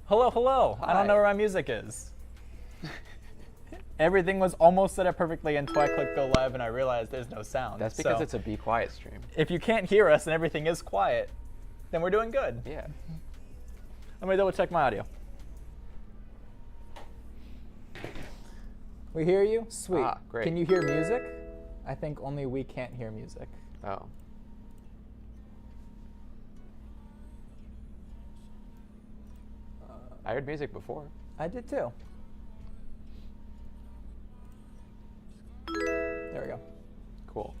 Hello, hello. Hi. I don't know where my music is. Everything was almost set up perfectly until I clicked go live and I realized there's no sound. That's because So, it's a Be Quiet stream. if you can't hear us and everything is quiet, then we're doing good. Yeah. Let me double check my audio. We hear you? Sweet. Ah, great. Can you hear music? I think only we can't hear music. Oh. I heard music before. I did too. There we go. Cool.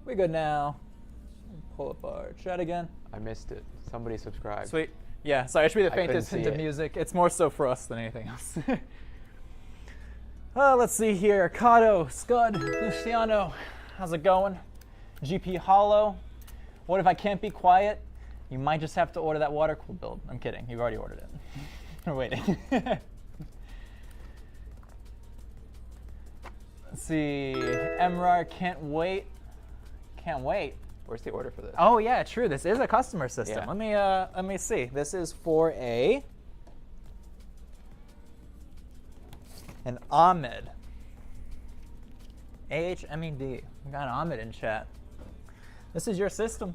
We good now. Pull up our chat again. I missed it. Somebody subscribed. Sweet. Yeah, sorry, it should be the I couldn't faintest hint see of it. music. It's more so for us than anything else. Let's see here. Kato, Scud, Luciano, how's it going? GP Hollow. What if I can't be quiet? You might just have to order that water cooled build. I'm kidding. You've already ordered it. We're waiting. Let's see. Emrar, can't wait. Can't wait. Where's the order for this? Oh yeah, true. This is a customer system. Yeah. Let me see. This is for an Ahmed. AHMED. We got Ahmed in chat. This is your system.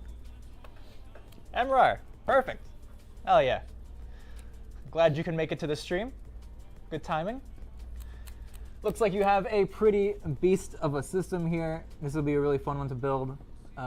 Emrar, perfect. Hell yeah. Glad you can make it to the stream. Good timing. Looks like you have a pretty beast of a system here. This will be a really fun one to build.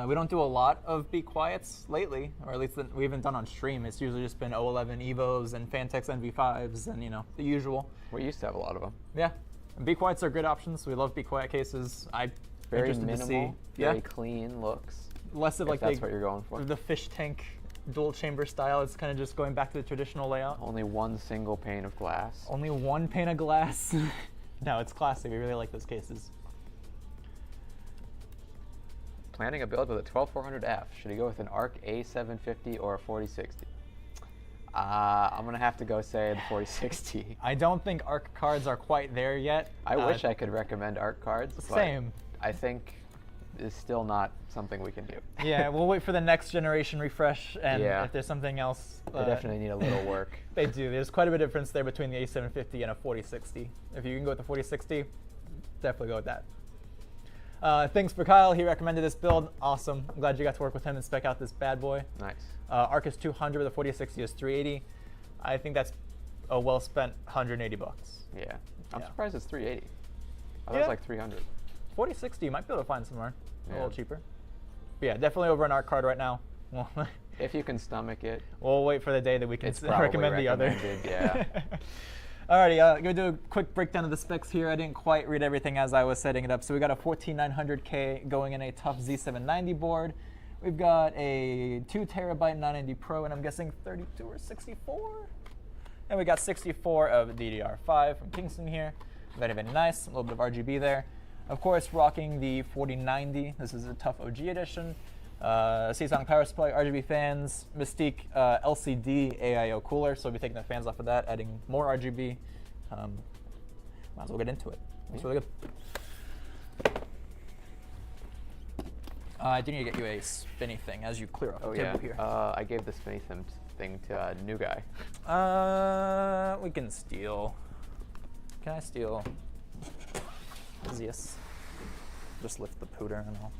We don't do a lot of Be Quiets lately, or at least we haven't done on stream. It's usually just been 011 Evos and Fantex NV5s and, you know, the usual. We used to have a lot of them. Yeah. And Be Quiets are great options. We love Be Quiet cases. I'm Very interested minimal, to see. very Yeah. clean looks. Less of If like that's what you're going for. the fish tank dual chamber style. It's kind of just going back to the traditional layout. Only one single pane of glass. Only one pane of glass. No, it's classy. We really like those cases. Planning a build with a 12400F. Should he go with an ARC A750 or a 4060? I'm going to have to go say the 4060. I don't think ARC cards are quite there yet. I wish I could recommend ARC cards. But Same. I think it's still not something we can do. Yeah, we'll wait for the next generation refresh, and Yeah. if there's something else. They definitely need a little work. They do. There's quite a bit of difference there between the A750 and a 4060. If you can go with the 4060, definitely go with that. Thanks for Kyle. He recommended this build. Awesome. I'm glad you got to work with him and spec out this bad boy. Nice. ARC is 200, the 4060 is 380. I think that's a well spent 180 bucks. Yeah. I'm Yeah. surprised it's 380. I thought it Yeah. was like 300. 4060 you might be able to find somewhere a Yeah. little cheaper. But yeah, definitely over an ARC card right now. If you can stomach it. We'll wait for the day that we can It's probably recommend the other. recommended, yeah. Alrighty, gonna do a quick breakdown of the specs here. I didn't quite read everything as I was setting it up. So we got a 14900K going in a tough Z790 board. We've got a 2 terabyte 990 Pro, and I'm guessing 32 or 64. And we got 64 of DDR5 from Kingston here. Very, very nice. A little bit of RGB there. Of course, rocking the 4090. This is a tough OG edition. Seasong power supply, RGB fans, Mystique LCD AIO cooler. So we'll be taking the fans off of that, adding more RGB. Might as well get into it. It's really good. I do need to get you a spinny thing as you clear off the table here. I gave the spinny thing to a new guy. We can steal. Can I steal? Yes. Just lift the pooter and all.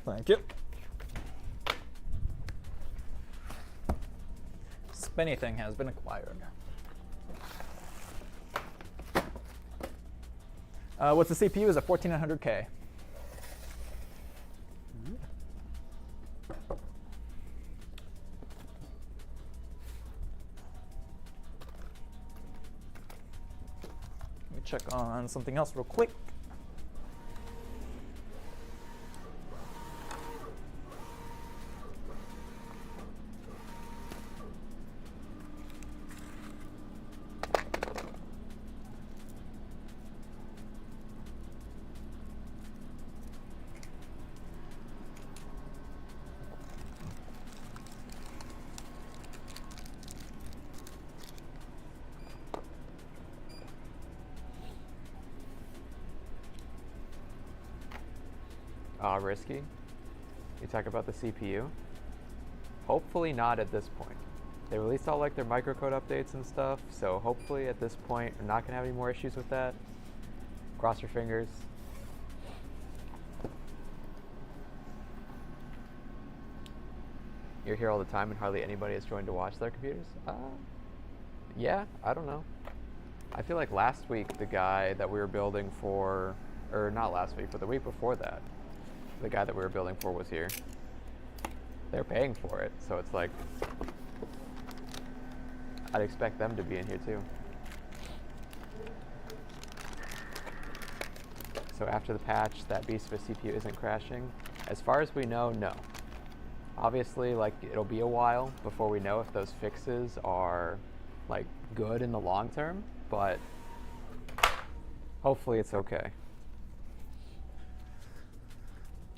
Thank you. Spinny thing has been acquired. What's the CPU? Is a 14900K. Let me check on something else real quick. Risky. You talk about the CPU. Hopefully not at this point. They released all like their microcode updates and stuff, so hopefully at this point we're not gonna have any more issues with that. Cross your fingers. You're here all the time and hardly anybody has joined to watch their computers? Yeah, I don't know. I feel like last week the guy that we were building for, or not last week, but the week before that, the guy that we were building for was here. They're paying for it, so it's like, I'd expect them to be in here too. So after the patch, that beast of a CPU isn't crashing. As far as we know, no. Obviously, like, it'll be a while before we know if those fixes are like good in the long term, but hopefully it's okay.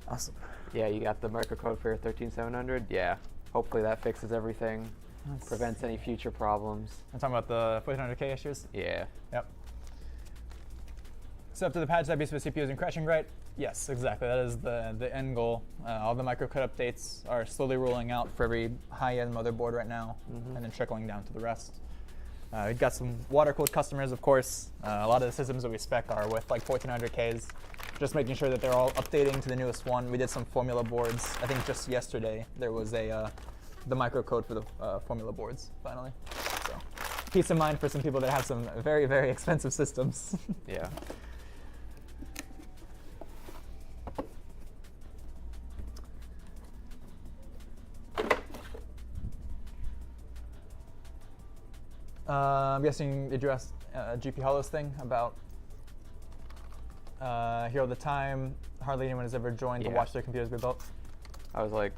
Awesome. Yeah, you got the microcode for your 13700? Yeah. Hopefully that fixes everything, prevents any future problems. I'm talking about the 1400K issues? Yeah. Yep. So after the patch, that beast of a CPU isn't crashing, right? Yes, exactly. That is the end goal. All the microcode updates are slowly rolling out for every high-end motherboard right now, and then trickling down to the rest. We've got some water-cooled customers, of course. A lot of the systems that we spec are with like 1400Ks, just making sure that they're all updating to the newest one. We did some formula boards. I think just yesterday there was the microcode for the formula boards, finally. So peace of mind for some people that have some very, very expensive systems. Yeah. I'm guessing, did you ask GP Hollow's thing about Hero of the Time? Hardly anyone has ever joined to watch their computers be built. I was like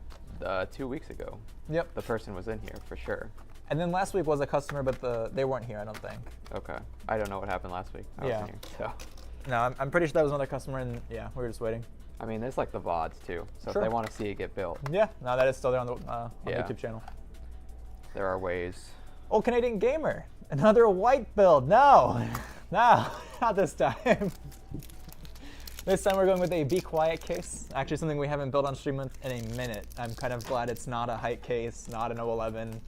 2 weeks ago. Yep. The person was in here for sure. And then last week was a customer, but they weren't here, I don't think. Okay. I don't know what happened last week. I wasn't here, so. No, I'm pretty sure that was another customer, and yeah, we were just waiting. I mean, there's like the VODs too, so Sure. if they want to see it get built. Yeah, no, that is still there on the YouTube channel. There are ways. Old Canadian Gamer, another white build. No, no, not this time. This time we're going with a Be Quiet case. Actually, something we haven't built on stream in a minute. I'm kind of glad it's not a height case, not an O11,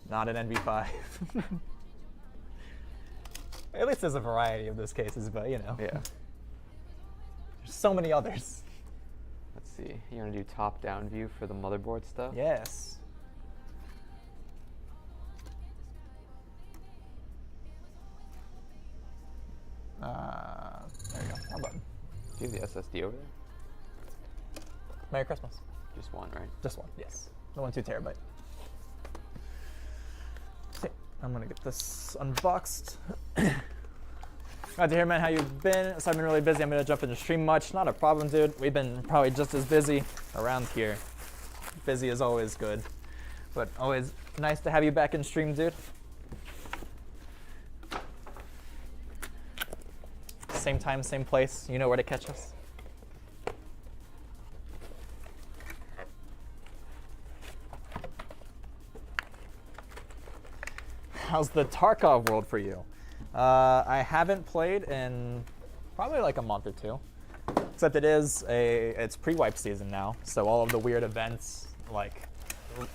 not an NV5. At least there's a variety of those cases, but you know. Yeah. There's so many others. Let's see. You want to do top-down view for the motherboard stuff? Yes. There you go. How about Do you have the SSD over there? Merry Christmas. Just one, right? Just one, yes. The 1 2 terabyte. Okay, I'm gonna get this unboxed. Glad to hear, man, how you've been. So I've been really busy. I'm gonna jump into stream much. Not a problem, dude. We've been probably just as busy around here. Busy is always good, but always nice to have you back in stream, dude. Same time, same place. You know where to catch us. How's the Tarkov world for you? I haven't played in probably like a month or two. Except it's pre-wipe season now, so all of the weird events like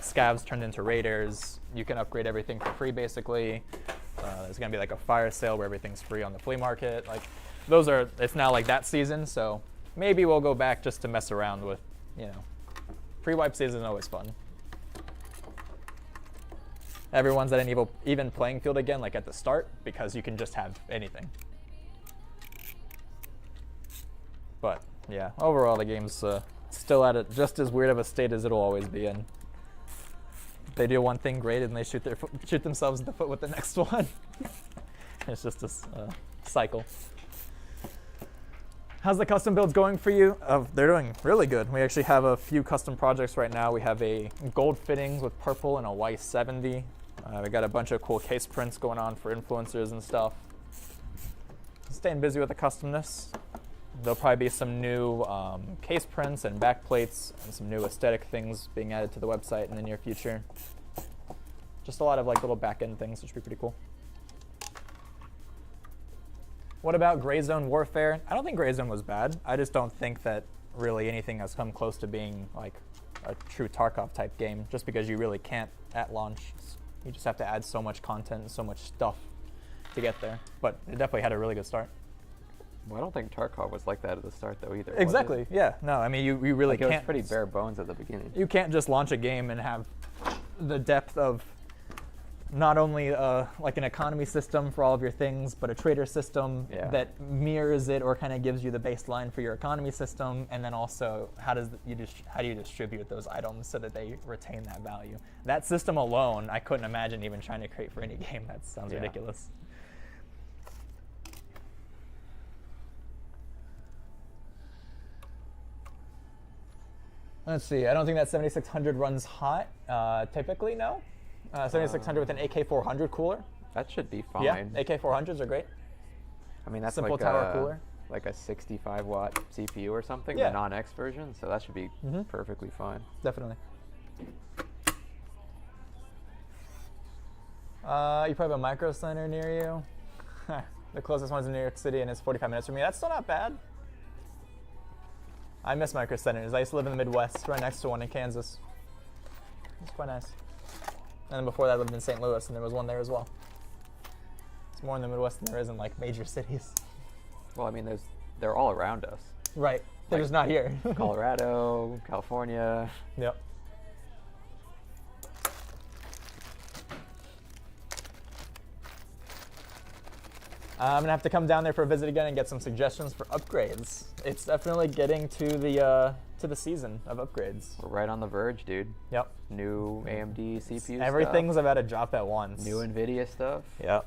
scavs turned into raiders. You can upgrade everything for free basically. There's gonna be like a fire sale where everything's free on the flea market. Like it's now like that season, so maybe we'll go back just to mess around with, you know. Pre-wipe season is always fun. Everyone's at an even playing field again, like at the start, because you can just have anything. But yeah, overall the game's still at just as weird of a state as it'll always be in. They do one thing great and they shoot themselves in the foot with the next one. It's just a cycle. How's the custom builds going for you? They're doing really good. We actually have a few custom projects right now. We have a gold fittings with purple and a Y70. We got a bunch of cool case prints going on for influencers and stuff. Staying busy with the customness. There'll probably be some new case prints and back plates and some new aesthetic things being added to the website in the near future. Just a lot of like little back end things, which should be pretty cool. What about Gray Zone Warfare? I don't think Gray Zone was bad. I just don't think that really anything has come close to being like a true Tarkov type game, just because you really can't at launch. You just have to add so much content and so much stuff to get there. But it definitely had a really good start. Well, I don't think Tarkov was like that at the start, though, either. Exactly. Was it? Yeah. No. I mean, you really Like, it can't. was pretty bare bones at the beginning. You can't just launch a game and have the depth of not only like an economy system for all of your things, but a trader system that mirrors it or kind of gives you the baseline for your economy system, and then also how do you distribute those items so that they retain that value. That system alone, I couldn't imagine even trying to create for any game. That sounds ridiculous. Let's see. I don't think that 7600 runs hot. Typically, no. 7600 with an AK400 cooler. That should be fine. Yeah, AK400s are great. I mean, that's simple like tower cooler. Like a 65-watt CPU or something, Yeah. the non-X version, so that should be perfectly fine. Definitely. You probably have a micro center near you. The closest one's in New York City, and it's 45 minutes from me. That's still not bad. I miss micro centers. I used to live in the Midwest, right next to one in Kansas. It's quite nice. And then before that, I lived in St. Louis, and there was one there as well. It's more in the Midwest than there is in like major cities. Well, I mean, they're all around us. Right. They're Like, just not here. Colorado, California. Yep. I'm gonna have to come down there for a visit again and get some suggestions for upgrades. It's definitely getting to the season of upgrades. We're right on the verge, dude. Yep. New AMD CPU Everything's stuff. about to drop at once. New NVIDIA stuff. Yep.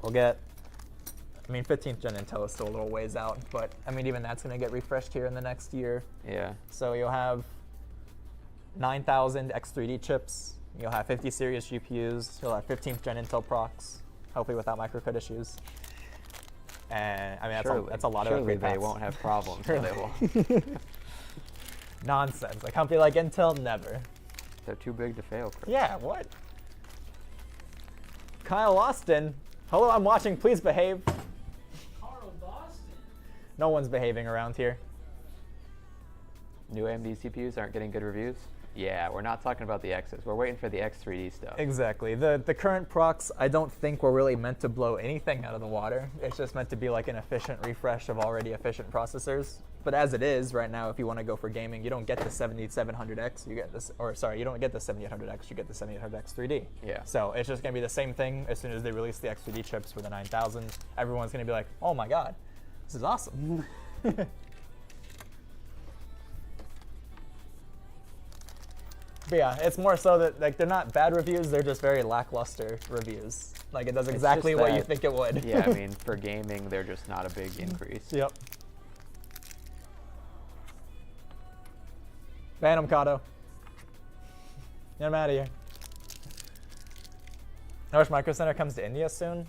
We'll get. I mean, 15th gen Intel is still a little ways out, but I mean, even that's gonna get refreshed here in the next year. Yeah. So you'll have 9,000 X3D chips. You'll have 50 series GPUs. You'll have 15th gen Intel procs, hopefully without microcode issues. And I mean, that's a lot of upgrade they paths. won't have problems. So they Surely. will. Nonsense. A company like Intel, never. They're too big to fail, Chris. Yeah, what? Kyle Austin. Hello, I'm watching. Please behave. Carl Boston. No one's behaving around here. New AMD CPUs aren't getting good reviews. Yeah, we're not talking about the X's. We're waiting for the X3D stuff. Exactly. The current procs, I don't think were really meant to blow anything out of the water. It's just meant to be like an efficient refresh of already efficient processors. But as it is right now, if you want to go for gaming, you don't get the 7700X. You get this, or sorry, you don't get the 7800X. You get the 7800X 3D. Yeah. So it's just going to be the same thing as soon as they release the X3D chips for the 9000. Everyone's going to be like, oh my god, this is awesome. But yeah, it's more so that like they're not bad reviews, they're just very lackluster reviews. Like it does exactly what you think it would. Yeah, I mean, for gaming, they're just not a big increase. Yep. Phantom Kato. Get him out of here. I wish Micro Center comes to India soon.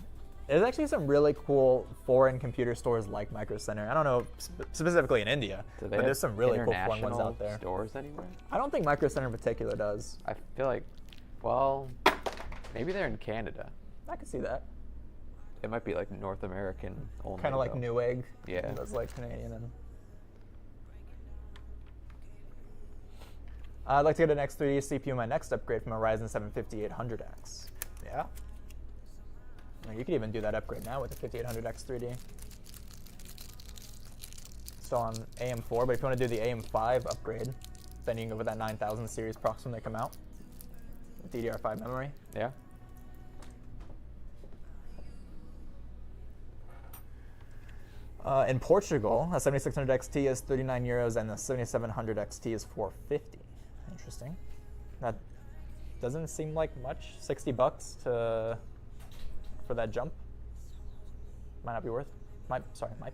There's actually some really cool foreign computer stores like Micro Center. I don't know specifically in India, Do they but have there's some really cool foreign ones international out there. stores anywhere? I don't think Micro Center in particular does. I feel like, well, maybe they're in Canada. I could see that. It might be like North American only. Kind of like though. Newegg. Yeah. That's like Canadian. And I'd like to get an X3D CPU in my next upgrade from a Ryzen 7 5800X. Yeah. You could even do that upgrade now with the 5800X 3D. Still on AM4, but if you want to do the AM5 upgrade, then you can go with that 9000 series procs when they come out. With DDR5 memory. Yeah. In Portugal, a 7600 XT is 39 euros and the 7700 XT is 450. Interesting. That doesn't seem like much. 60 bucks for that jump. Might not be worth. Might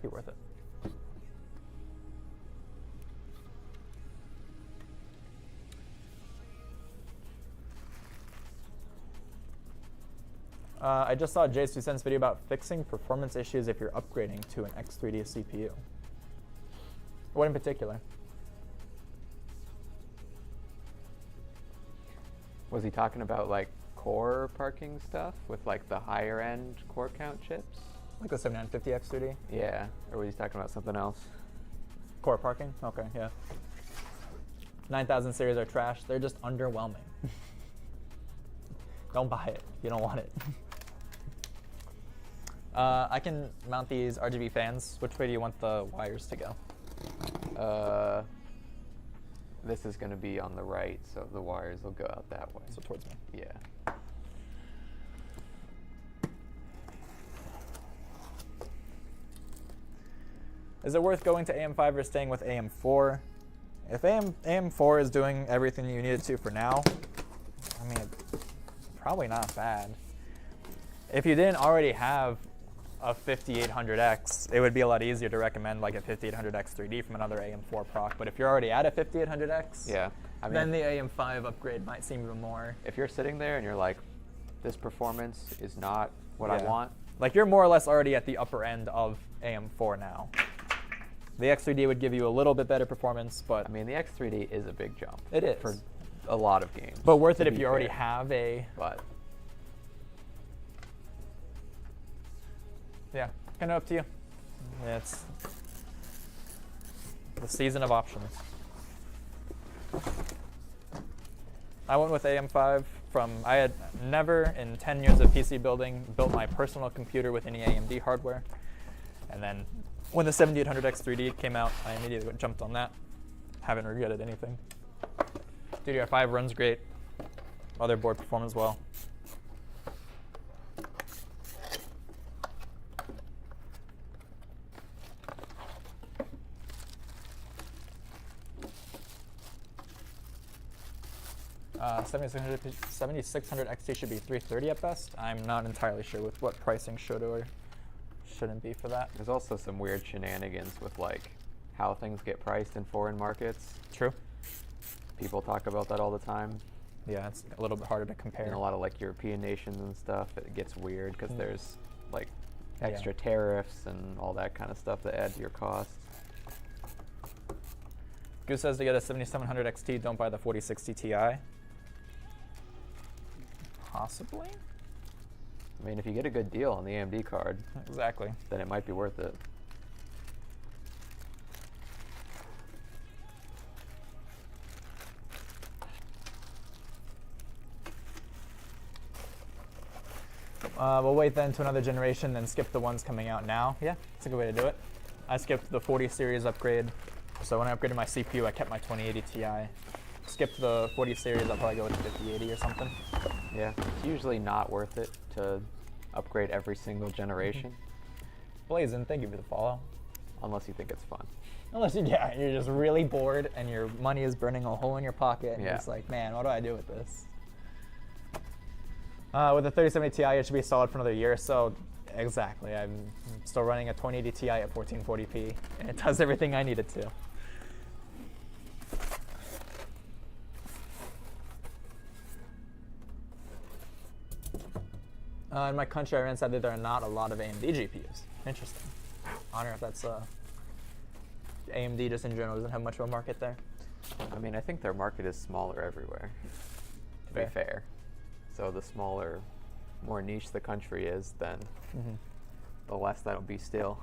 be worth it. I just saw Jay Susen's video about fixing performance issues if you're upgrading to an X3D CPU. What in particular? Was he talking about like core parking stuff with like the higher end core count chips? Like the 7950 X3D? Yeah. Or was he talking about something else? Core parking? Okay, yeah. 9000 series are trash. They're just underwhelming. Don't buy it. You don't want it. I can mount these RGB fans. Which way do you want the wires to go? This is going to be on the right, so the wires will go out that way. So towards me. Yeah. Is it worth going to AM5 or staying with AM4? If AM4 is doing everything you need it to for now, I mean, probably not bad. If you didn't already have a 5800X, it would be a lot easier to recommend like a 5800X 3D from another AM4 proc. But if you're already at a 5800X, Yeah. I mean, then the AM5 upgrade might seem even more. if you're sitting there and you're like, this performance is not what I Yeah. want, Like you're more or less already at the upper end of AM4 now. The X3D would give you a little bit better performance, but I mean, the X3D is a big jump. It is. For a lot of games. but worth to it if be you already fair. have a, But yeah, kind of up to you. Yeah, it's the season of options. I went with AM5 I had never in 10 years of PC building built my personal computer with any AMD hardware. And then when the 7800X 3D came out, I immediately jumped on that. Haven't regretted anything. DDR5 runs great. Motherboard performs well. Uh, 7600 XT should be 330 at best. I'm not entirely sure with what pricing should or shouldn't be for that. there's also some weird shenanigans with like how things get priced in foreign markets. True. People talk about that all the time. Yeah, it's a little bit harder to compare. In a lot of like European nations and stuff, it gets weird because Mm. there's like Yeah. extra tariffs and all that kind of stuff that add to your costs. Goose says to get a 7700 XT, don't buy the 4060 Ti. Possibly? I mean, if you get a good deal on the AMD card, Exactly. then it might be worth it. We'll wait then to another generation, then skip the ones coming out now. Yeah, it's a good way to do it. I skipped the 40 series upgrade. So when I upgraded my CPU, I kept my 2080 Ti. Skipped the 40 series, I'll probably go with the 5080 or something. Yeah, it's usually not worth it to upgrade every single generation, Blazin, thank you for the follow. unless you think it's fun. Unless you're just really bored and your money is burning a hole in your pocket and Yeah. you're just like, man, what do I do with this? With the 3070 Ti, it should be solid for another year or so. Exactly. I'm still running a 2080 Ti at 1440p, and it does everything I need it to. In my country, I ran said that there are not a lot of AMD GPUs. Interesting. I wonder if that's AMD just in general doesn't have much of a market there. I mean, I think their market is smaller everywhere, to be fair. So the smaller, more niche the country is, then the less that'll be still.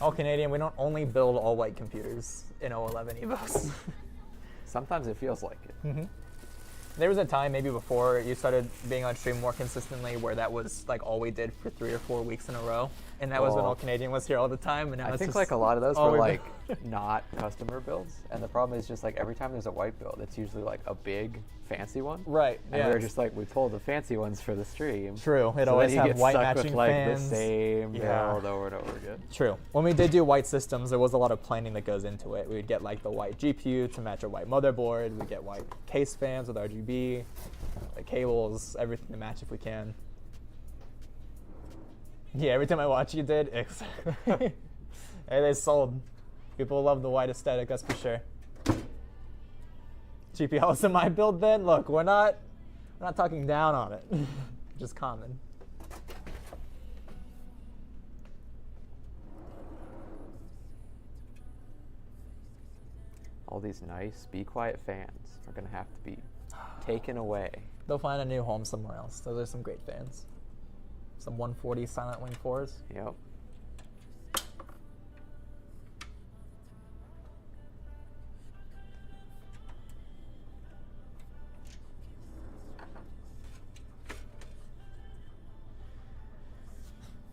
All Canadian, we don't only build all white computers in 011 EVOs. Sometimes it feels like it. There was a time maybe before you started being on stream more consistently where that was like all we did for 3 or 4 weeks in a row. And that was when Oh. All Canadian was here all the time. And now I it's think just like a lot of those all were we like not customer builds, and the problem is just like every time there's a white build, it's usually like a big fancy one. Right. And Yeah. we were just like, we pulled the fancy ones for the stream. True. It So always then you have get white stuck matching with like fans. the same Yeah. build over and over again. True. When we did do white systems, there was a lot of planning that goes into it. We'd get like the white GPU to match a white motherboard. We'd get white case fans with RGB, the cables, everything to match if we can. Yeah, every time I watch you did, exactly. Hey, they sold. People love the white aesthetic, that's for sure. GPUs in my build then? Look, we're not talking down on it. Just common. All these nice Be Quiet fans are gonna have to be taken away. They'll find a new home somewhere else. Those are some great fans. Some 140 Silent Wing 4s. Yep.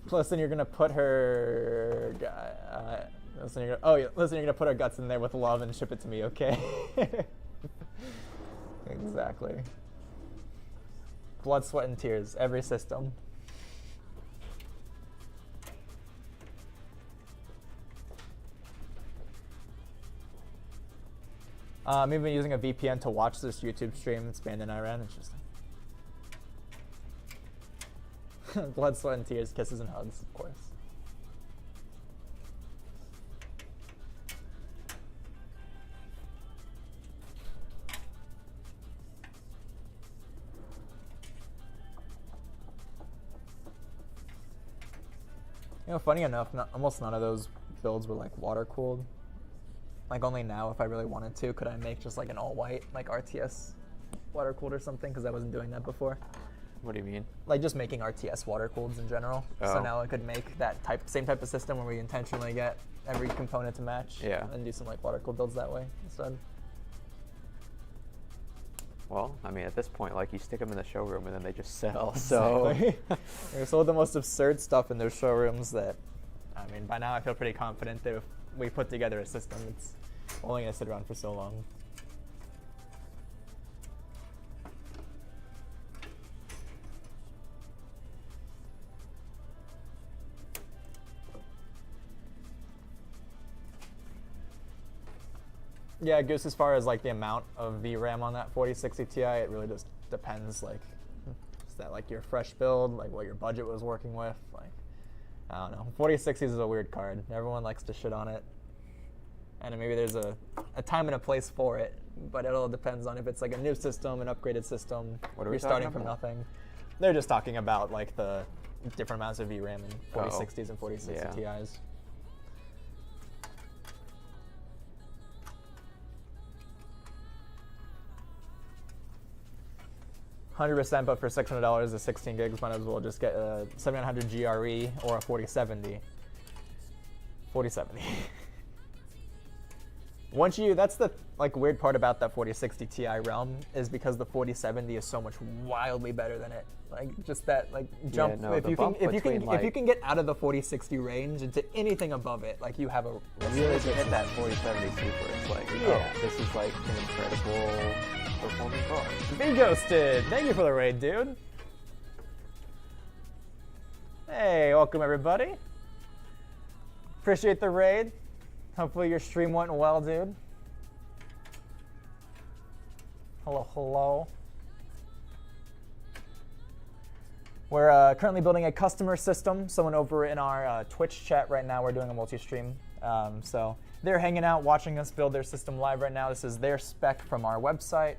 Plus, then you're gonna put her. Listen, you're gonna put her guts in there with love and ship it to me, okay? Exactly. Blood, sweat, and tears. Every system. I'm even using a VPN to watch this YouTube stream. It's banned in Iran. Interesting. Blood, sweat, and tears, kisses and hugs, of course. You know, funny enough, almost none of those builds were like water cooled. Like only now, if I really wanted to, could I make just like an all white, like RTS water cooled or something? Because I wasn't doing that before. What do you mean? Like just making RTS water cooleds in general. Oh. So now I could make that same type of system where we intentionally get every component to match. Yeah. And do some like water cooled builds that way instead. Well, I mean, at this point, like you stick them in the showroom and then they just sell. So Exactly. There's all the most absurd stuff in those showrooms that, I mean, by now I feel pretty confident that if we put together a system, it's only gonna sit around for so long. Yeah, Goose, as far as like the amount of VRAM on that 4060 Ti, it really just depends. Like, is that like your fresh build, like what your budget was working with? Like, I don't know. 4060s is a weird card. Everyone likes to shit on it. And maybe there's a time and a place for it, but it all depends on if it's like a new system, an upgraded system. What are we you're starting talking from about? nothing. They're just talking about like the different amounts of VRAM in 4060s and 4060 Yeah. Ti's. $100%, but for $600 is 16 gigs, might as well just get a 7900 GRE or a 4070. 4070. Once you, that's the like weird part about that 4060 Ti realm is because the 4070 is so much wildly better than it. Like just that like jump. no, if the you can, bump if you can, between, if you like- can get out of the 4060 range into anything above it, like you have a As soon as you hit that 4070 Super, it's like, Yeah. oh, this is like an incredible performing car. Be Ghosted. Thank you for the raid, dude. Hey, welcome everybody. Appreciate the raid. Hopefully your stream went well, dude. Hello, hello. We're currently building a customer system. Someone over in our Twitch chat right now, we're doing a multi-stream. So they're hanging out, watching us build their system live right now. This is their spec from our website.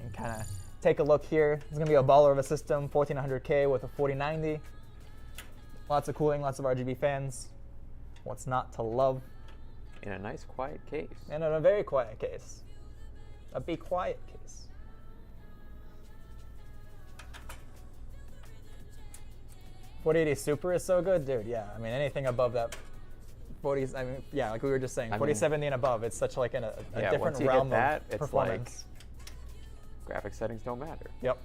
And kind of take a look here. It's gonna be a baller of a system, 1400K with a 4090. Lots of cooling, lots of RGB fans. What's not to love? In a nice, quiet case. And in a very quiet case. A be quiet case. .4080 Super is so good, dude. Yeah, I mean anything above that 40. I mean, yeah, like we were just saying, I mean, 4070 and above. It's such like a yeah, different once you realm hit that, of it's performance. like graphic settings don't matter. Yep.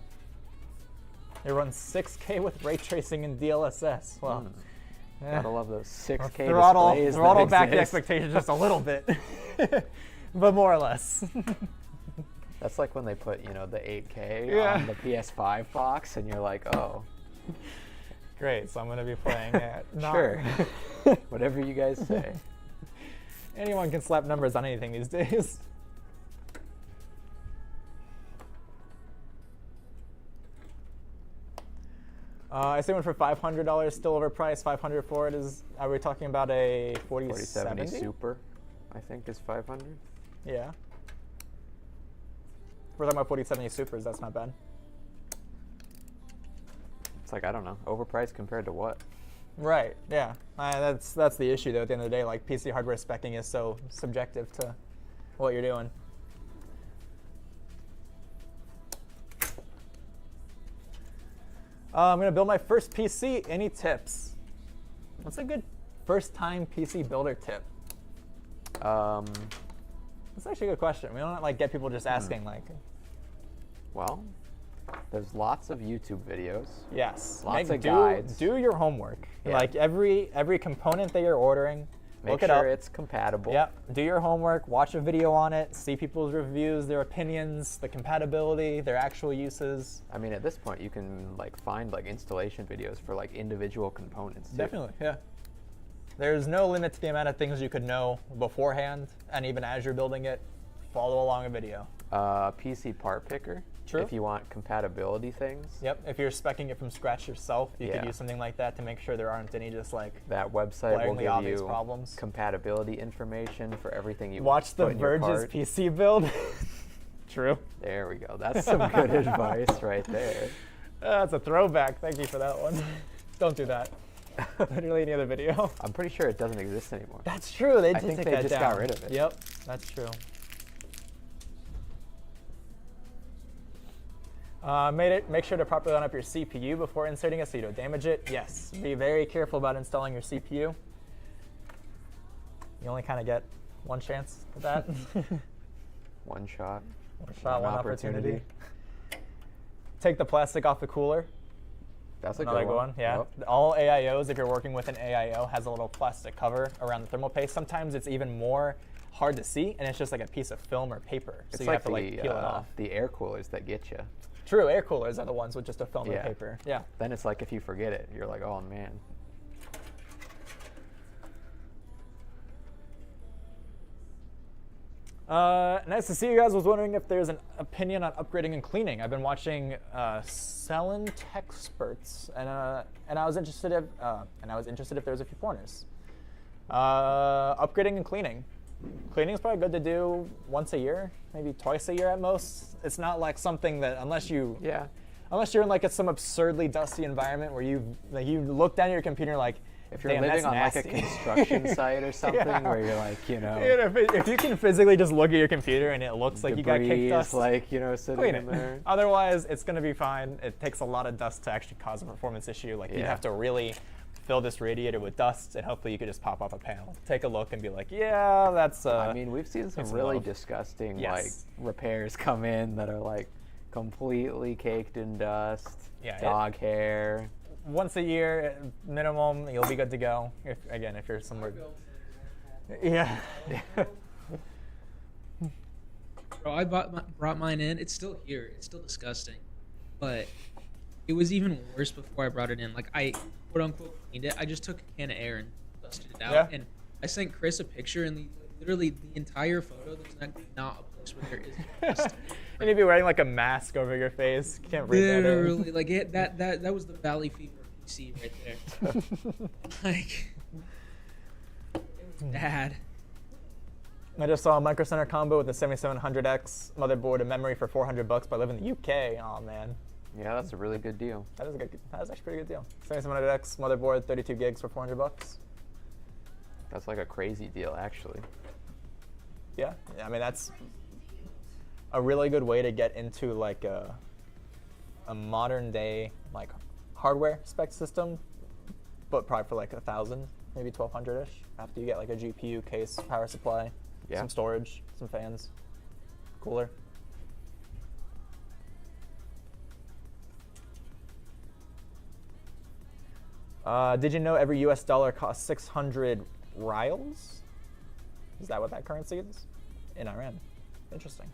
It runs 6K with ray tracing and DLSS. Well, Gotta love those 6K throttle displays throttle that back the exist. expectations just a little bit, but more or less. That's like when they put, you know, the 8K Yeah. on the PS5 box, and you're like, oh, Great, so I'm going to be playing it. sure, whatever you guys say. Anyone can slap numbers on anything these days. I see one for $500, still overpriced. $500 for it is. Are we talking about a 4070? 4070 Super, I think, is 500. Yeah. We're talking about 4070 Supers. That's not bad. It's like, I don't know, overpriced compared to what? Right. Yeah. That's the issue though. At the end of the day, like PC hardware speccing is so subjective to what you're doing. I'm gonna build my first PC. Any tips? What's a good first-time PC builder tip? Well, That's actually a good question. We don't like get people just asking like. There's lots of YouTube videos. Yes. Lots of guides. Do your homework. Yeah. Like every component that you're ordering, Make look it up. sure it's compatible. Yep. Do your homework. Watch a video on it. See people's reviews, their opinions, the compatibility, their actual uses. I mean, at this point, you can like find like installation videos for like individual components. Too. Definitely. Yeah. There's no limit to the amount of things you could know beforehand, and even as you're building it, follow along a video. PC part picker. True. If you want compatibility things. Yep. If you're speccing it from scratch yourself, you could Yeah. use something like that to make sure there aren't any just like That website will glaringly give obvious you problems. compatibility information for everything you Watch the put in your Verge's cart. PC build. True. There we go. That's some good advice right there. That's a throwback. Thank you for that one. Don't do that. Literally any other video. I'm pretty sure it doesn't exist anymore. That's true. They I did think take they that just down. got rid of it. Yep, that's true. Make sure to properly line up your CPU before inserting it so you don't damage it. Yes, be very careful about installing your CPU. You only kind of get one chance at that. One shot. One shot, one opportunity. Take the plastic off the cooler. That's a Another good one. Yeah. Yep. All AIOs, if you're working with an AIO, has a little plastic cover around the thermal paste. Sometimes it's even more hard to see, and it's just like a piece of film or paper. So It's you like have to like peel it off. the air coolers that get you. True, air coolers are the ones with just a film or Yeah. paper. Yeah. Then it's like if you forget it, you're like, oh man. Nice to see you guys. Was wondering if there's an opinion on upgrading and cleaning. I've been watching Selling Techsperts, and I was interested if there was a few pointers. Upgrading and cleaning. Cleaning is probably good to do once a year, maybe twice a year at most. It's not like something that unless you're in like some absurdly dusty environment where you look down at your computer like, If you're damn, living that's on like a nasty. construction site or something Yeah. where you're like, If you can physically just look at your computer and it looks like you got debris cake is dust, like, sitting clean in it. there. Otherwise, it's going to be fine. It takes a lot of dust to actually cause a performance issue. Like you'd Yeah. have to really fill this radiator with dust, and hopefully you could just pop off a panel, take a look, and be like, yeah, that's. I mean, we've seen some it's really love. disgusting Yes. like repairs come in that are like completely caked in dust, Yeah, dog hair. once a year minimum, you'll be good to go. If you're somewhere. Yeah. Bro, I brought mine in. It's still here. It's still disgusting, but it was even worse before I brought it in. Like I quote unquote cleaned it. I just took a can of air and dusted it out, Yeah. and I sent Chris a picture, and literally the entire photo. There's not a place where there is dust. And you'd be wearing like a mask over your face. You can't breathe that in. Literally, like that was the Valley Fever PC right there. Like it was bad. I just saw a Micro Center combo with a 7700X motherboard and memory for $400 by living in the UK. Oh man. Yeah, that's a really good deal. That is actually a pretty good deal. 7700X motherboard, 32 gigs for $400. That's like a crazy deal, actually. Yeah, I mean that's a really good way to get into like a modern day like hardware spec system, but probably for like 1,000, maybe 1,200-ish. After you get like a GPU case, power supply, Yeah. some storage, some fans, cooler. Did you know every US dollar costs 600 rials? Is that what that currency is? In Iran. Interesting.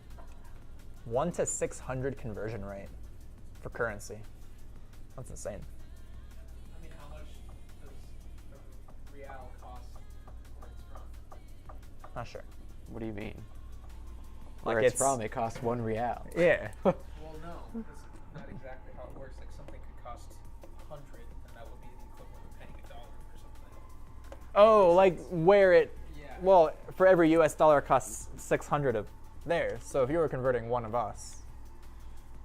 1 to 600 conversion rate for currency. That's insane. I mean, how much does the real cost where it's from? Not sure. What do you mean? Like Where it's it's- from, it costs 1 real. Yeah. Well, no, that's not exactly how it works. Like something could cost 100, and that would be the equivalent of paying $1 or something. Oh, like where it. Yeah. Well, for every US dollar costs 600 of theirs. So if you were converting one of us,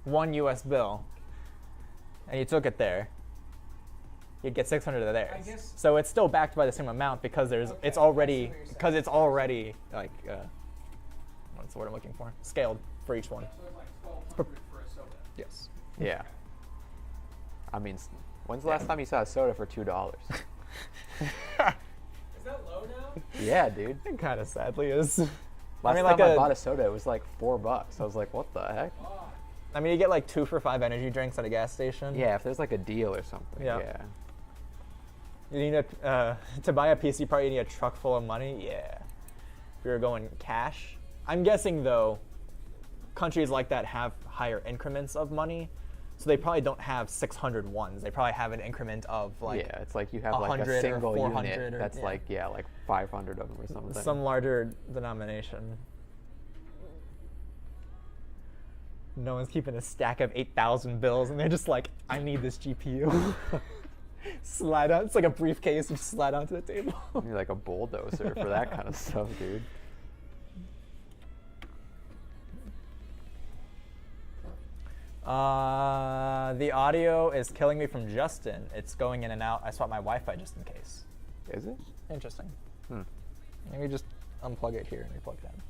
one US bill, and you took it there, you'd get 600 of theirs. I guess- So it's still backed by the same amount because there's Okay, it's I see already what you're saying. because it's already like what's the word I'm looking for? Scaled for each one. So it's like 1,200 for a soda. Yes. Yeah. I mean, when's the last time you saw a soda for $2? Is that low now? Yeah, dude. It kind of sadly is. Last mean, time like I a- bought a soda, it was like $4. I was like, what the heck? Fuck. I mean, you get like 2 for $5 energy drinks at a gas station. Yeah, if there's like a deal or something. Yeah. Yeah. You need to buy a PC part, you need a truck full of money. Yeah. If you're going cash. I'm guessing though, countries like that have higher increments of money, so they probably don't have 600 ones. They probably have an increment of like yeah, it's like you have like 100 a or single 400 unit or- that's yeah. like like 500 of them or something. some larger denomination. No one's keeping a stack of 8,000 bills, and they're just like, I need this GPU. Slide out. It's like a briefcase. You just slide onto the table. You need like a bulldozer for that kind of stuff, dude. The audio is killing me from Justin. It's going in and out. I swapped my Wi-Fi just in case. Is it? Interesting. Hmm. Maybe just unplug it here and replug it in.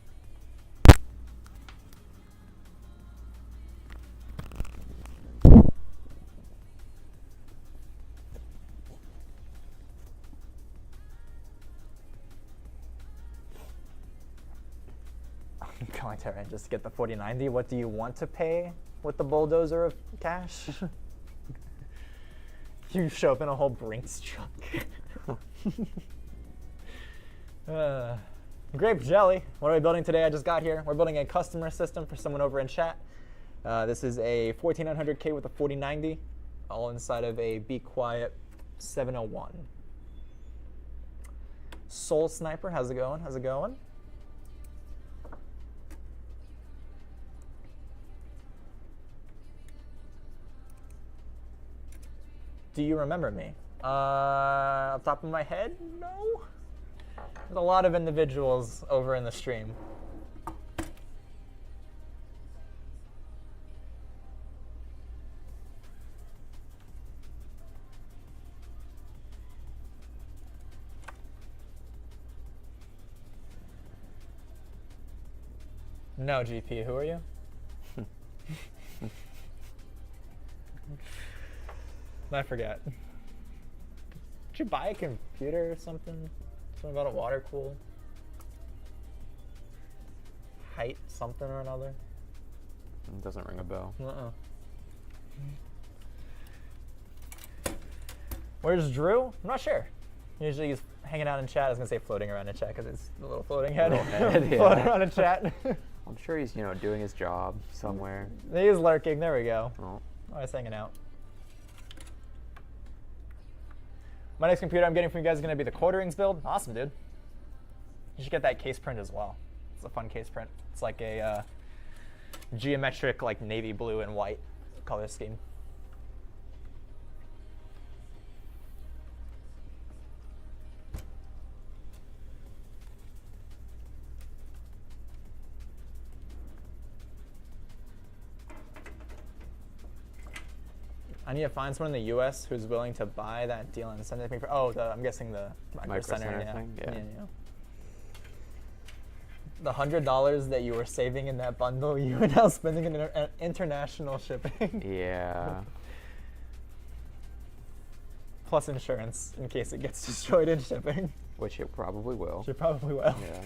Going to just get the 4090. What do you want to pay with the bulldozer of cash? You show up in a whole Brinks truck. Grape jelly. What are we building today? I just got here. We're building a customer system for someone over in chat. This is a 14900K with a 4090, all inside of a Be Quiet 701. Soul Sniper, how's it going? How's it going? Do you remember me? Off the top of my head, no. There's a lot of individuals over in the stream. No, GP, who are you? I forget. Did you buy a computer or something? Something about a water cool? Height something or another? It doesn't ring a bell. Where's Drew? I'm not sure. Usually he's hanging out in chat. I was gonna say floating around in chat because it's a little floating head. Little head, yeah. Floating around in chat. I'm sure he's, doing his job somewhere. He is lurking. There we go. Oh. Oh, he's hanging out. My next computer I'm getting from you guys is going to be the Quarterings build. Awesome, dude. You should get that case print as well. It's a fun case print. It's like a geometric, like navy blue and white color scheme. I need to find someone in the U.S. who's willing to buy that deal and send it to me for. Oh, I'm guessing the Micro Center thing. Yeah. The $100 that you were saving in that bundle, you are now spending in international shipping. Yeah. Plus insurance in case it gets destroyed in shipping. Which it probably will. Which it probably will. Yeah.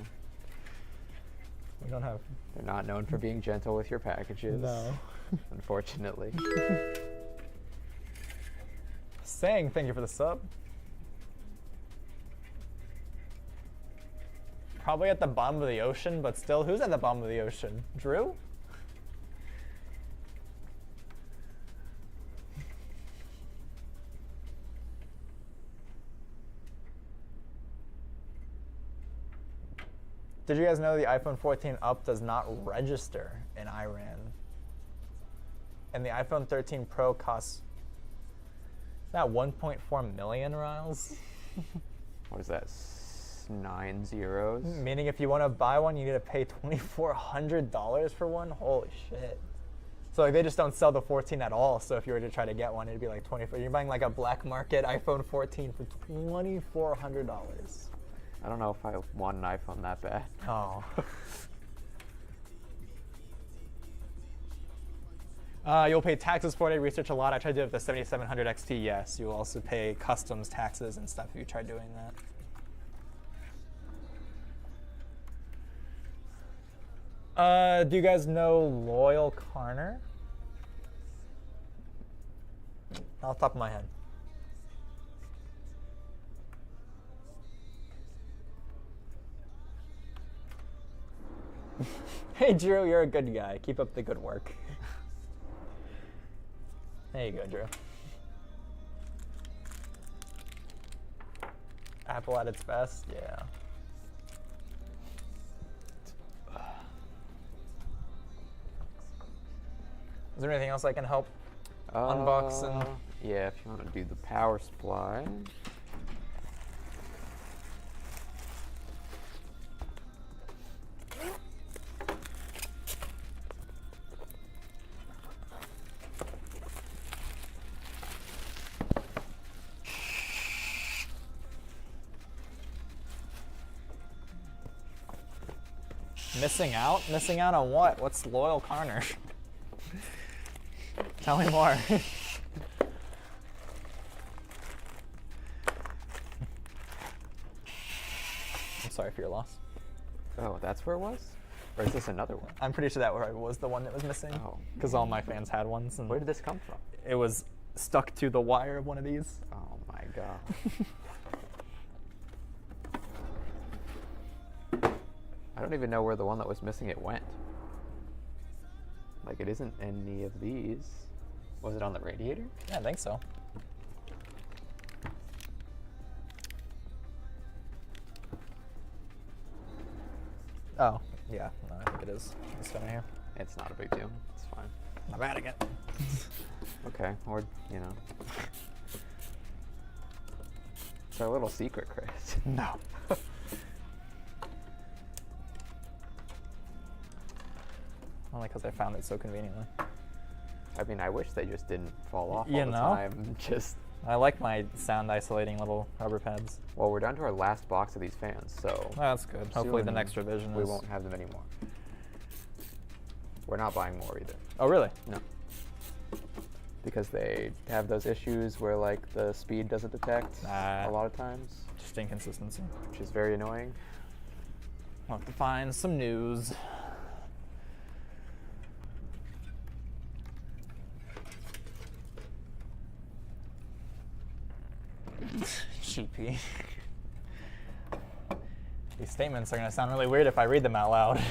We don't have. They're not known for being gentle with your packages. No. Unfortunately. Saying thank you for the sub. Probably at the bottom of the ocean, but still, who's at the bottom of the ocean? Drew? Did you guys know the iPhone 14 up does not register in Iran? And the iPhone 13 Pro costs that 1.4 million, Riles? What is that? 9 zeros? Meaning if you want to buy one, you need to pay $2,400 for one? Holy shit. So like they just don't sell the 14 at all. So if you were to try to get one, it'd be like 24. You're buying like a black market iPhone 14 for $2,400. I don't know if I want an iPhone that bad. Oh. You'll pay taxes for it. I research a lot. I tried to do it with the 7700 XT. Yes, you'll also pay customs taxes and stuff if you try doing that. Do you guys know Loyal Carner? Off the top of my head. Hey, Drew, you're a good guy. Keep up the good work. There you go, Drew. Apple at its best, yeah. Is there anything else I can help unbox and? Yeah, if you want to do the power supply. Missing out? Missing out on what? What's loyal Carner? Tell me more. I'm sorry for your loss. Oh, that's where it was? Or is this another one? I'm pretty sure that was the one that was missing. Oh. Because all my fans had ones. And Where did this come from? it was stuck to the wire of one of these. Oh my god. I don't even know where the one that was missing it went. Like, it isn't any of these. Was it on the radiator? Yeah, I think so. Oh, yeah. No, I think it is. It's down here. It's not a big deal. It's fine. Not bad again. Okay, or, you know. It's our little secret, Chris. No. Only because I found it so conveniently. I mean, I wish they just didn't fall off You all the know? time. Just, I like my sound isolating little rubber pads. well, we're down to our last box of these fans, so Oh, that's good. Hopefully the soon next revision we is... won't have them anymore. We're not buying more either. Oh, really? No. Because they have those issues where, like, the speed doesn't detect a lot of times, Just inconsistency. which is very annoying. I'll have to find some news. GP. These statements are going to sound really weird if I read them out loud.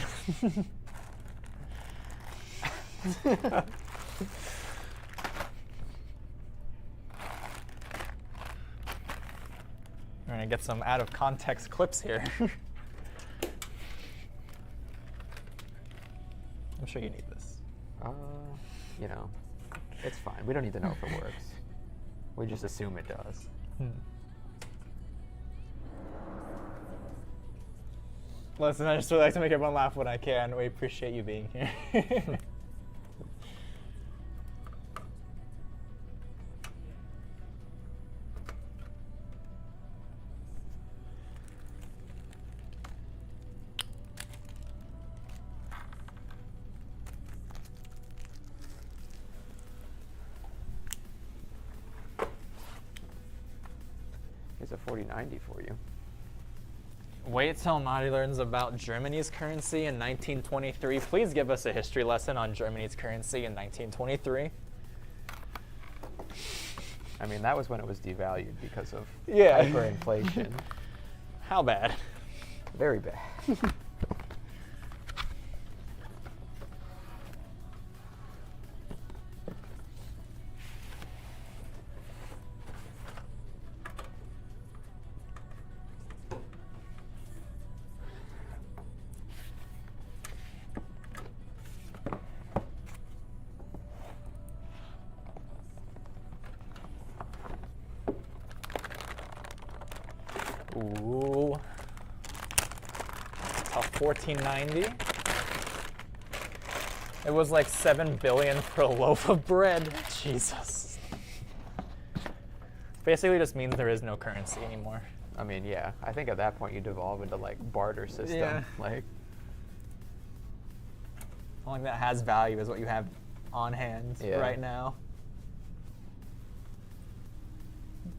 We're going to get some out of context clips here. I'm sure you need this. You know, it's fine. We don't need to know if it works. We just assume it does. Listen, I just really like to make everyone laugh when I can. We appreciate you being here. Here's a 4090 for you. Wait till Marty learns about Germany's currency in 1923. Please give us a history lesson on Germany's currency in 1923. I mean, that was when it was devalued because of Yeah. hyperinflation. How bad? Very bad. Ooh. Tough 1490. It was like 7 billion for a loaf of bread. Jesus. Basically just means there is no currency anymore. I mean, yeah. I think at that point you devolve into like barter system. Yeah. Like, The only thing that has value is what you have on hand Yeah. right now.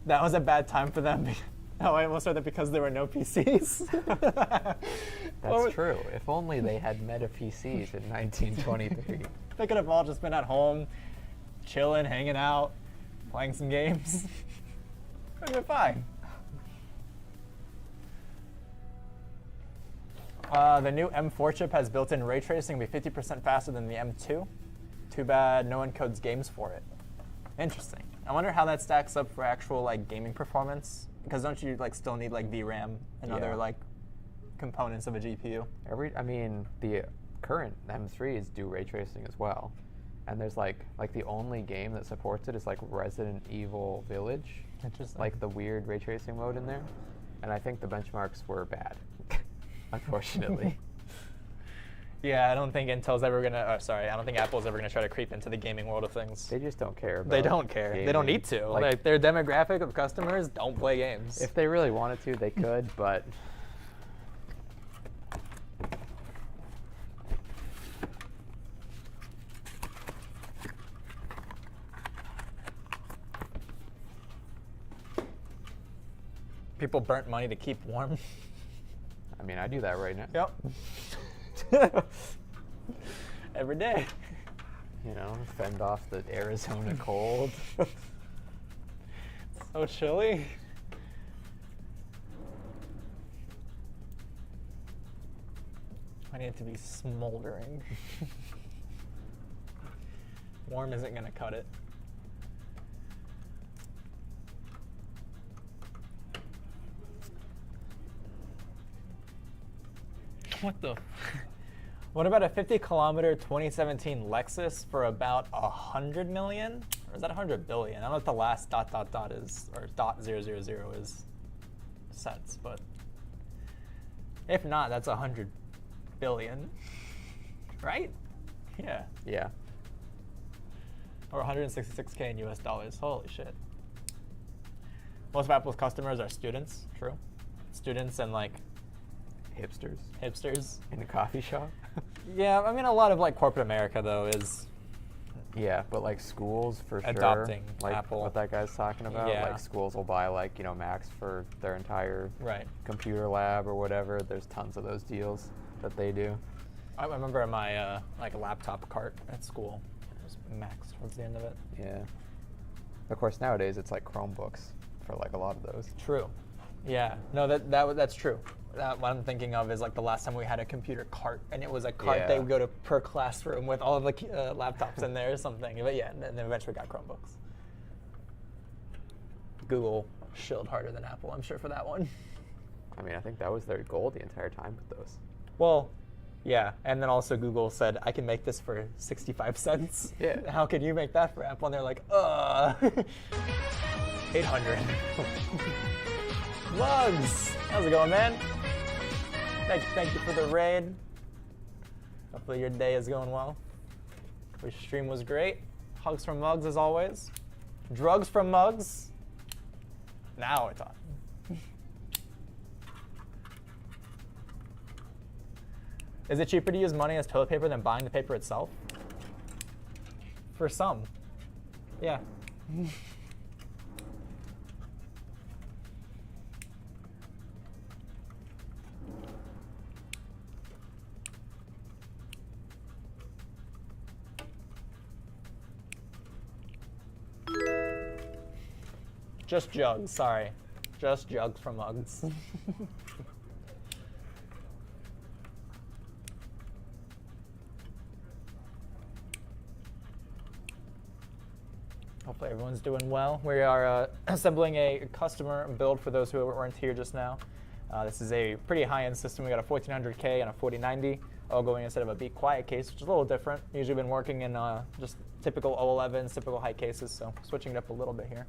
That was a bad time for them. Oh, I almost said that because there were no PCs. that's true. If only they had meta PCs in 1923. They could have all just been at home, chilling, hanging out, playing some games. Could have been fine. The new M4 chip has built-in ray tracing, will be 50% faster than the M2. Too bad no one codes games for it. Interesting. I wonder how that stacks up for actual like gaming performance. Because don't you like still need like VRAM and other like components of a GPU? I mean, the current M3s do ray tracing as well, and there's like the only game that supports it is like Resident Evil Village. Interesting. Like the weird ray tracing mode in there, and I think the benchmarks were bad, unfortunately. Yeah, I don't think Intel's ever gonna. I don't think Apple's ever gonna try to creep into the gaming world of things. They just don't care. They don't care. Gaming. They don't need to. Like their demographic of customers don't play games. If they really wanted to, they could, but. People burnt money to keep warm. I mean, I do that right now. Yep. Every day. You know, fend off the Arizona cold. So chilly. I need it to be smoldering. Warm isn't gonna cut it. What the? What about a 50-kilometer 2017 Lexus for about 100 million? Or is that 100 billion? I don't know what the last ... is, or .000 is cents, but if not, that's 100 billion, right? Yeah. Yeah. Or 166K in US dollars. Holy shit. Most of Apple's customers are students, true. Students and like hipsters. In a coffee shop? Yeah, I mean a lot of like corporate America though is Yeah, but like schools for sure. Adopting like Apple. What that guy's talking about. Yeah. Like schools will buy like, you know, Macs for their entire right. computer lab or whatever. There's tons of those deals that they do. I remember in my like laptop cart at school, it was Max towards the end of it. Yeah. Of course, nowadays it's like Chromebooks for like a lot of those. True. Yeah. No, that's true. What I'm thinking of is like the last time we had a computer cart, and it was a cart Yeah. they would go to per classroom with all of the laptops in there or something. But yeah, and then eventually got Chromebooks. Google shilled harder than Apple, I'm sure, for that one. I mean, I think that was their goal the entire time with those. Well, yeah, and then also Google said, I can make this for 65 cents. Yeah. How can you make that for Apple? And they're like, 800. Mugs! How's it going, man? Thank you for the raid. Hopefully your day is going well. Your stream was great. Hugs from Mugs as always. Drugs from Mugs. Now we're talking. Is it cheaper to use money as toilet paper than buying the paper itself? For some. Yeah. Just jugs, sorry. Just jugs from Mugs. Hopefully everyone's doing well. We are assembling a customer build for those who weren't here just now. This is a pretty high-end system. We got a 1400K and a 4090, all going instead of a Be Quiet case, which is a little different. Usually been working in just typical 011s, typical high cases, so switching it up a little bit here.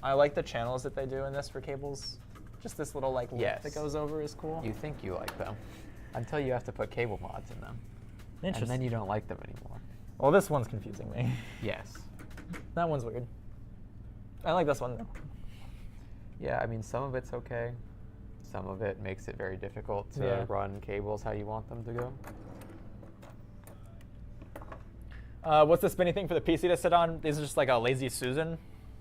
I like the channels that they do in this for cables. Just this little like lip that goes over is cool. You think you like them until you have to put cable mods in them. Interesting. And then you don't like them anymore. Well, this one's confusing me. Yes. That one's weird. I like this one though. Yeah, I mean, some of it's okay. Some of it makes it very difficult to run cables how you want them to go. What's the spinny thing for the PC to sit on? These are just like a lazy Susan.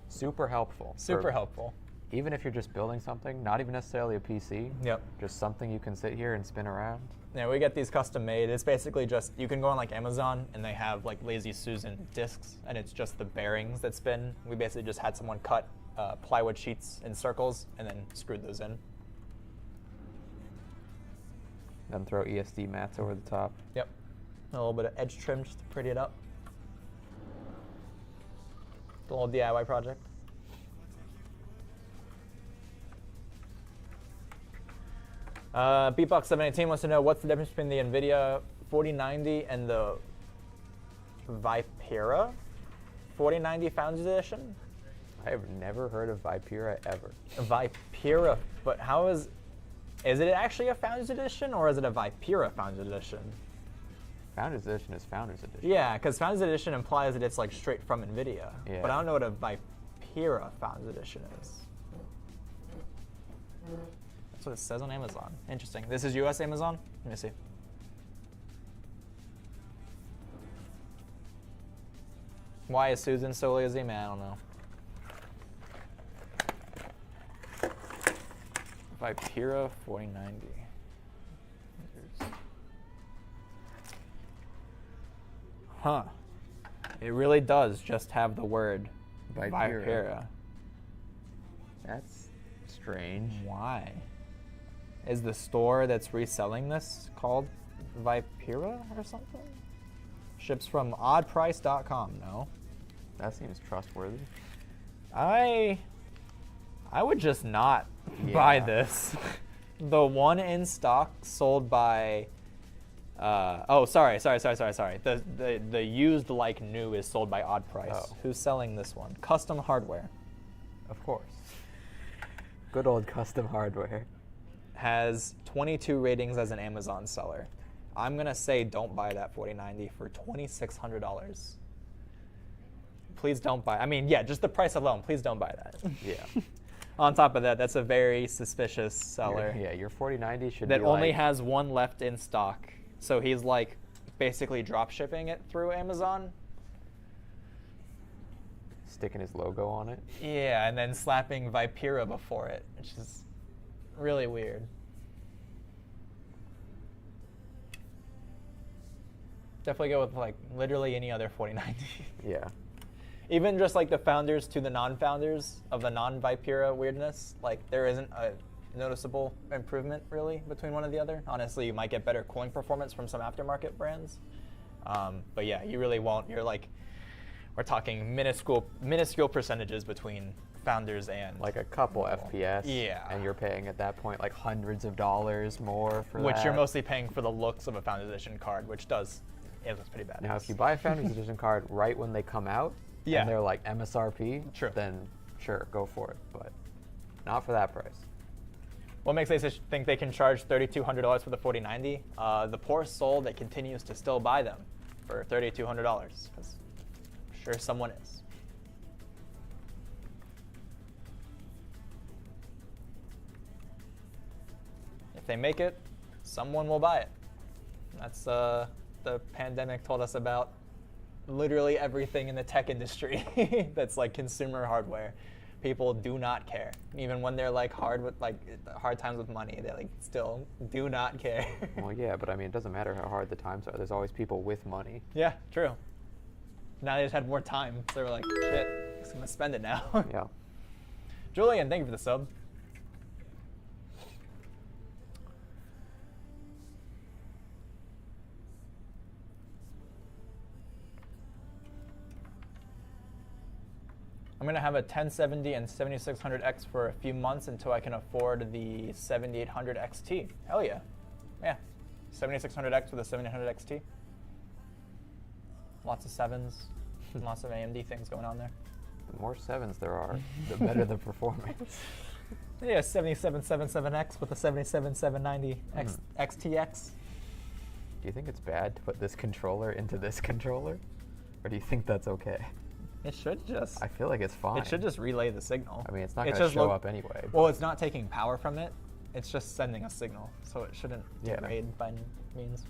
Super helpful. Super helpful. Even if you're just building something, not even necessarily a PC. Yep. Just something you can sit here and spin around. Yeah, we get these custom made. It's basically just, you can go on like Amazon and they have like Lazy Susan discs and it's just the bearings that spin. We basically just had someone cut plywood sheets in circles and then screwed those in. Then throw ESD mats over the top. Yep. A little bit of edge trim just to pretty it up. A little DIY project. Beatbox718 wants to know what's the difference between the NVIDIA 4090 and the Vipera 4090 Founders Edition? I have never heard of Vipera ever. Vipera, but how is it actually a Founders Edition or is it a Vipera Founders Edition? Founders Edition is Founders Edition. Yeah, because Founders Edition implies that it's like straight from NVIDIA. Yeah. But I don't know what a Vipera Founders Edition is. That's what it says on Amazon. Interesting. This is US Amazon? Let me see. Why is Susan so lazy? Man, I don't know. Vipera 4090. Huh. It really does just have the word Vipera. That's strange. Why? Is the store that's reselling this called Vipera or something? Ships from oddprice.com. No. That seems trustworthy. I would just not buy this. The one in stock sold by sorry. The used like new is sold by Odd Price. Oh. Who's selling this one? Custom Hardware. Of course. Good old custom hardware. Has 22 ratings as an Amazon seller. I'm gonna say don't buy that 4090 for $2,600. Please don't buy. I mean, yeah, just the price alone. Please don't buy that. Yeah. On top of that, that's a very suspicious seller. Your 4090 should That be only like, has one left in stock. So he's like basically drop shipping it through Amazon. sticking his logo on it. Yeah, and then slapping Vipera before it, which is really weird. Definitely go with like literally any other 4090. Yeah. Even just like the founders to the non-founders of the non-Vipera weirdness, like there isn't a noticeable improvement really between one and the other. Honestly, you might get better cooling performance from some aftermarket brands. But yeah, you really won't. You're like, we're talking minuscule percentages between founders and Like a couple FPS. Yeah. And you're paying at that point like hundreds of dollars more for which that. you're mostly paying for the looks of a Founders Edition card, which it looks pretty bad. Now, if you buy a Founders Edition card right when they come out, Yeah. and they're like MSRP, True. then sure, go for it. But not for that price. What makes they think they can charge $3,200 for the 4090? The poor soul that continues to still buy them for $3,200, because I'm sure someone is. If they make it, someone will buy it. That's the pandemic told us about literally everything in the tech industry that's like consumer hardware. People do not care. Even when they're like hard times with money, they like still do not care. Well, yeah, but I mean, it doesn't matter how hard the times are. There's always people with money. Yeah, true. Now they just had more time, so they were like, shit, I'm just gonna spend it now. Yeah. Julian, thank you for the sub. I'm gonna have a 1070 and 7600X for a few months until I can afford the 7800 XT. Hell yeah. Yeah. 7600X with a 7800 XT. Lots of 7s, lots of AMD things going on there. The more 7s there are, the better the performance. Yeah, 7777X with a 77790 XTX. Do you think it's bad to put this controller into this controller? Or do you think that's okay? It should just. I feel like it's fine. It should just relay the signal. I mean, it's not going to show up anyway. Well, it's not taking power from it. It's just sending a signal, so it shouldn't Yeah. degrade by any means.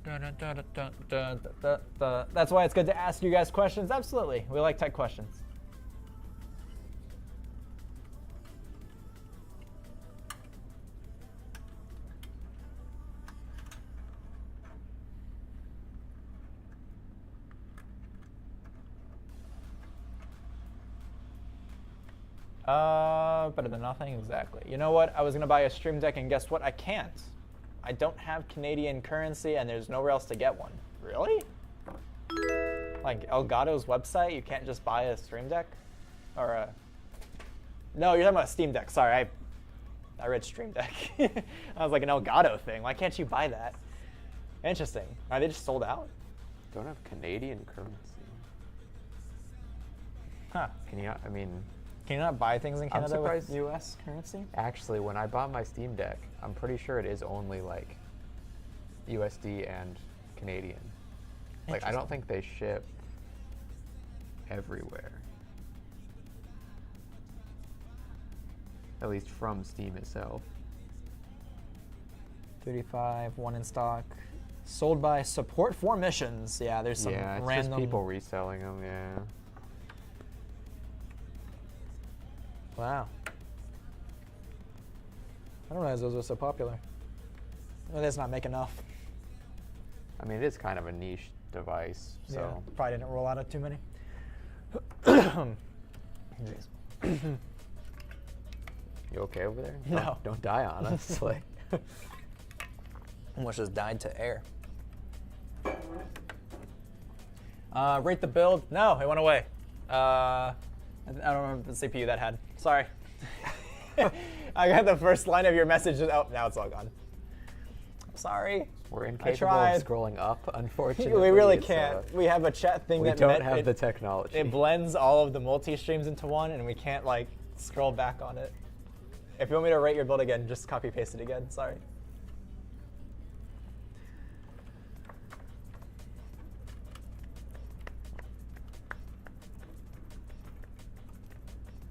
That's why it's good to ask you guys questions. Absolutely, we like tech questions. Better than nothing, exactly. You know what? I was gonna buy a Stream Deck, and guess what? I can't. I don't have Canadian currency, and there's nowhere else to get one. Really? Like Elgato's website, you can't just buy a Stream Deck, or a. No, you're talking about Steam Deck. Sorry, I read Stream Deck. I was like an Elgato thing. Why can't you buy that? Interesting. Are they just sold out? Don't have Canadian currency. Huh. Can you? I mean, Can you not buy things in Canada with surprised- U.S. currency? actually, when I bought my Steam Deck, I'm pretty sure it is only like USD and Canadian. Like, I don't think they ship everywhere. At least from Steam itself. 35, one in stock. Sold by Support for Missions. Yeah, there's some Yeah, it's random. just people reselling them, yeah. Wow. I don't realize those were so popular. Well, that's not make enough. I mean, it is kind of a niche device, so. Yeah, probably didn't roll out of too many. Jeez. You okay over there? No. Don't die on us. Like, Almost just died to air. Rate the build. No, it went away. I don't remember the CPU that had. Sorry. I got the first line of your message. Oh, now it's all gone. Sorry. we're I incapable tried. of scrolling up, unfortunately. We really It's, can't. We have a chat thing we that don't have the technology. it blends all of the multi-streams into one, and we can't like scroll back on it. If you want me to rate your build again, just copy paste it again. Sorry.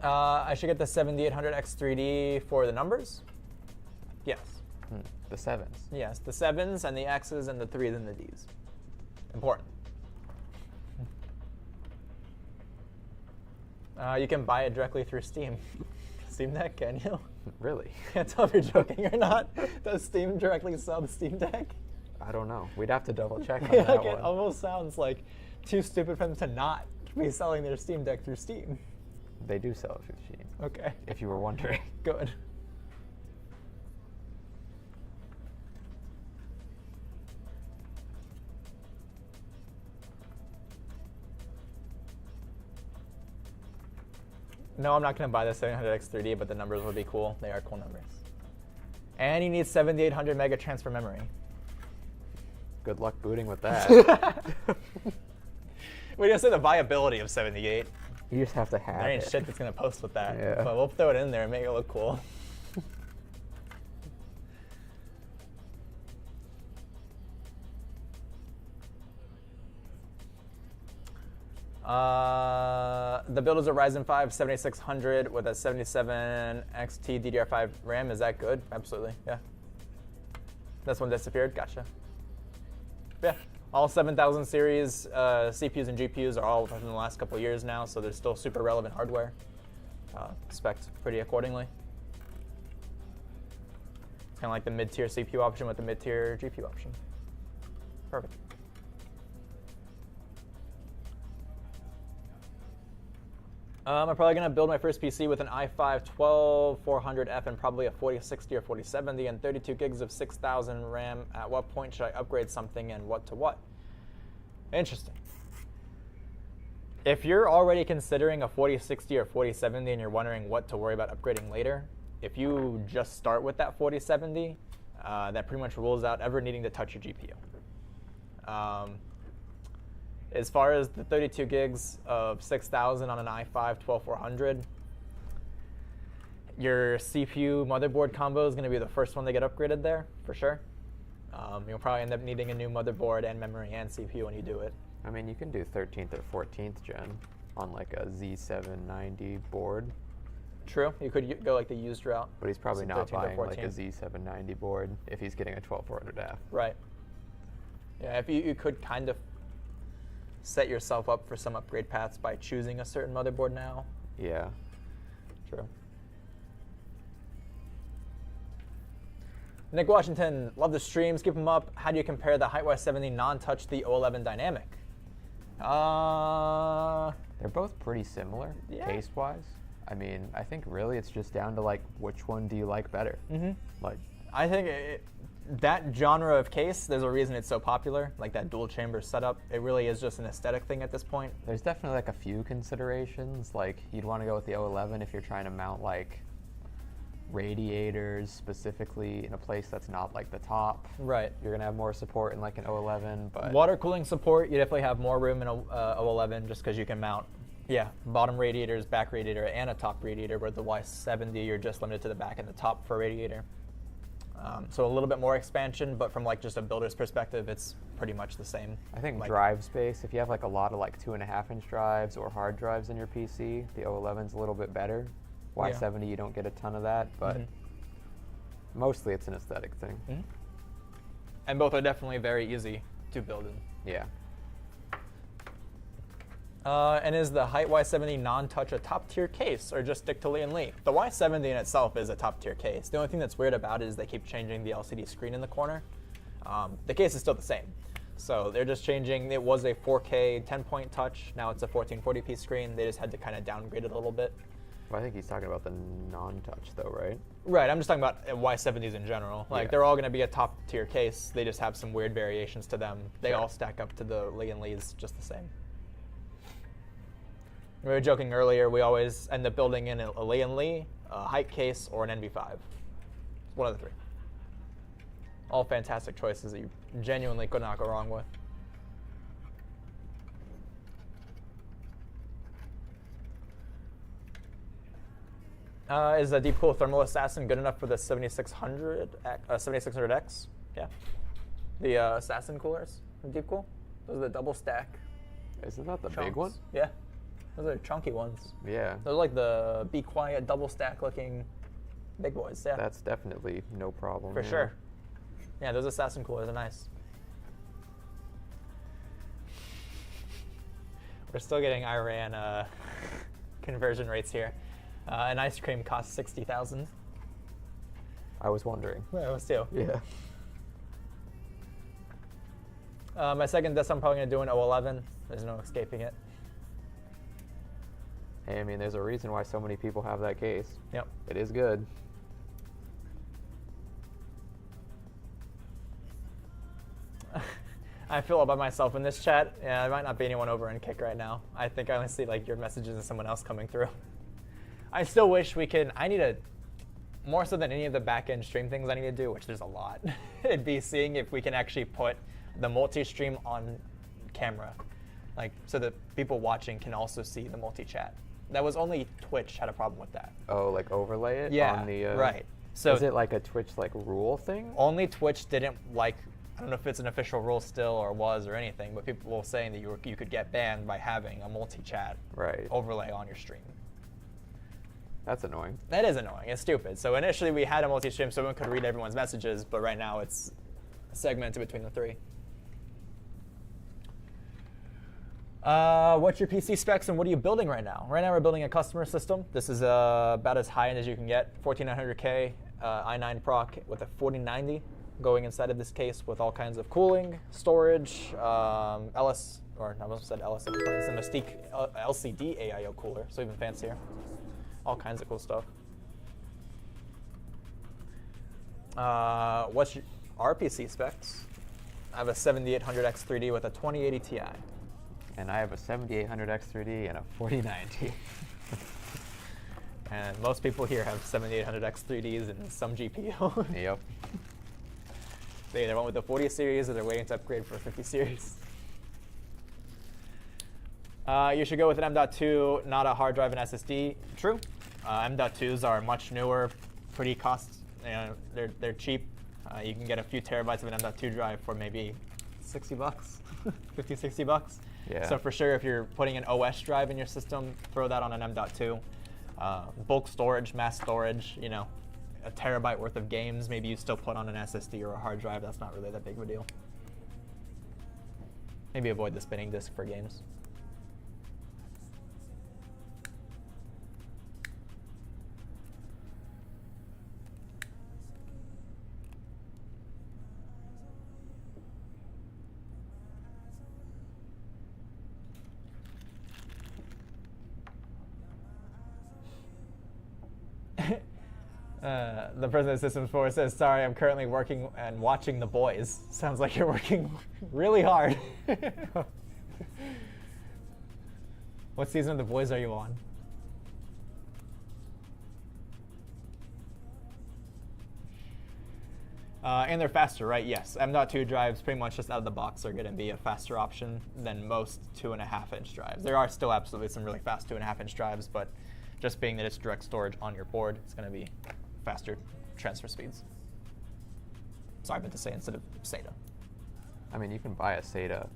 I should get the 7800X3D for the numbers. Yes. The sevens. Yes, the 7s and the X's and the 3s and the D's. Important. You can buy it directly through Steam. Steam Deck, can you? Really? Can't tell if you're joking or not. Does Steam directly sell the Steam Deck? I don't know. We'd have to double check on Like, that it one. almost sounds like too stupid for them to not be selling their Steam Deck through Steam. They do sell it through Steam, Okay, if you were wondering. good. No, I'm not going to buy the 700X3D, but the numbers would be cool. They are cool numbers. And you need 7800 mega transfer memory. Good luck booting with that. We didn't say the viability of 78. You just have to have There ain't it. shit that's going to post with that. Yeah. But we'll throw it in there and make it look cool. The build is a Ryzen 5 7600 with a 77 XT DDR5 RAM. Is that good? Absolutely, yeah. This one disappeared, gotcha. Yeah, all 7000 series CPUs and GPUs are all within the last couple of years now, so they're still super relevant hardware. Spec'd pretty accordingly. It's kind of like the mid-tier CPU option with the mid-tier GPU option. Perfect. I'm probably going to build my first PC with an i5-12400F and probably a 4060 or 4070 and 32 gigs of 6000 RAM. At what point should I upgrade something and what to what? Interesting. If you're already considering a 4060 or 4070 and you're wondering what to worry about upgrading later, if you just start with that 4070, that pretty much rules out ever needing to touch your GPU. As far as the 32 gigs of 6000 on an i5-12400, your CPU motherboard combo is going to be the first one to get upgraded there, for sure. You'll probably end up needing a new motherboard and memory and CPU when you do it. I mean, you can do 13th or 14th gen on like a Z790 board, True, you could go like the used route. but he's probably So not 13th or buying like a 14th. Z790 board if he's getting a 12400F. Right. Yeah, if you could kind of set yourself up for some upgrade paths by choosing a certain motherboard now. Yeah. True. Nick Washington, love the streams, keep them up. How do you compare the Height Y70 non-touch to the O11 Dynamic? They're both pretty similar Yeah. taste-wise. I mean, I think really it's just down to like which one do you like better. Like, I think that genre of case, there's a reason it's so popular, like that dual chamber setup. It really is just an aesthetic thing at this point. there's definitely like a few considerations. Like, you'd want to go with the 011 if you're trying to mount like radiators specifically in a place that's not like the top. Right. You're gonna have more support in like an 011, but Water cooling support, you definitely have more room in a 011 just because you can mount, bottom radiators, back radiator, and a top radiator, where the Y70 you're just limited to the back and the top for radiator. So a little bit more expansion, but from like just a builder's perspective, it's pretty much the same. I think like, drive space, if you have like a lot of like 2.5-inch drives or hard drives in your PC, the 011's a little bit better. Y70, you don't get a ton of that, but mostly it's an aesthetic thing. And both are definitely very easy to build in. Yeah. And is the height Y70 non-touch a top-tier case, or just stick to Lee and Lee? The Y70 in itself is a top-tier case. The only thing that's weird about it is they keep changing the LCD screen in the corner. The case is still the same. So they're just changing. It was a 4K 10-point touch. Now it's a 1440p screen. They just had to kind of downgrade it a little bit. Well, I think he's talking about the non-touch though, right? Right, I'm just talking about Y70s in general. Like, Yeah. they're all going to be a top-tier case. They just have some weird variations to them. They Sure. all stack up to the Lee and Lees just the same. We were joking earlier, we always end up building in a Lee and Lee, a height case, or an NV5. One of the three. All fantastic choices that you genuinely could not go wrong with. Is a Deep Cool Thermal Assassin good enough for the 7600X? Yeah. The Assassin coolers from Deep Cool. Those are the double stack Isn't that the chunks. big one? Yeah. Those are chunky ones. Yeah. Those are like the Be Quiet double stack looking big boys. Yeah. That's definitely no problem. for yeah. sure. Yeah, those Assassin coolers are nice. We're still getting Iran conversion rates here. An ice cream costs 60,000. I was wondering. Yeah, us too. Yeah. My second disc, I'm probably gonna do an 011. There's no escaping it. Hey, I mean, there's a reason why so many people have that case. Yep. It is good. I feel all by myself in this chat. Yeah, there might not be anyone over in Kick right now. I think I only see like your messages and someone else coming through. I still wish we could. I need a more so than any of the back-end stream things I need to do, which there's a lot. It'd be seeing if we can actually put the multi-stream on camera, like so that people watching can also see the multi-chat. That was only Twitch had a problem with that. Oh, like overlay it Yeah, on the. right. So is it like a Twitch like rule thing? only Twitch didn't like. I don't know if it's an official rule still or was or anything, but people were saying that you could get banned by having a multi-chat Right. overlay on your stream. That's annoying. That is annoying. It's stupid. So initially we had a multi-stream so one could read everyone's messages, but right now it's segmented between the three. What's your PC specs and what are you building right now? Right now we're building a customer system. This is about as high end as you can get. 14900K i9 proc with a 4090 going inside of this case with all kinds of cooling, storage, LS, or I almost said LS, it's a Mystique LCD AIO cooler, so even fancier. All kinds of cool stuff. What's your RPC specs? I have a 7800X3D with a 2080 Ti. And I have a 7800X3D and a 4090. And most people here have 7800X3Ds and some GPU. Yep. They either went with the 40 series or they're waiting to upgrade for a 50 series. You should go with an M.2, not a hard drive and SSD. True. M.2s are much newer, pretty they're cheap. You can get a few terabytes of an M.2 drive for maybe $60, 50, 60 bucks. Yeah. So for sure, if you're putting an OS drive in your system, throw that on an M.2. Bulk storage, mass storage, a terabyte worth of games, maybe you still put on an SSD or a hard drive. That's not really that big of a deal. Maybe avoid the spinning disk for games. The president of Systems 4 says, sorry, I'm currently working and watching The Boys. Sounds like you're working really hard. What season of The Boys are you on? And they're faster, right? Yes. M.2 drives pretty much just out of the box are going to be a faster option than most 2.5-inch drives. There are still absolutely some really fast 2.5-inch drives, but just being that it's direct storage on your board, it's going to be faster transfer speeds. Sorry, I meant to say instead of SATA. I mean, you can buy a SATA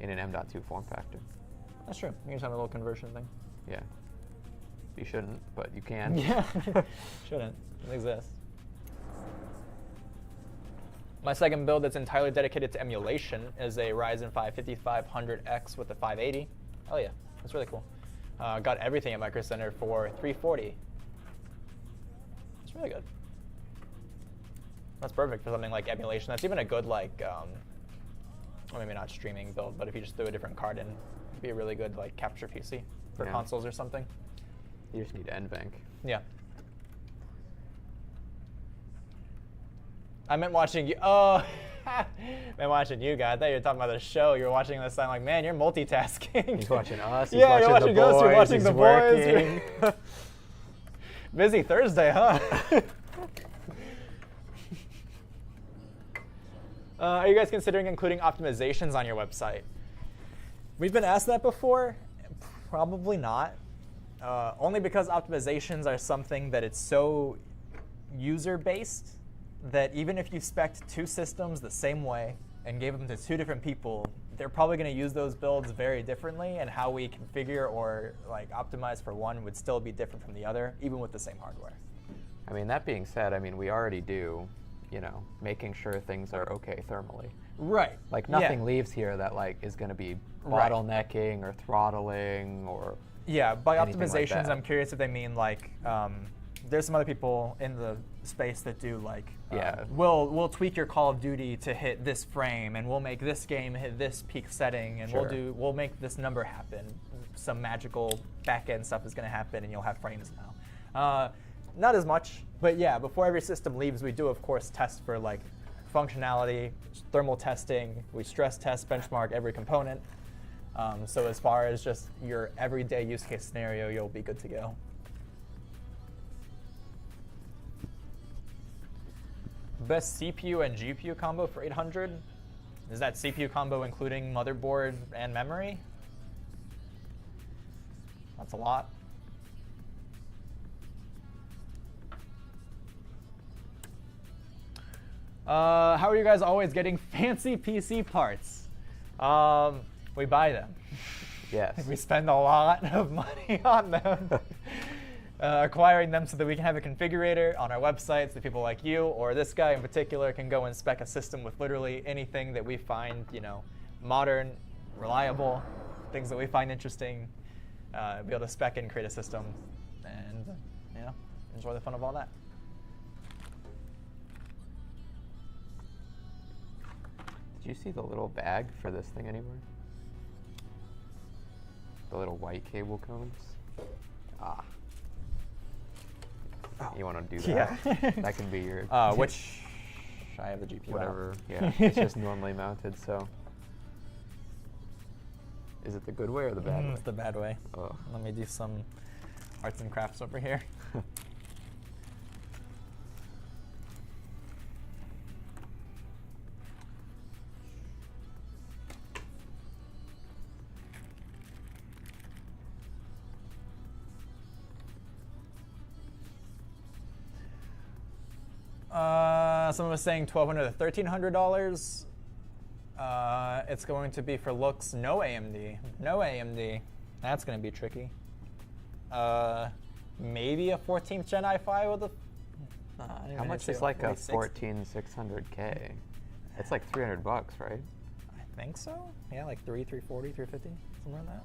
in an M.2 form factor. That's true. You just have a little conversion thing. Yeah. You shouldn't, but you can. Yeah. Shouldn't. It exists. My second build that's entirely dedicated to emulation is a Ryzen 5 5500X with a 580. Oh yeah, that's really cool. Got everything at Micro Center for $340. It's really good. That's perfect for something like emulation. That's even a good like, well, maybe not streaming build, but if you just threw a different card in, it'd be a really good like capture PC for consoles or something. You just need NVENC. Yeah. I meant watching you. Oh, I meant watching you guys. I thought you were talking about the show. You were watching this. I'm like, man, you're multitasking. He's watching us. He's Yeah, watching you're watching us. You're watching he's The working. Boys. Busy Thursday, huh? Are you guys considering including optimizations on your website? We've been asked that before. Probably not. Only because optimizations are something that it's so user-based that even if you spec'd two systems the same way and gave them to two different people, they're probably going to use those builds very differently, and how we configure or like optimize for one would still be different from the other, even with the same hardware. I mean, that being said, I mean, we already do, you know, making sure things are okay thermally. Right. Like nothing leaves here that like is going to be bottlenecking or throttling or by anything like optimizations, that. I'm curious if they mean like there's some other people in the space that do like we'll tweak your Call of Duty to hit this frame, and we'll make this game hit this peak setting, and we'll make this number happen. Some magical back end stuff is going to happen, and you'll have frames now. Not as much, but yeah, before every system leaves, we do of course test for like functionality, thermal testing. We stress test, benchmark every component. So as far as just your everyday use case scenario, you'll be good to go. Best CPU and GPU combo for 800? Is that CPU combo including motherboard and memory? That's a lot. How are you guys always getting fancy PC parts? We buy them. Yes. We spend a lot of money on them. Acquiring them so that we can have a configurator on our website so that people like you or this guy in particular can go and spec a system with literally anything that we find, you know, modern, reliable, things that we find interesting, be able to spec and create a system and, you know, enjoy the fun of all that. Did you see the little bag for this thing anywhere? The little white cable cones? Ah. You want to do that? Yeah. That can be your... Which... I have the GPU whatever. out. Yeah, it's just normally mounted, so... Is it the good way or the bad way? It's the bad way. Ugh. Let me do some arts and crafts over here. Someone was saying $1,200 to $1,300. It's going to be for looks, no AMD. No AMD. That's going to be tricky. Maybe a 14th Gen i5 with a... How much is like a 14600K? It's like $300, right? I think so. Yeah, like 340, 350, somewhere like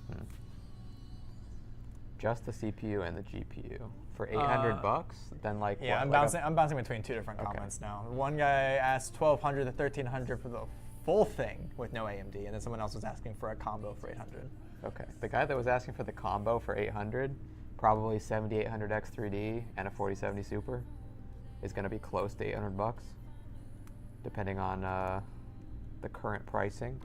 that. Just the CPU and the GPU for $800. Then like yeah, what, I'm bouncing between two different comments now. One guy asked $1,200 to $1,300 for the full thing with no AMD, and then someone else was asking for a combo for $800. Okay, the guy that was asking for the combo for $800 probably 7800X 3D and a 4070 Super is going to be close to $800, depending on the current pricing.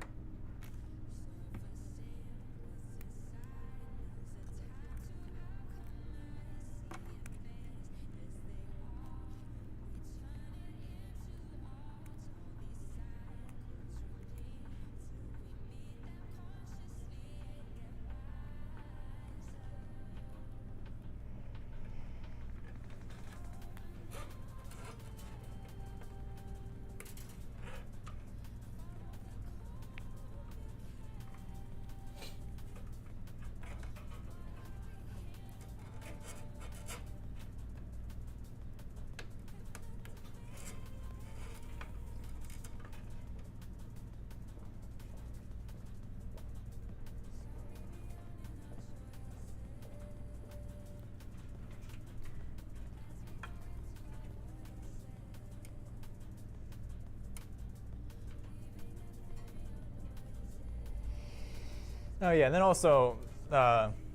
Oh yeah, and then also,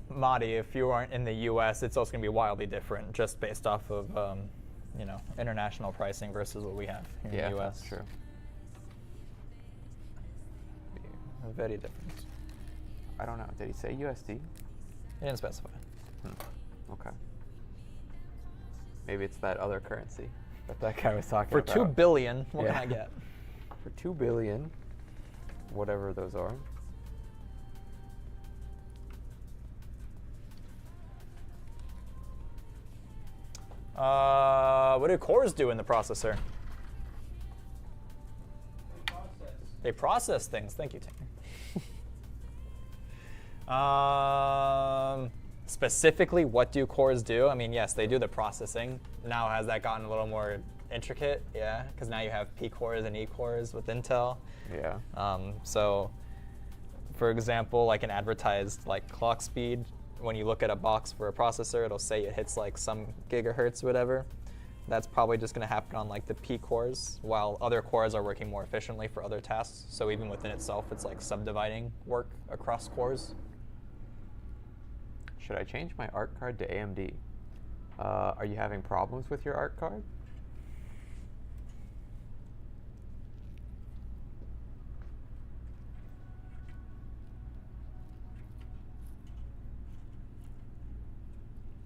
Madi, if you aren't in the U.S., it's also going to be wildly different, just based off of, you know, international pricing versus what we have here in the U.S. That's true. Very different. I don't know. Did he say USD? He didn't specify. Okay. Maybe it's that other currency that guy was talking For about. $2 billion, what Yeah. can I get? For $2 billion, whatever those are. What do cores do in the processor? They process things. Thank you, Tanner. Specifically, what do cores do? I mean, yes, they do the processing. Now, has that gotten a little more intricate? Yeah, because now you have P cores and E cores with Intel. Yeah. So, for example, like an advertised like clock speed, when you look at a box for a processor, it'll say it hits like some gigahertz or whatever. That's probably just going to happen on like the P cores, while other cores are working more efficiently for other tasks. So even within itself, it's like subdividing work across cores. Should I change my art card to AMD? Are you having problems with your art card?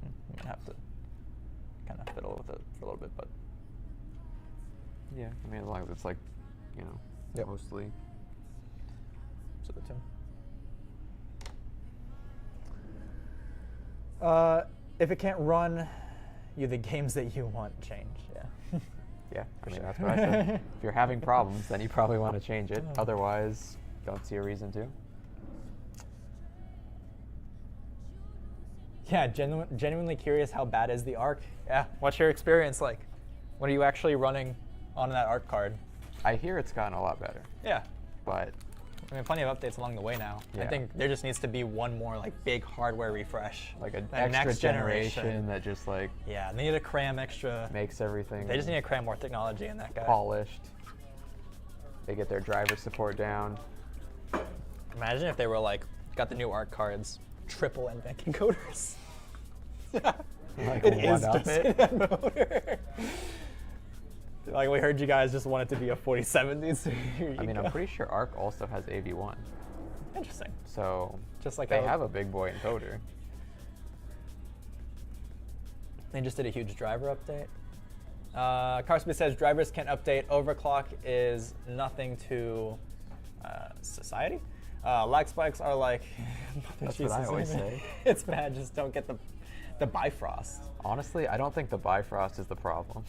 I'm gonna have to kind of fiddle with it for a little bit, but Yeah. I mean, as long as it's like, you know, Yep. mostly. so the two. If it can't run you the games that you want, change. Yeah. Yeah. I mean, sure. that's what I said. If you're having problems, then you probably want to change it. Otherwise, don't see a reason to. Yeah, genuinely curious how bad is the ARC? Yeah, what's your experience like? What are you actually running on that ARC card? I hear it's gotten a lot better, Yeah, but I mean, plenty of updates along the way now. I Yeah. think there just needs to be one more like big hardware refresh. like an That extra next generation that just like Yeah, they need to cram extra. makes everything They just need to cram more technology in that guy. polished. They get their driver support down. Imagine if they were like, got the new ARC cards, triple NVENC encoders. Like, It what is else? just in that motor. Like we heard you guys just want it to be a 4070, so here you I mean, go. I'm pretty sure ARC also has AV1, Interesting. so Just like they how have a big boy encoder. they just did a huge driver update. Carsby says drivers can't update. Overclock is nothing to society. Lag spikes are like. That's what I always say. It's bad. Just don't get the Bifrost. Honestly, I don't think the Bifrost is the problem,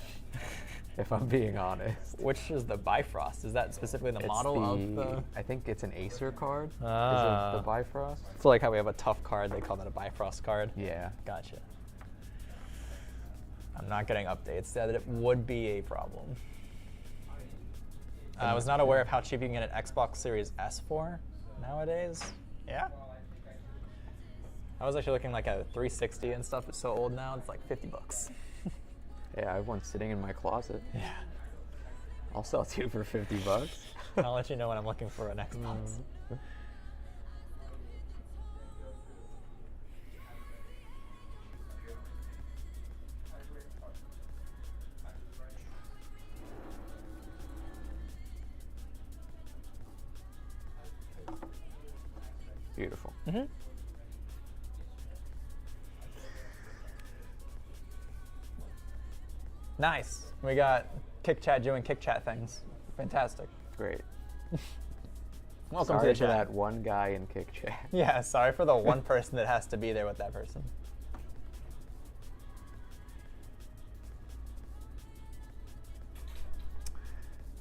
if I'm being honest. Which is the Bifrost? Is that specifically the It's model of the? I think it's an Acer card. Ah. Is it the Bifrost? So like how we have a tough card, they call that a Bifrost card. Yeah. Gotcha. I'm not getting updates that it would be a problem. I was not aware of how cheap you can get an Xbox Series S for nowadays. Yeah. I was actually looking like a 360 and stuff. It's so old now. It's like $50. Yeah, I have one sitting in my closet. Yeah. I'll sell to you for $50. I'll let you know when I'm looking for an Xbox. Beautiful. Mm-hmm. Nice. We got Kick Chat doing Kick Chat things. Fantastic. Great. Welcome Sorry to the for chat. that one guy in Kick Chat. Yeah, sorry for the one person that has to be there with that person.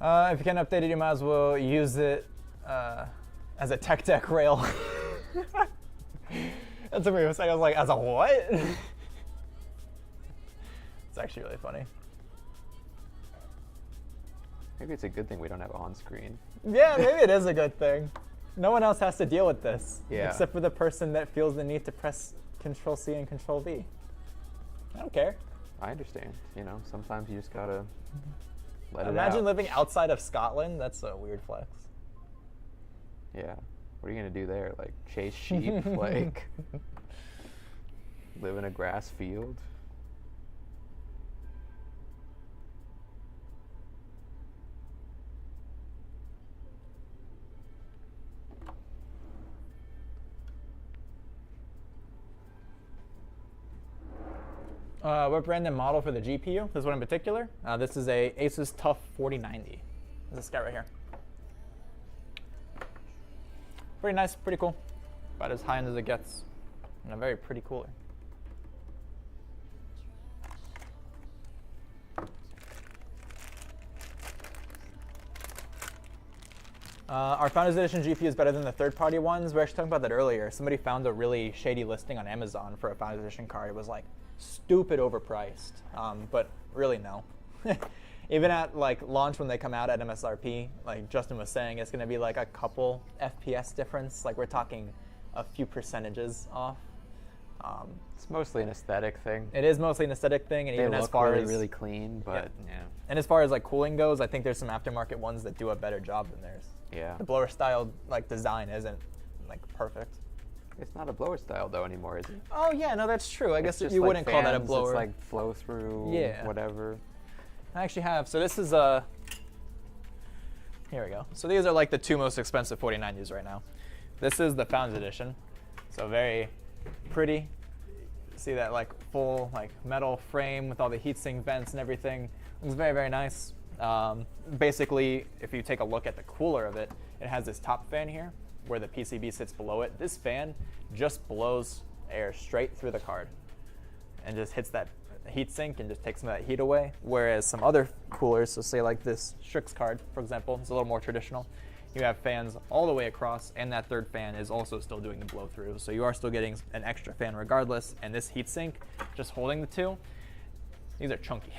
If you can update it, you might as well use it as a tech deck rail. That's what we were saying. I was like, as a what? It's actually really funny. Maybe it's a good thing we don't have on-screen. Yeah, maybe it is a good thing. No one else has to deal with this. Yeah. Except for the person that feels the need to press Control C and Control V. I don't care. I understand. You know, sometimes you just gotta let Imagine it out. living outside of Scotland. That's a weird flex. Yeah. What are you gonna do there? Like chase sheep? Like live in a grass field? What brand and model for the GPU? This one in particular? This is a Asus TUF 4090. This guy right here. Pretty nice, pretty cool. About as high end as it gets. And a very pretty cooler. Our Founders Edition GPU is better than the third-party ones. We were actually talking about that earlier. Somebody found a really shady listing on Amazon for a Founders Edition card. It was like stupid overpriced, but really no. Even at like launch when they come out at MSRP, like Justin was saying, it's going to be like a couple FPS difference. Like we're talking a few percentages off. It's mostly an aesthetic thing. It is mostly an aesthetic thing, and They even look as far really, as really clean, but yeah. And as far as like cooling goes, I think there's some aftermarket ones that do a better job than theirs. Yeah. The blower style like design isn't like perfect. It's not a blower style though anymore, is it? Oh yeah, no, that's true. I It's guess just you like wouldn't call that a fans, blower. It's like flow through, Yeah. whatever. I actually have. So this is a. Here we go. So these are like the two most expensive 4090s right now. This is the Founders Edition. So very pretty. See that like full like metal frame with all the heatsink vents and everything. It's very, very nice. Basically, if you take a look at the cooler of it, it has this top fan here where the PCB sits below it. This fan just blows air straight through the card and just hits that heatsink and just takes some of that heat away. Whereas some other coolers, so say like this Strix card, for example, it's a little more traditional. You have fans all the way across, and that third fan is also still doing the blow through. So you are still getting an extra fan regardless. And this heatsink, just holding the two, these are chunky.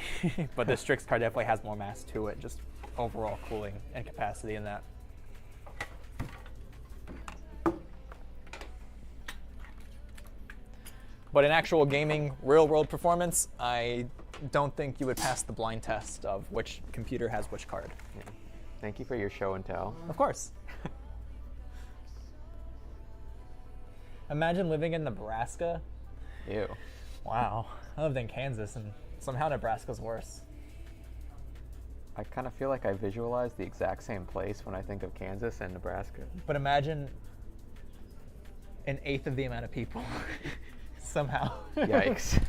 But the Strix card definitely has more mass to it, just overall cooling and capacity in that. But in actual gaming, real world performance, I don't think you would pass the blind test of which computer has which card. Yeah. Thank you for your show and tell. Of course. Imagine living in Nebraska. Ew. Wow. I lived in Kansas, and somehow Nebraska's worse. I kind of feel like I visualize the exact same place when I think of Kansas and Nebraska. But imagine an eighth of the amount of people. Somehow. Yikes.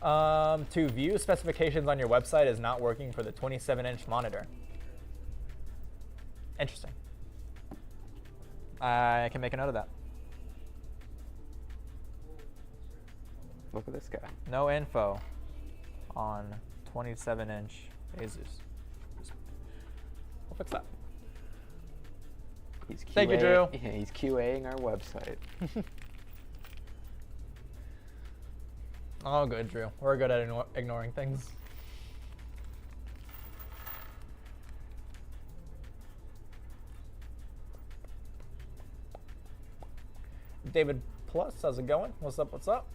To view specifications on your website is not working for the 27-inch monitor. Interesting. I can make a note of that. Look at this guy. No info on 27-inch Asus. We'll fix that. He's QA, Thank you, Drew. Yeah, he's QAing our website. Oh, good, Drew. We're good at ignoring things. David Plus, how's it going? What's up? What's up?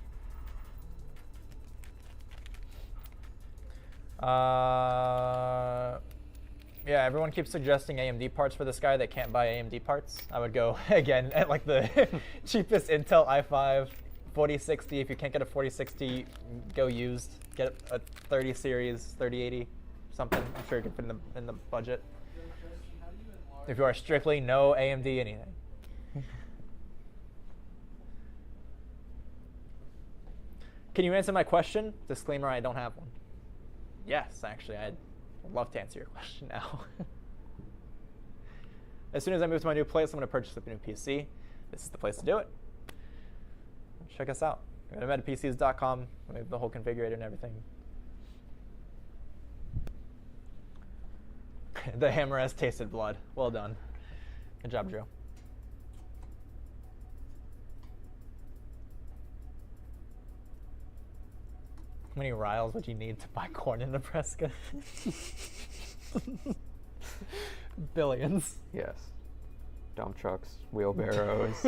Yeah, everyone keeps suggesting AMD parts for this guy. They can't buy AMD parts. I would go, again, at like the cheapest Intel i5 4060. If you can't get a 4060, go used. Get a 30 series, 3080, something. I'm sure you can fit in the budget. If you are strictly no AMD anything. Can you answer my question? Disclaimer, I don't have one. Yes, actually, I'd love to answer your question now. As soon as I move to my new place, I'm going to purchase a new PC. This is the place to do it. Check us out. Go to metapcs.com. We have the whole configurator and everything. The hammer has tasted blood. Well done. Good job, Drew. How many riles would you need to buy corn in Nebraska? Billions. Yes. Dump trucks, wheelbarrows.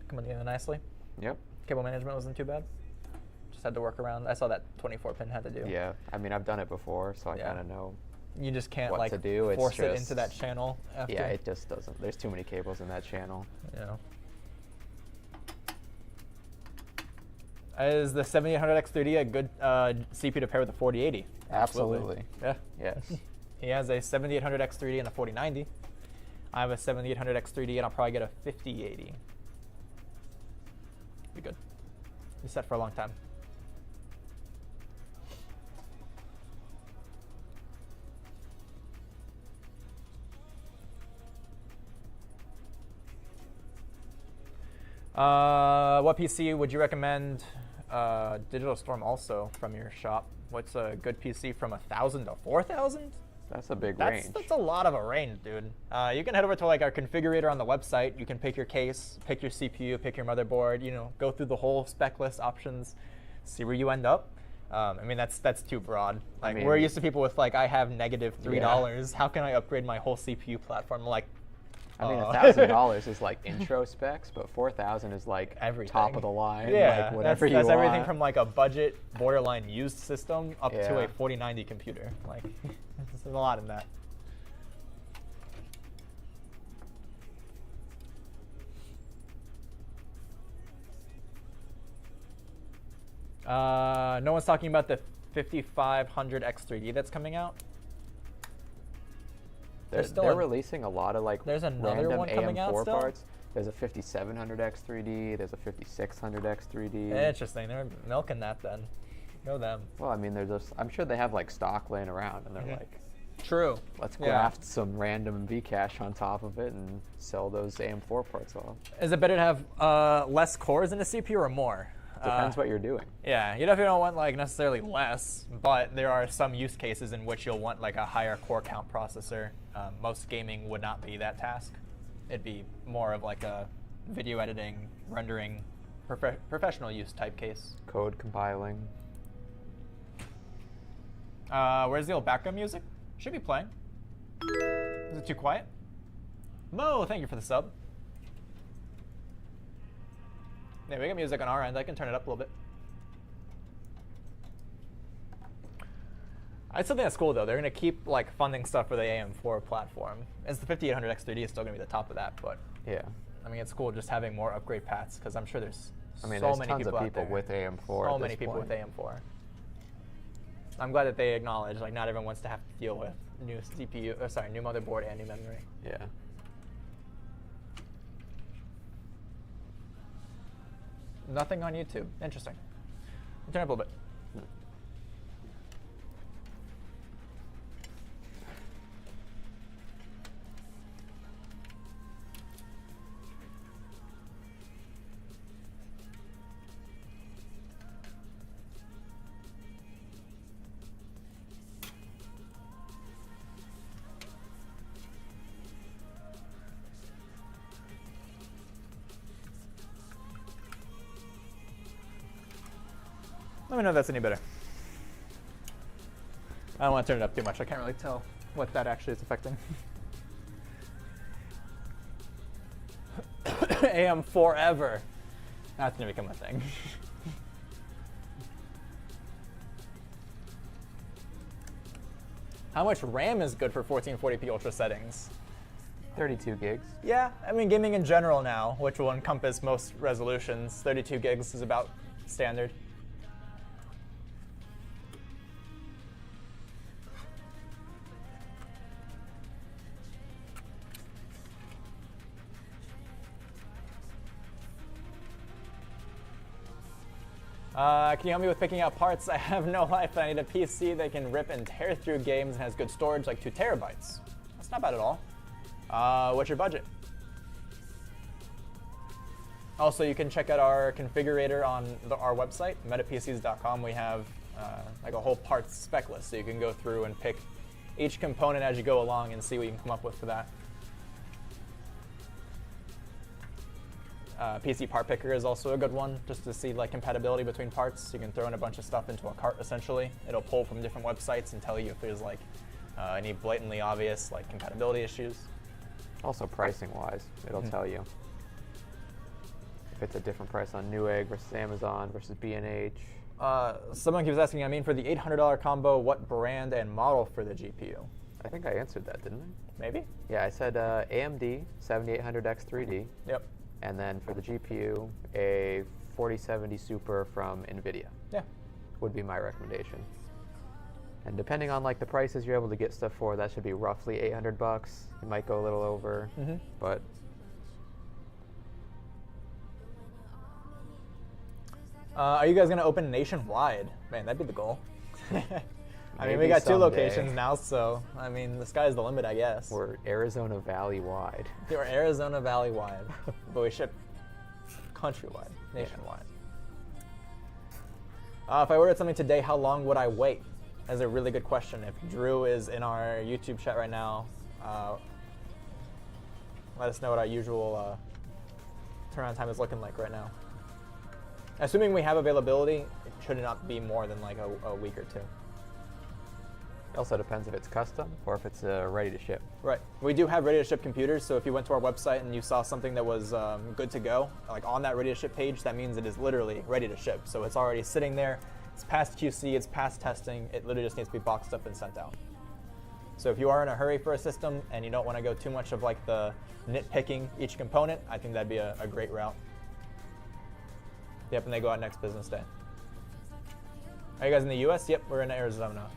Coming together nicely. Yep. Cable management wasn't too bad. Just had to work around. I saw that 24 pin had to do. Yeah. I mean, I've done it before, so I kind of know. You just can't what like to do. It's force it just, into that channel after. Yeah, it just doesn't. There's too many cables in that channel. Yeah. Is the 7800X3D a good CPU to pair with the 4080? Absolutely. Yeah. Yes. He has a 7800X3D and a 4090. I have a 7800X3D and I'll probably get a 5080. Be good. Be set for a long time. What PC would you recommend? Digital Storm also from your shop. What's a good PC from 1,000 to 4,000? That's a big range. That's a lot of a range, dude. You can head over to like our configurator on the website. You can pick your case, pick your CPU, pick your motherboard. You know, go through the whole spec list options, see where you end up. I mean, that's too broad. Like, we're used to people with like, I have negative $3. How can I upgrade my whole CPU platform? Like, I mean, $1,000 is like intro specs, but 4,000 is like everything. Top of the line. Yeah, like whatever that's you everything want. from like a budget, borderline used system up to a Yeah. 4090 computer. Like, there's a lot in that. No one's talking about the 5500 X3D that's coming out. They're releasing a lot of like there's another random one coming out AM4 still? parts. There's a 5700 X3D. There's a 5600 X3D. Interesting. They're milking that then. Go them. Well, I mean, they're just. I'm sure they have like stock laying around, and they're like, True. let's graft some random Vcache on top of it and sell those AM4 parts off. Is it better to have less cores in the CPU or more? Depends what you're doing. Yeah, you definitely don't want like necessarily less, but there are some use cases in which you'll want like a higher core count processor. Most gaming would not be that task. It'd be more of like a video editing, rendering, professional use type case. Code compiling. Where's the old background music? Should be playing. Is it too quiet? Mo, thank you for the sub. Yeah, we got music on our end. I can turn it up a little bit. I still think that's cool though. They're gonna keep like funding stuff for the AM4 platform. As the 5800 X3D is still gonna be the top of that, but Yeah. I mean it's cool just having more upgrade paths because I'm sure there's I mean, so there's many tons people of out people there. with AM4. So at many this people point. with AM4. I'm glad that they acknowledge like not everyone wants to have to deal with new CPU, or sorry, new motherboard and new memory. Yeah. Nothing on YouTube. Interesting. Turn it up a little bit. Let me know if that's any better. I don't want to turn it up too much. I can't really tell what that actually is affecting. AM forever. That's going to become a thing. How much RAM is good for 1440p ultra settings? 32 gigs. Yeah, I mean gaming in general now, which will encompass most resolutions, 32 gigs is about standard. Can you help me with picking out parts? I have no life. I need a PC that can rip and tear through games and has good storage, like 2 terabytes. That's not bad at all. What's your budget? Also, you can check out our configurator on our website, metapcs.com. We have like a whole parts spec list, so you can go through and pick each component as you go along and see what you can come up with for that. PC part picker is also a good one, just to see like compatibility between parts. You can throw in a bunch of stuff into a cart essentially. It'll pull from different websites and tell you if there's like any blatantly obvious like compatibility issues. Also pricing wise, it'll tell you if it's a different price on Newegg versus Amazon versus B&H. Someone keeps asking, I mean, for the $800 combo, what brand and model for the GPU? I think I answered that, didn't I? Maybe? Yeah, I said AMD 7800X3D. Yep. And then for the GPU, a 4070 Super from NVIDIA. Yeah. Would be my recommendation. And depending on like the prices you're able to get stuff for, that should be roughly $800. You might go a little over, but are you guys gonna open nationwide? Man, that'd be the goal. I mean, we Maybe got 2 someday. locations now, so I mean, the sky's the limit, I guess. we're Arizona Valley wide. We're Arizona Valley wide, but we ship countrywide, nationwide. If I ordered something today, how long would I wait? That's a really good question. If Drew is in our YouTube chat right now, let us know what our usual turnaround time is looking like right now. Assuming we have availability, it should not be more than like a week or 2. It also depends if it's custom or if it's ready to ship. Right. We do have ready to ship computers, so if you went to our website and you saw something that was good to go, like on that ready to ship page, that means it is literally ready to ship. So it's already sitting there, it's past QC, it's past testing, it literally just needs to be boxed up and sent out. So if you are in a hurry for a system and you don't want to go too much of like the nitpicking each component, I think that'd be a great route. Yep, and they go out next business day. Are you guys in the US? Yep, we're in Arizona.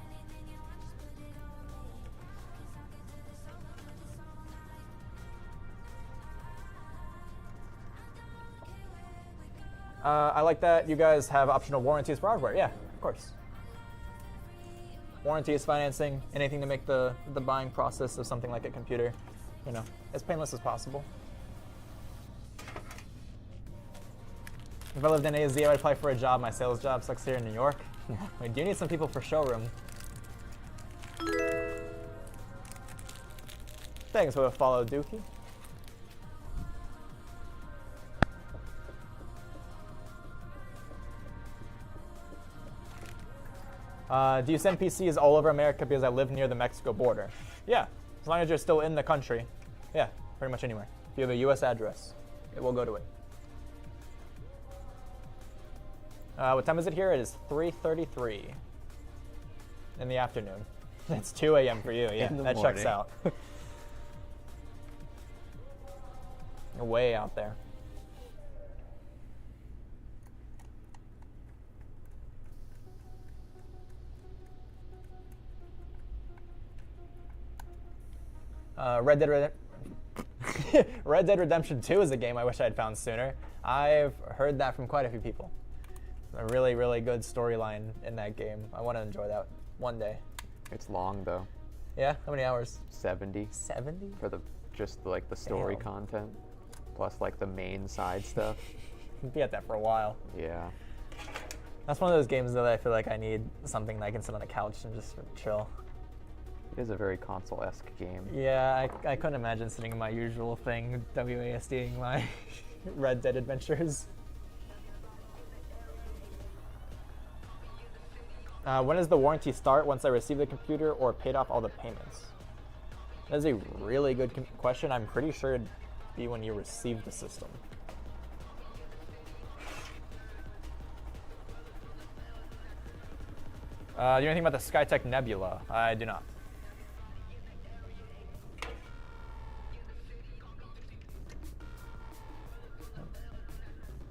I like that you guys have optional warranties for hardware. Yeah, of course. Warranties, financing, anything to make the buying process of something like a computer, you know, as painless as possible. If I lived in AZ, I would apply for a job. My sales job sucks here in New York. We do need some people for showroom. Thanks for the follow, Dookie. Do you send PCs all over America because I live near the Mexico border? Yeah, as long as you're still in the country. Yeah, pretty much anywhere. If you have a US address, it will go to it. What time is it here? It is 3:33 in the afternoon. It's 2 a.m. for you. Yeah, that checks out. You're way out there. Red Dead Redemption 2 is a game I wish I had found sooner. I've heard that from quite a few people. A really, really good storyline in that game. I want to enjoy that one day. It's long though. Yeah? How many hours? 70 70? for the just like the story Damn. content, plus like the main side stuff. Be at that for a while. Yeah. That's one of those games that I feel like I need something that I can sit on a couch and just chill. It is a very console-esque game. Yeah, I couldn't imagine sitting in my usual thing, WASDing my Red Dead adventures. When does the warranty start? Once I receive the computer or paid off all the payments? That is a really good question. I'm pretty sure it'd be when you receive the system. Do you know anything about the Skytech Nebula? I do not.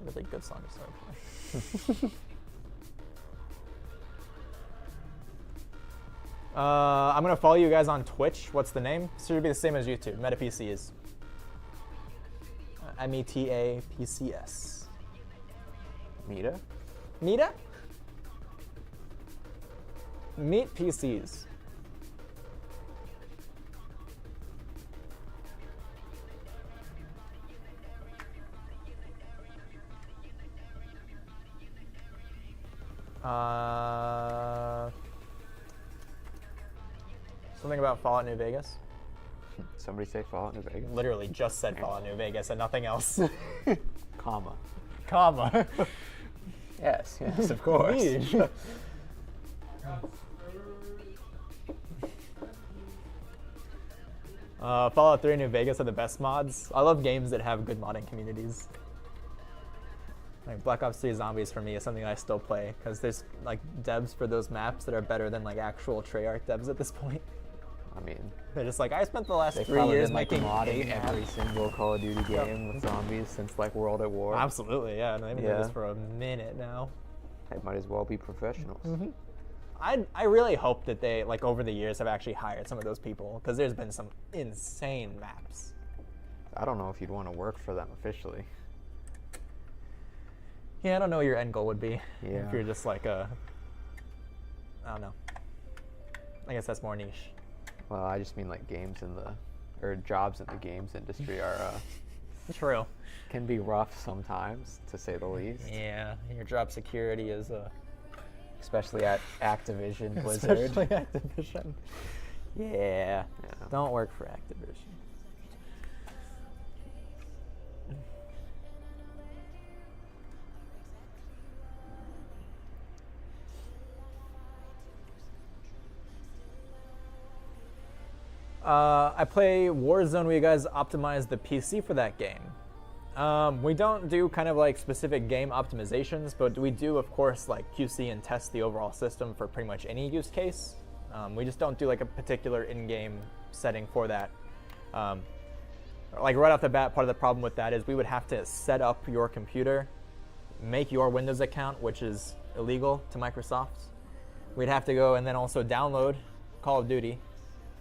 Really good song to start playing. I'm gonna follow you guys on Twitch. What's the name? It should be the same as YouTube. MetaPCs. METAPCS. Meta? Meta? Meet PCs. Something about Fallout New Vegas. Somebody say Fallout New Vegas? Literally just said Fallout New Vegas and nothing else. Comma. Comma. Yes, of course. Fallout 3 and New Vegas are the best mods. I love games that have good modding communities. Like Black Ops 3 Zombies for me is something I still play because there's like devs for those maps that are better than like actual Treyarch devs at this point. I mean, They're just like, I spent the last they've 3 probably years been like making modding a every map. single Call of Duty game with zombies since like World at War. Absolutely, yeah. And they've been doing this Yeah. for a minute now. They might as well be professionals. I really hope that they, like, over the years have actually hired some of those people because there's been some insane maps. I don't know if you'd want to work for them officially. Yeah, I don't know what your end goal would be. Yeah. If you're just like a, I don't know. I guess that's more niche. Well, I just mean like games in the, or jobs in the games industry are, True. can be rough sometimes, to say the least. Yeah, your job security is Especially at Activision Blizzard. especially Activision. Yeah. Yeah. Don't work for Activision. I play Warzone where you guys optimize the PC for that game. We don't do kind of like specific game optimizations, but we do, of course, like QC and test the overall system for pretty much any use case. We just don't do like a particular in-game setting for that. Like right off the bat, part of the problem with that is we would have to set up your computer, make your Windows account, which is illegal to Microsoft. We'd have to go and then also download Call of Duty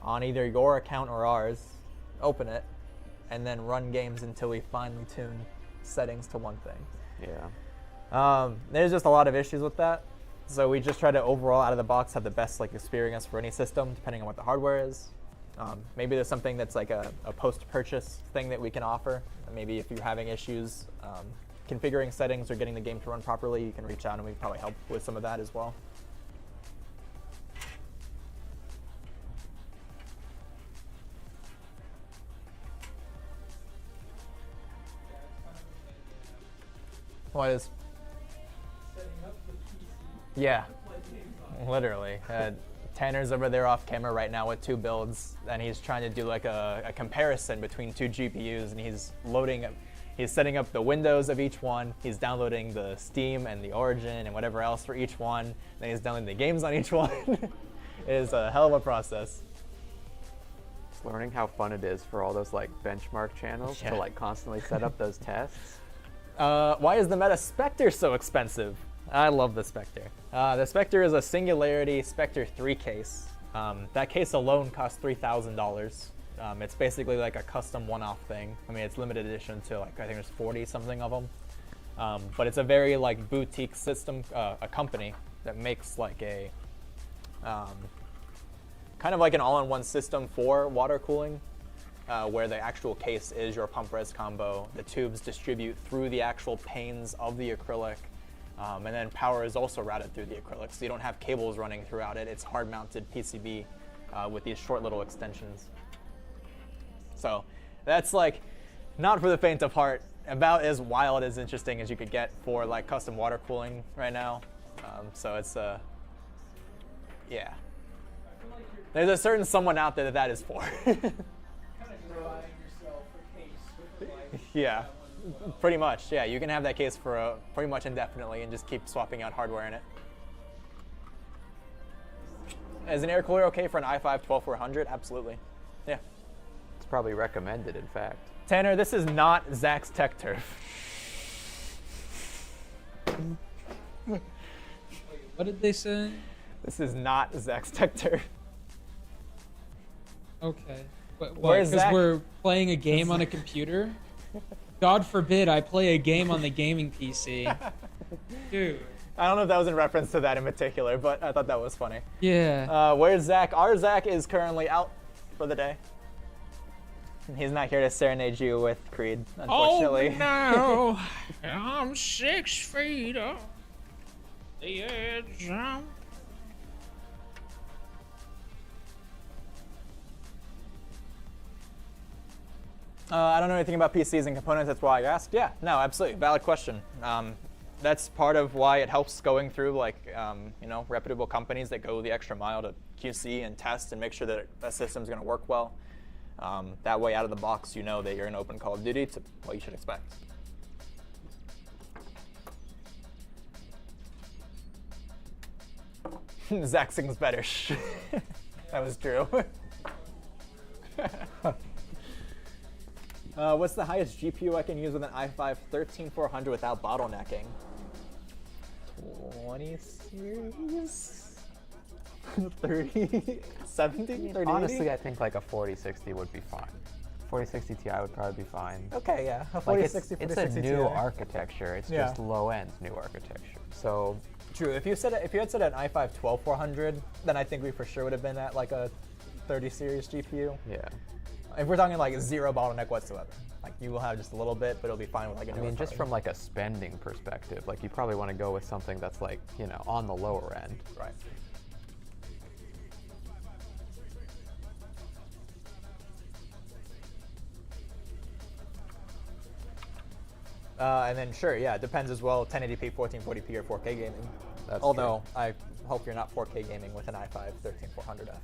on either your account or ours, open it, and then run games until we finally tune settings to one thing. Yeah. There's just a lot of issues with that. So we just try to overall out of the box have the best like experience for any system, depending on what the hardware is. Maybe there's something that's like a post-purchase thing that we can offer. Maybe if you're having issues configuring settings or getting the game to run properly, you can reach out and we can probably help with some of that as well. What is? Setting up the PC. Yeah, Play games on it. literally. Tanner's over there off camera right now with 2 builds, and he's trying to do like a comparison between 2 GPUs, and he's setting up the windows of each one, he's downloading the Steam and the Origin and whatever else for each one, then he's downloading the games on each one. It is a hell of a process. Just learning how fun it is for all those like benchmark channels Yeah. to like constantly set up those tests. Why is the Meta Spectre so expensive? I love the Spectre. The Spectre is a Singularity Spectre 3 case. That case alone costs $3,000. It's basically like a custom one-off thing. I mean, it's limited edition to like, I think there's 40 something of them. But it's a very like boutique system, a company that makes like a, kind of like an all-in-one system for water cooling. Where the actual case is your pump res combo. The tubes distribute through the actual panes of the acrylic, and then power is also routed through the acrylic, so you don't have cables running throughout it. It's hard-mounted PCB with these short little extensions. So that's like not for the faint of heart. About as wild as interesting as you could get for like custom water cooling right now. So it's yeah. There's a certain someone out there that is for. Kind of just buying yourself a case with the light. Yeah, pretty much. Yeah, you can have that case for pretty much indefinitely and just keep swapping out hardware in it. Is an air cooler okay for an i5 12400? Absolutely. Yeah. It's probably recommended, in fact. Tanner, this is not Zach's Tech Turf. Wait, what did they say? This is not Zach's tech turf. Okay. But Where's because Zach? we're playing a game on a computer? God forbid I play a game on the gaming PC. Dude. I don't know if that was in reference to that in particular, but I thought that was funny. Yeah. Where's Zach? Our Zach is currently out for the day. He's not here to serenade you with Creed, unfortunately. Oh, no. I'm 6 feet off the edge. I don't know anything about PCs and components, that's why I asked. Yeah, no, absolutely, valid question. That's part of why it helps going through like, reputable companies that go the extra mile to QC and test and make sure that a system's gonna work well. That way, out of the box, you know that you're in open Call of Duty. It's what you should expect. Zach sings better. That was true. What's the highest GPU I can use with an i5 13400 without bottlenecking? 20 series? 30? 70? 30, Honestly, I think like a 4060 would be fine. 4060 Ti would probably be fine. Okay, yeah. A Like 4060, it's 4060 a new Ti. architecture. It's Yeah. just low-end new architecture. So True. If you had said an i5 12400, then I think we for sure would have been at like a 30 series GPU. yeah. If we're talking like zero bottleneck whatsoever, like you will have just a little bit, but it'll be fine with like a I newer mean, just phone. from like a spending perspective, like you probably want to go with something that's like, on the lower end. Right. And then sure, yeah, it depends as well, 1080p, 1440p, or 4K gaming. That's Although I hope you're not 4K gaming with an i5 13400F.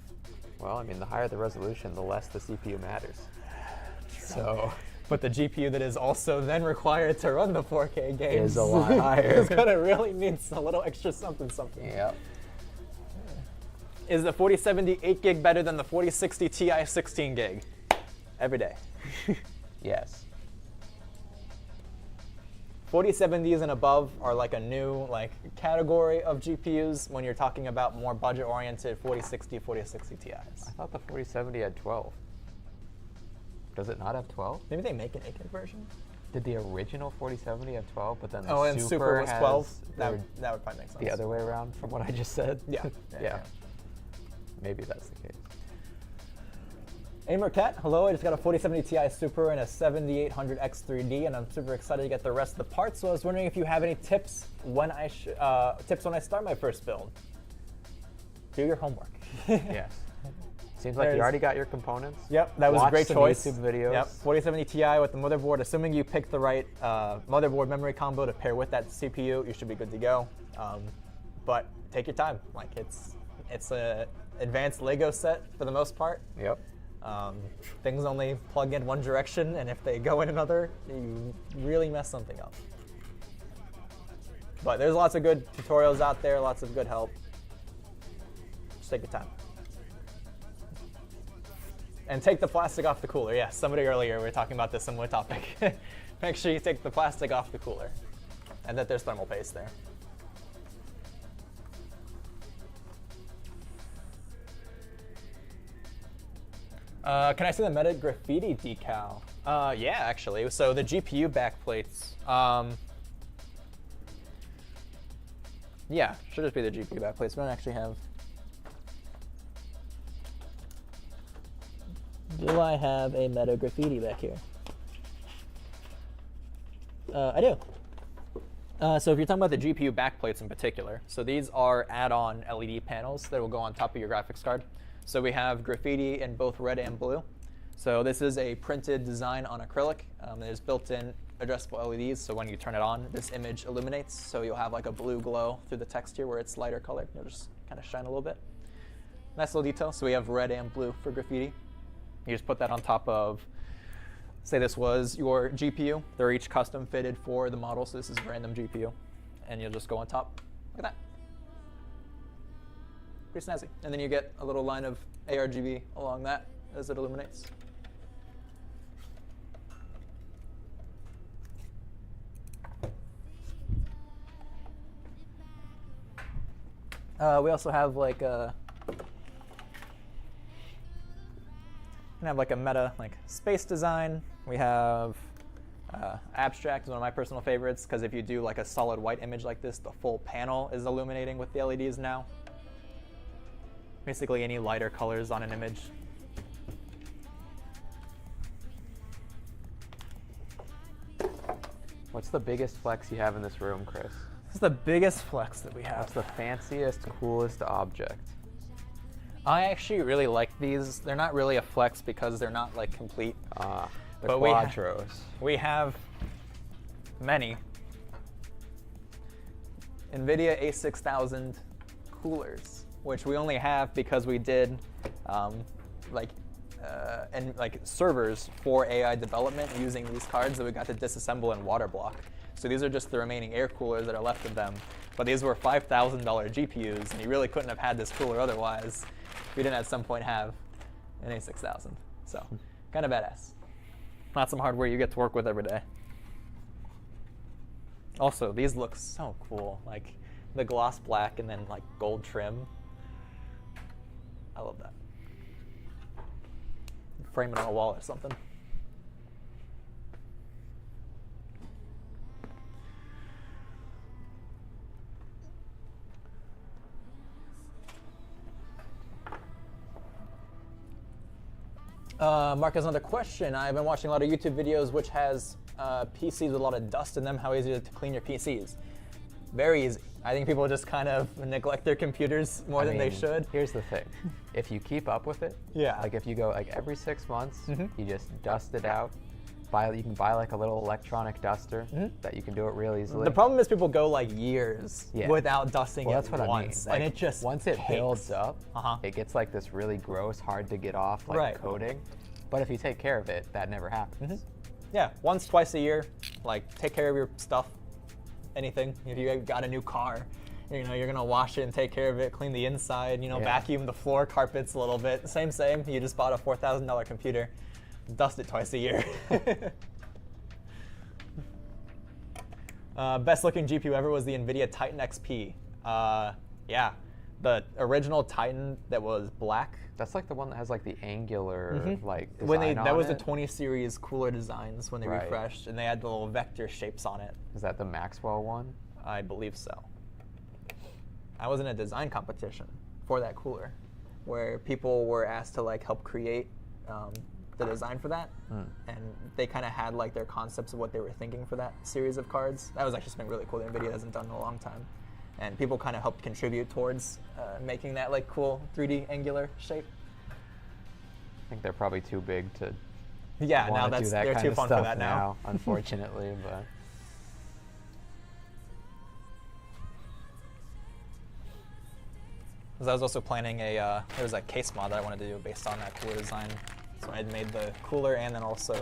Well, I mean, the higher the resolution, the less the CPU matters. So But the GPU that is also then required to run the 4K games is a lot higher. is gonna really need a little extra something. Yep. Is the 4070 8 gig better than the 4060 Ti 16 gig? Every day. Yes. 4070s and above are like a new category of GPUs when you're talking about more budget-oriented 4060, 4060 Ti's. I thought the 4070 had 12. Does it not have 12? Maybe they make an 8 gig version. Did the original 4070 have 12, but then the Oh, and Super was 12. has That the- would probably make sense. the other way around from what I just said? Yeah. Yeah. Maybe that's the case. Amercat, hello. I just got a 4070 Ti Super and a 7800 X3D, and I'm super excited to get the rest of the parts. So I was wondering if you have any tips when I start my first build. Do your homework. Yes. Seems like There's- you already got your components. Yep, that was a Watch great some choice. YouTube videos. Yep, 4070 Ti with the motherboard. Assuming you picked the right motherboard memory combo to pair with that CPU, you should be good to go. But take your time. It's a advanced Lego set for the most part. Yep. Things only plug in one direction, and if they go in another, you really mess something up. But there's lots of good tutorials out there, lots of good help. Just take your time. And take the plastic off the cooler. Yes, somebody earlier we were talking about this similar topic. Make sure you take the plastic off the cooler, and that there's thermal paste there. Can I see the Meta Graffiti decal? Yeah, actually. So the GPU backplates. Yeah, should just be the GPU backplates. We don't actually have. Do I have a Meta Graffiti back here? I do. So if you're talking about the GPU backplates in particular, so these are add-on LED panels that will go on top of your graphics card. So we have graffiti in both red and blue. So this is a printed design on acrylic. There's built-in addressable LEDs, so when you turn it on, this image illuminates. So you'll have like a blue glow through the text here where it's lighter colored. You'll just kind of shine a little bit. Nice little detail. So we have red and blue for graffiti. You just put that on top of, say this was your GPU. They're each custom fitted for the model, so this is a random GPU. And you'll just go on top. Look at that. Pretty snazzy. And then you get a little line of ARGB along that as it illuminates. We also have like a meta like space design. We have abstract is one of my personal favorites because if you do like a solid white image like this, the full panel is illuminating with the LEDs now. Basically any lighter colors on an image. What's the biggest flex you have in this room, Chris? This is the biggest flex that we have. What's the fanciest, coolest object? I actually really like these. They're not really a flex because they're not like complete. The But Quadros. We have many NVIDIA A6000 coolers, which we only have because we did servers for AI development using these cards that we got to disassemble and water block. So these are just the remaining air coolers that are left of them. But these were $5,000 GPUs, and you really couldn't have had this cooler otherwise if you didn't at some point have an A6000. So kind of badass. Not some hardware you get to work with every day. Also, these look so cool. Like the gloss black and then like gold trim. I love that. Frame it on a wall or something. Mark has another question. I've been watching a lot of YouTube videos which has PCs with a lot of dust in them. How easy is it to clean your PCs? Very easy. I think people just kind of neglect their computers more than they should. Here's the thing. If you keep up with it, Yeah. like if you go like every 6 months, Mhm. you just dust it out. You can buy like a little electronic duster that you can do it real easily. The problem is people go like years Yeah. without dusting Well, it that's what once, I mean. and Like, it just once it cakes. builds up, Uh-huh. it gets like this really gross, hard to get off like Right. coating. But if you take care of it, that never happens. Yeah, once, twice a year, like take care of your stuff, anything. If you got a new car, you know, you're gonna wash it and take care of it, clean the inside, you know, Yeah. vacuum the floor, carpets a little bit. Same. You just bought a $4,000 computer, dust it twice a year. Best looking GPU ever was the NVIDIA Titan XP. Yeah, the original Titan that was black. That's like the one that has like the angular like design When that was on the it. 20 series cooler designs when they Right. refreshed, and they had the little vector shapes on it. Is that the Maxwell one? I believe so. I was in a design competition for that cooler, where people were asked to like help create the design for that, and they kind of had like their concepts of what they were thinking for that series of cards. That was actually something really cool that NVIDIA hasn't done in a long time, and people kind of helped contribute towards making that like cool 3D angular shape. I think they're probably too big to Yeah, now wanna do that they're kind too of fun for stuff that now. unfortunately, but Because I was also planning there was a case mod that I wanted to do based on that cooler design. So I had made the cooler and then also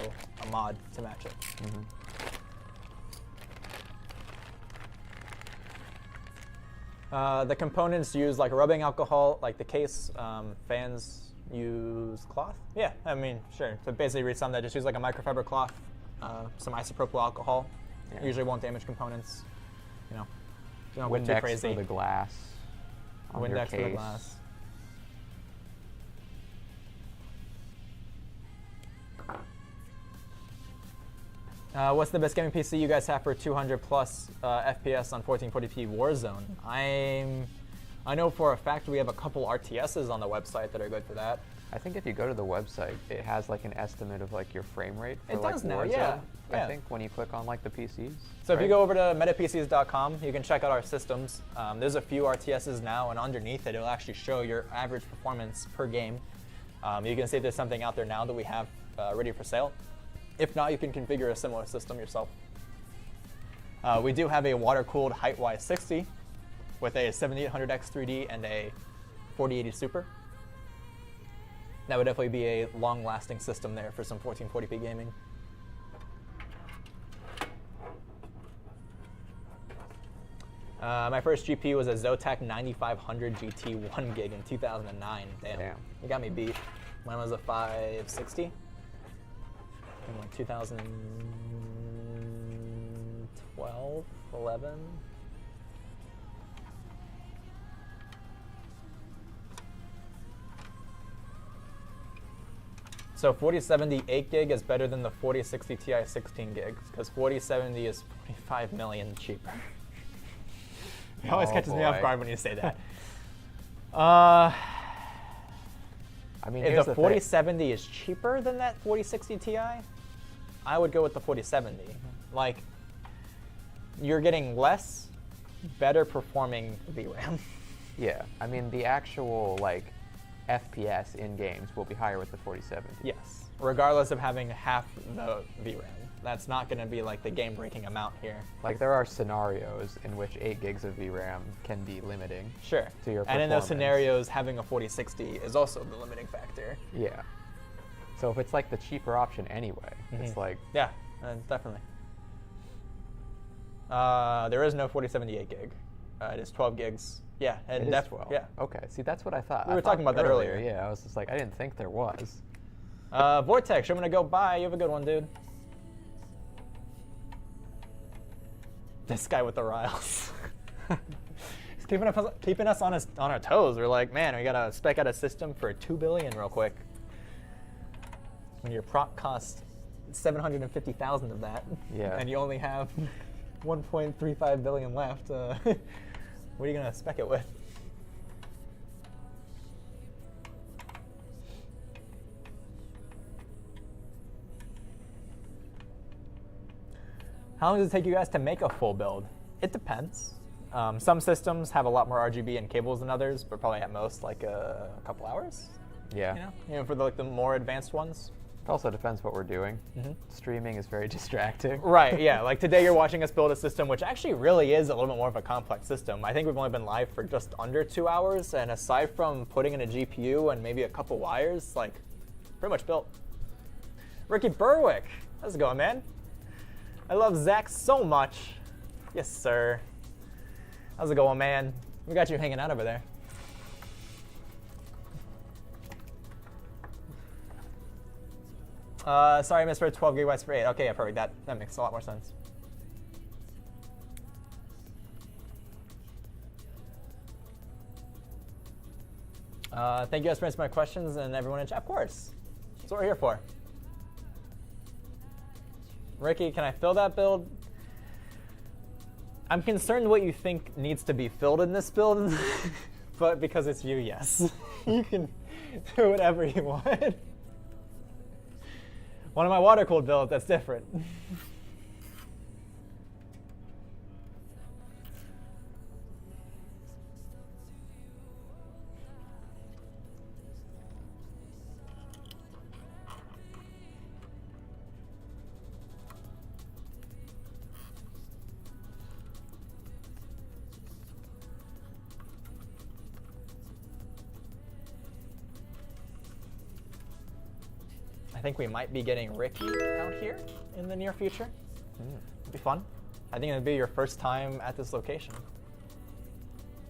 a mod to match it. The components use like rubbing alcohol, like the case. Fans use cloth. Yeah, I mean, sure. To basically read some that just use like a microfiber cloth, some isopropyl alcohol. Yeah. Usually won't damage components. You know, don't go too Windex crazy. for the glass. On your Windex for the case. glass. What's the best gaming PC you guys have for 200 plus FPS on 1440p Warzone? I know for a fact we have a couple RTSs on the website that are good for that. I think if you go to the website, it has like an estimate of like your frame rate for It like does now, Warzone. yeah. I think when you click on like the PCs. So if you right? go over to metapcs.com, you can check out our systems. There's a few RTSs now, and underneath it, it'll actually show your average performance per game. You can see if there's something out there now that we have ready for sale. If not, you can configure a similar system yourself. We do have a water-cooled Height-Wise 60 with a 7800X 3D and a 4080 Super. That would definitely be a long-lasting system there for some 1440p gaming. My first GPU was a Zotac 9500 GT 1 gig in 2009. Damn. You got me beat. Mine was a 560 in like 2012, 11. So 4070 8 gig is better than the 4060 Ti 16 gigs because 4070 is 45 million cheaper. It always catches me off boy. guard when you say that. I mean, If here's the the 4070 is cheaper than that 4060 Ti, I would go with the 4070. Like, you're getting less, better performing VRAM. Yeah, I mean, the actual, like, FPS in games will be higher with the 4070. Yes, regardless of having half the VRAM. That's not going to be like the game-breaking amount here. Like, there are scenarios in which 8 gigs of VRAM can be limiting. Sure. To your and in those performance. scenarios, having a 4060 is also the limiting factor. Yeah. So if it's like the cheaper option anyway, it's like, Yeah, definitely. There is no 4078 gig. It is 12 gigs. Yeah, and it is 12. Yeah. Okay, see, that's what I thought. We were talking about that earlier. Yeah, I was just like, I didn't think there was. Vortex, I'm gonna go by. You have a good one, dude. This guy with the riles. He's keeping us on our toes. We're like, man, we gotta spec out a system for $2 billion real quick. When your prop costs 750,000 of that, Yeah. and you only have 1.35 billion left, what are you gonna spec it with? How long does it take you guys to make a full build? It depends. Some systems have a lot more RGB and cables than others, but probably at most like a couple hours. Yeah. You know, for the more advanced ones. It also depends what we're doing. Streaming is very distracting. Right. Yeah. Like today, you're watching us build a system, which actually really is a little bit more of a complex system. I think we've only been live for just under 2 hours, and aside from putting in a GPU and maybe a couple wires, like pretty much built. Ricky Berwick, how's it going, man? I love Zach so much. Yes, sir. How's it going, man? We got you hanging out over there. Sorry, I misread 12 gigabytes per 8. Okay, yeah, perfect. That makes a lot more sense. Thank you guys for answering my questions, and everyone in chat. Of course. That's what we're here for. Ricky, can I fill that build? I'm concerned what you think needs to be filled in this build, but because it's you, yes. You can do whatever you want. One of my water-cooled builds, that's different. I think we might be getting Ricky out here in the near future. It'd be fun. I think it'd be your first time at this location.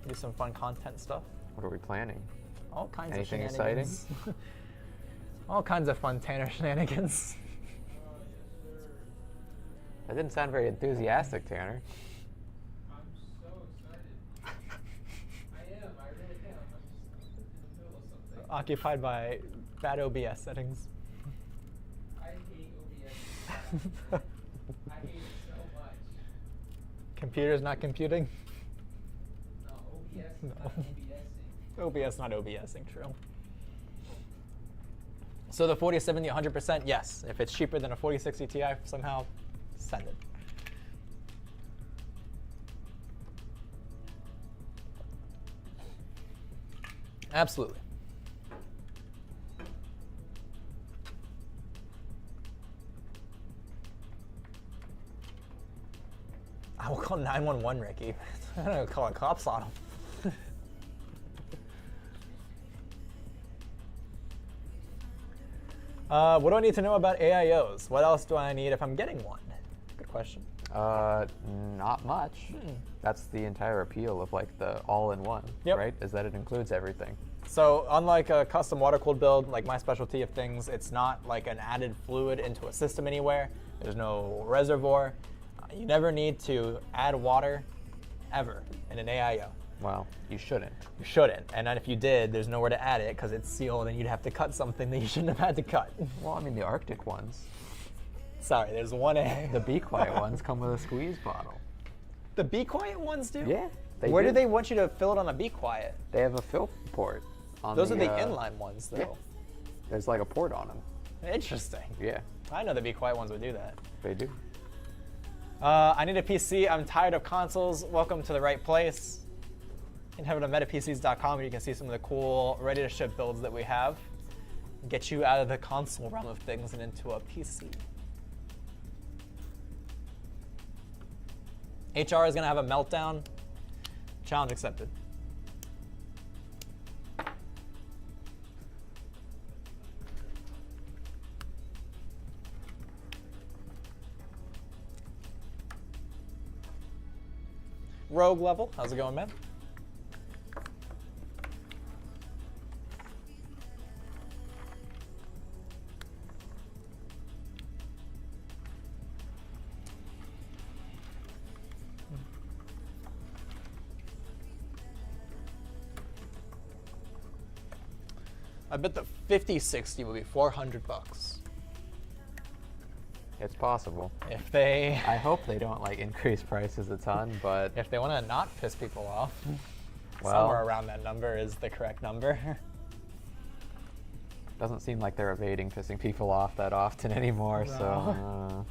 Do some fun content stuff. What are we planning? All kinds Anything of shenanigans. All kinds of fun Tanner shenanigans. That didn't sound very enthusiastic, Tanner. I'm so excited. I am. I really am. I'm just in the middle of something. Occupied by bad OBS settings. I hate OBS. I hate it so much. Computers not computing. No, OBS is No. not OBSing. OBS not OBSing, true. So the 4070 100%, yes. If it's cheaper than a 4060 Ti, somehow send it. Absolutely. I will call 911, Ricky. I'm gonna call the cops on him. What do I need to know about AIOs? What else do I need if I'm getting one? Good question. Not much. That's the entire appeal of like the all-in-one, Yep. right? Is that it includes everything. So unlike a custom water-cooled build, like my specialty of things, it's not like an added fluid into a system anywhere. There's no reservoir. You never need to add water ever in an AIO. Well, you shouldn't. You shouldn't. And then if you did, there's nowhere to add it because it's sealed and you'd have to cut something that you shouldn't have had to cut. Well, I mean, the Arctic ones, Sorry, there's one A. the Be Quiet ones come with a squeeze bottle. The Be Quiet ones do? Yeah. Where do they want you to fill it on a Be Quiet? They have a fill port. On Those are the inline ones, though. Yeah. There's like a port on them. Interesting. Yeah, I know the Be Quiet ones would do that. they do. I need a PC. I'm tired of consoles. Welcome to the right place. You can head over to metapcs.com where you can see some of the cool, ready-to-ship builds that we have. Get you out of the console realm of things and into a PC. HR is going to have a meltdown. Challenge accepted. Rogue level, how's it going, man? I bet the 5060 will be 400 bucks. It's possible. If they I hope they don't like increase prices a ton, but if they want to not piss people off, well, somewhere around that number is the correct number. doesn't seem like they're evading pissing people off that often anymore. No. So.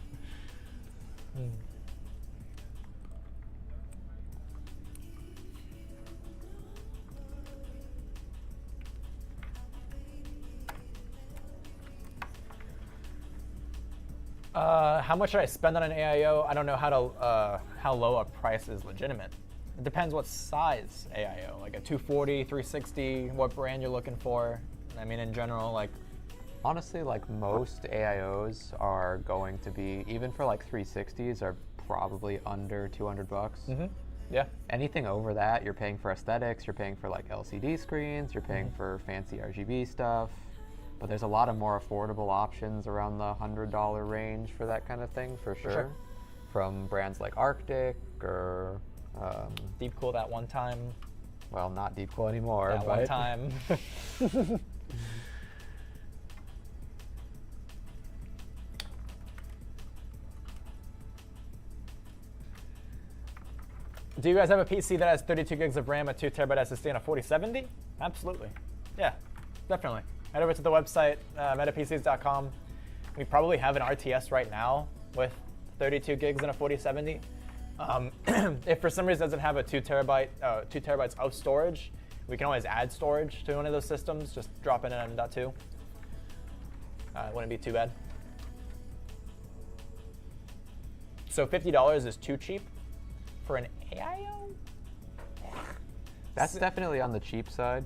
How much should I spend on an AIO? I don't know how low a price is legitimate. It depends what size AIO, like a 240, 360, what brand you're looking for. I mean, in general, like, Honestly, like most AIOs are going to be, even for like 360s, are probably under 200 bucks. yeah. Anything over that, you're paying for aesthetics, you're paying for like LCD screens, you're paying for fancy RGB stuff. But there's a lot of more affordable options around the $100 range for that kind of thing, for sure. From brands like Arctic or, Deep Cool that one time. well, not Deep Cool anymore, That but one time. Do you guys have a PC that has 32 gigs of RAM, a 2 terabyte SSD, and a 4070? Absolutely. Yeah, definitely. Head over to the website, metapcs.com. We probably have an RTS right now with 32 gigs and a 4070. If for some reason it doesn't have a 2 terabytes of storage, we can always add storage to one of those systems. Just drop in an M.2. It wouldn't be too bad. So $50 is too cheap for an AIO? that's definitely on the cheap side.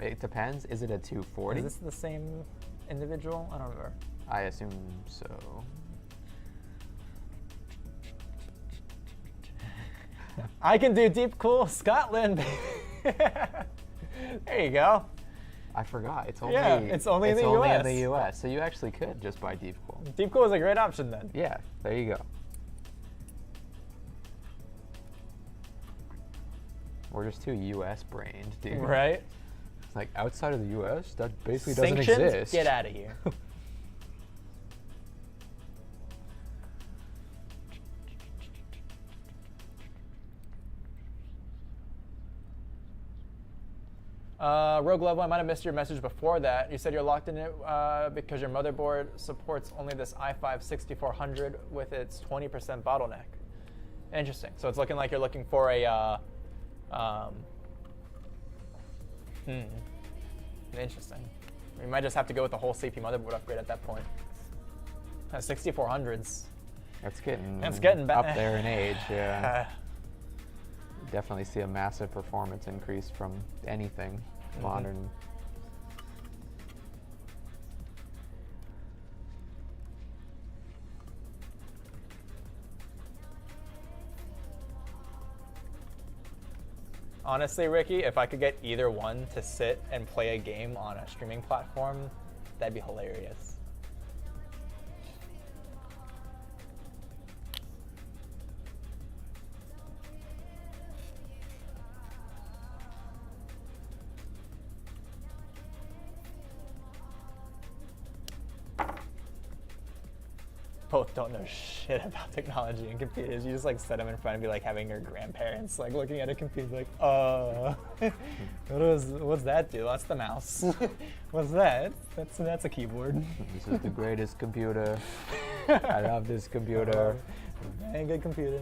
It depends. Is it a 240? Is this the same individual? I don't remember. I assume so. I can do Deep Cool Scotland. There you go. I forgot. It's only Yeah, it's only in the only US. in the US. So you actually could just buy Deep Cool. Deep Cool is a great option then. Yeah, there you go. We're just too US brained, dude. Right? It's like outside of the US, that basically doesn't Sanctions? exist. Get out of here. Rogue Level, I might have missed your message before that. You said you're locked in it because your motherboard supports only this i5 6400 with its 20% bottleneck. Interesting. So it's looking like you're looking for a interesting. You might just have to go with the whole CPU motherboard upgrade at that point. 6400s. It's getting up up there in age, yeah. Definitely see a massive performance increase from anything modern. Honestly, Ricky, if I could get either one to sit and play a game on a streaming platform, that'd be hilarious. both don't know shit about technology and computers. You just like set them in front of you, like having your grandparents like looking at a computer, like, what's that do? That's the mouse. What's that? That's a keyboard. This is the greatest computer. I love this computer. Very good computer.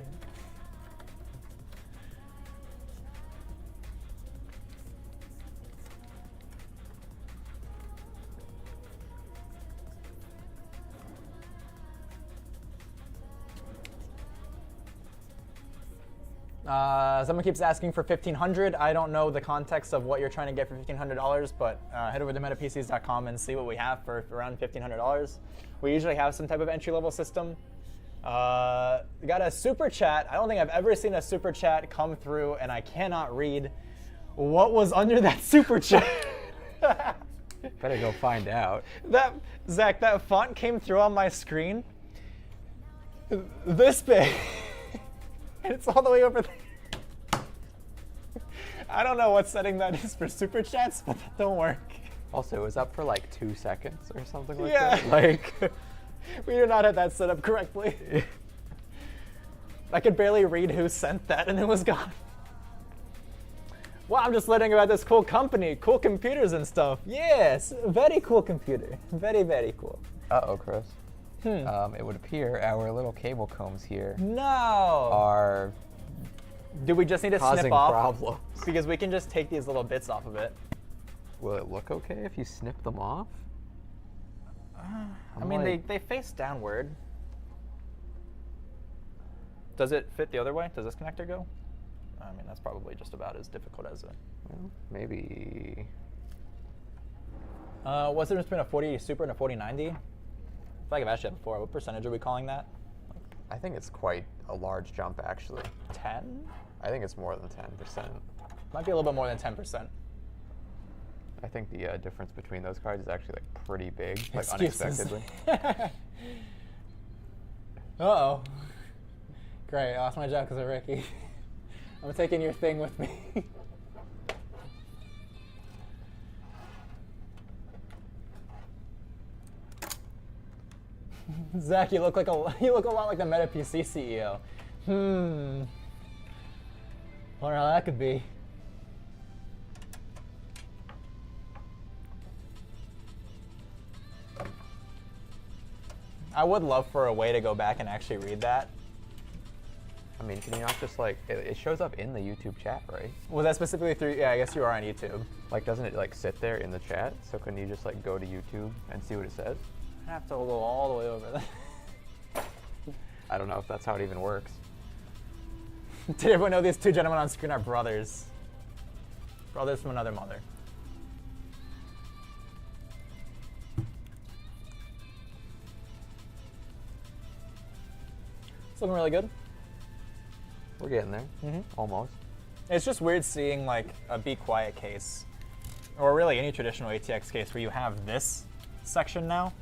Someone keeps asking for $1,500. I don't know the context of what you're trying to get for $1,500, but head over to metapcs.com and see what we have for around $1,500. We usually have some type of entry-level system. We got a super chat. I don't think I've ever seen a super chat come through, and I cannot read what was under that super chat. Better go find out. Zach, that font came through on my screen this big. And it's all the way over there. I don't know what setting that is for super chats, but that don't work. Also, it was up for like 2 seconds or something like Yeah. that. Like, we did not have that set up correctly. I could barely read who sent that, and it was gone. Well, I'm just learning about this cool company, cool computers and stuff. Yes, very cool computer. Very, very cool. uh-oh, Chris. It would appear our little cable combs here No. are Do we just need to causing snip off? problems. Because we can just take these little bits off of it. Will it look okay if you snip them off? I mean, they face downward. Does it fit the other way? Does this connector go? I mean, that's probably just about as difficult as a... Well, maybe. What's the difference between a 4080 Super and a 4090? I feel like I've asked you that before. What percentage are we calling that? I think it's quite a large jump, actually. 10? I think it's more than 10%. Might be a little bit more than 10%. I think the difference between those cards is actually like pretty big, like Excuses. unexpectedly. Uh-oh. Great, I lost my job because of Ricky. I'm taking your thing with me. Zach, you look a lot like the Meta PC CEO. Wonder how that could be. I would love for a way to go back and actually read that. I mean, can you not just like, it shows up in the YouTube chat, right? Was that specifically through, yeah, I guess you are on YouTube. Like, doesn't it like sit there in the chat? So can you just like go to YouTube and see what it says? I have to go all the way over there. I don't know if that's how it even works. Did everyone know these two gentlemen on screen are brothers? Brothers from another mother. It's looking really good. We're getting there, almost. It's just weird seeing like a Be Quiet case, or really any traditional ATX case where you have this section now.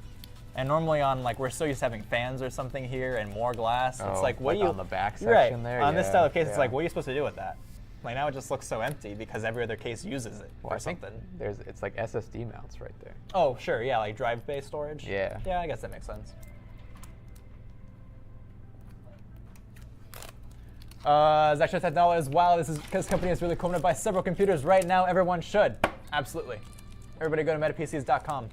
And normally on like, we're still used to having fans or something here and more glass. It's like, what like do you... on the back You're right. section there? On this Yeah, style of case, it's yeah. like, what are you supposed to do with that? Like now it just looks so empty because every other case uses it Well, or I think something. it's like SSD mounts right there. Oh, sure, yeah, like drive bay storage. Yeah. Yeah, I guess that makes sense. Zach said $10. Wow, this company is really cool. I'm gonna buy several computers right now. Everyone should. Absolutely. Everybody go to metapcs.com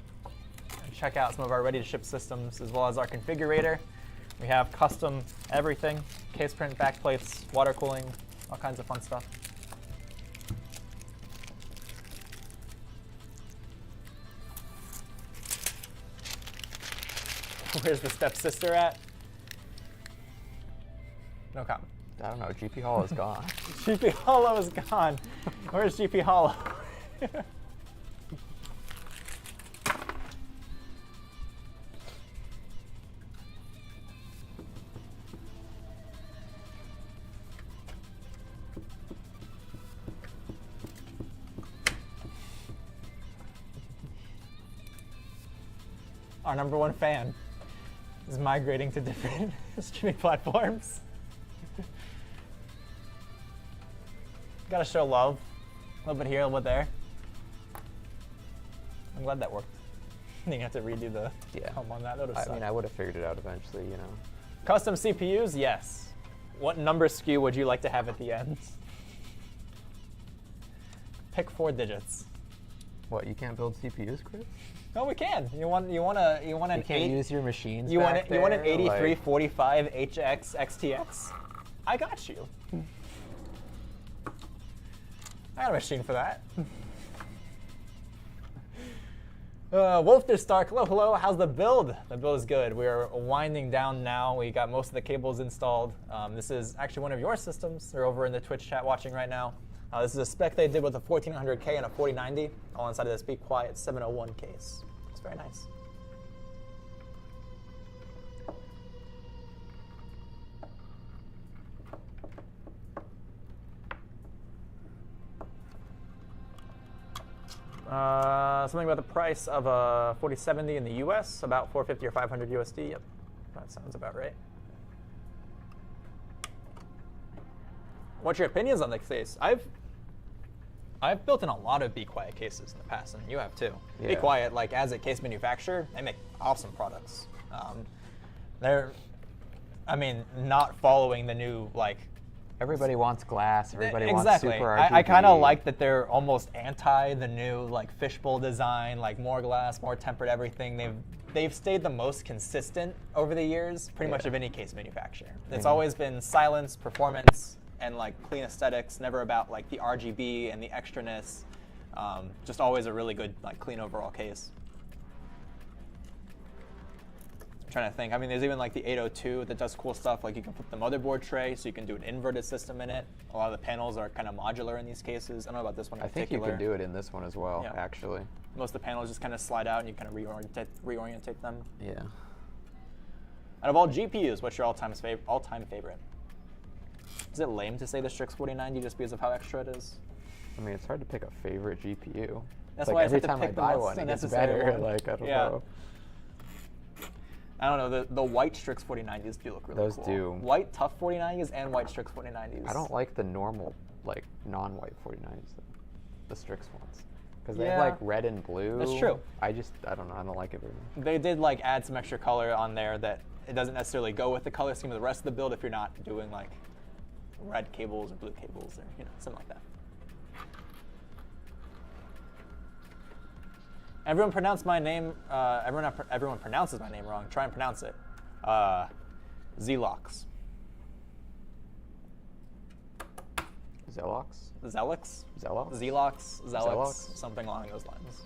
and check out some of our ready-to-ship systems as well as our configurator. We have custom everything, case print, backplates, water cooling, all kinds of fun stuff. Where's the stepsister at? No comment. I don't know, GP Hall is gone. GP Hollow is gone. Where's GP Hollow? Our #1 fan is migrating to different streaming platforms. Gotta show love. A little bit here, a little bit there. I'm glad that worked. You have to redo the Yeah. home on that. That would've I sucked. mean, I would have figured it out eventually, you know. Custom CPUs, yes. What number SKU would you like to have at the end? Pick 4 digits. What, you can't build CPUs, Chris? No, we can. You want an You can't 8 use your machines you want back it, you want an there? 8345 HX XTX? I got you. I got a machine for that. Wolfter Stark, hello. How's the build? The build is good. We are winding down now. We got most of the cables installed. This is actually one of your systems. They're over in the Twitch chat watching right now. This is a spec they did with a 1400K and a 4090, all inside of this Be Quiet 701 case. It's very nice. Something about the price of a 4070 in the US, about 450 or 500 USD. Yep, that sounds about right. What's your opinions on the case? I've built in a lot of Be Quiet cases in the past, and you have too. Be Yeah. Quiet, like as a case manufacturer, they make awesome products. They're, I mean, not following the new like. Everybody wants glass. Everybody Exactly. wants super RGB. I kind of like that they're almost anti the new like fishbowl design, like more glass, more tempered everything. They've stayed the most consistent over the years, pretty much Yeah. of any case manufacturer. It's Mhm. always been silence, performance, and like clean aesthetics. Never about like the RGB and the extraness. Just always a really good like clean overall case. I'm trying to think. I mean, there's even like the 802 that does cool stuff. Like you can put the motherboard tray, so you can do an inverted system in it. A lot of the panels are kind of modular in these cases. I don't know about this one in I think you particular. can do it in this one as well, Yeah. actually. Most of the panels just kind of slide out, and you kind of reorientate them. Yeah. Out of all GPUs, what's your all-time favorite? Is it lame to say the Strix 4090 just because of how extra it is? I mean, it's hard to pick a favorite GPU. That's It's why I like every said to time I pick the buy most one, it gets unnecessary better. one. Like, I don't Yeah. know. I don't know. The white Strix 4090s do look really Those cool. do. White tough 4090s and white Strix 4090s. I don't like the normal, like, non-white 49s, the Strix ones. Because they Yeah. have, like, red and blue. That's true. I don't know. I don't like it very much. They did like add some extra color on there that it doesn't necessarily go with the color scheme of the rest of the build if you're not doing like red cables or blue cables or something like that. Everyone pronounced my name. Everyone pronounces my name wrong. Try and pronounce it. Zelox. Zelox? Zelix. Zelox? Zelox. Zelix. Zelox? Something along those lines.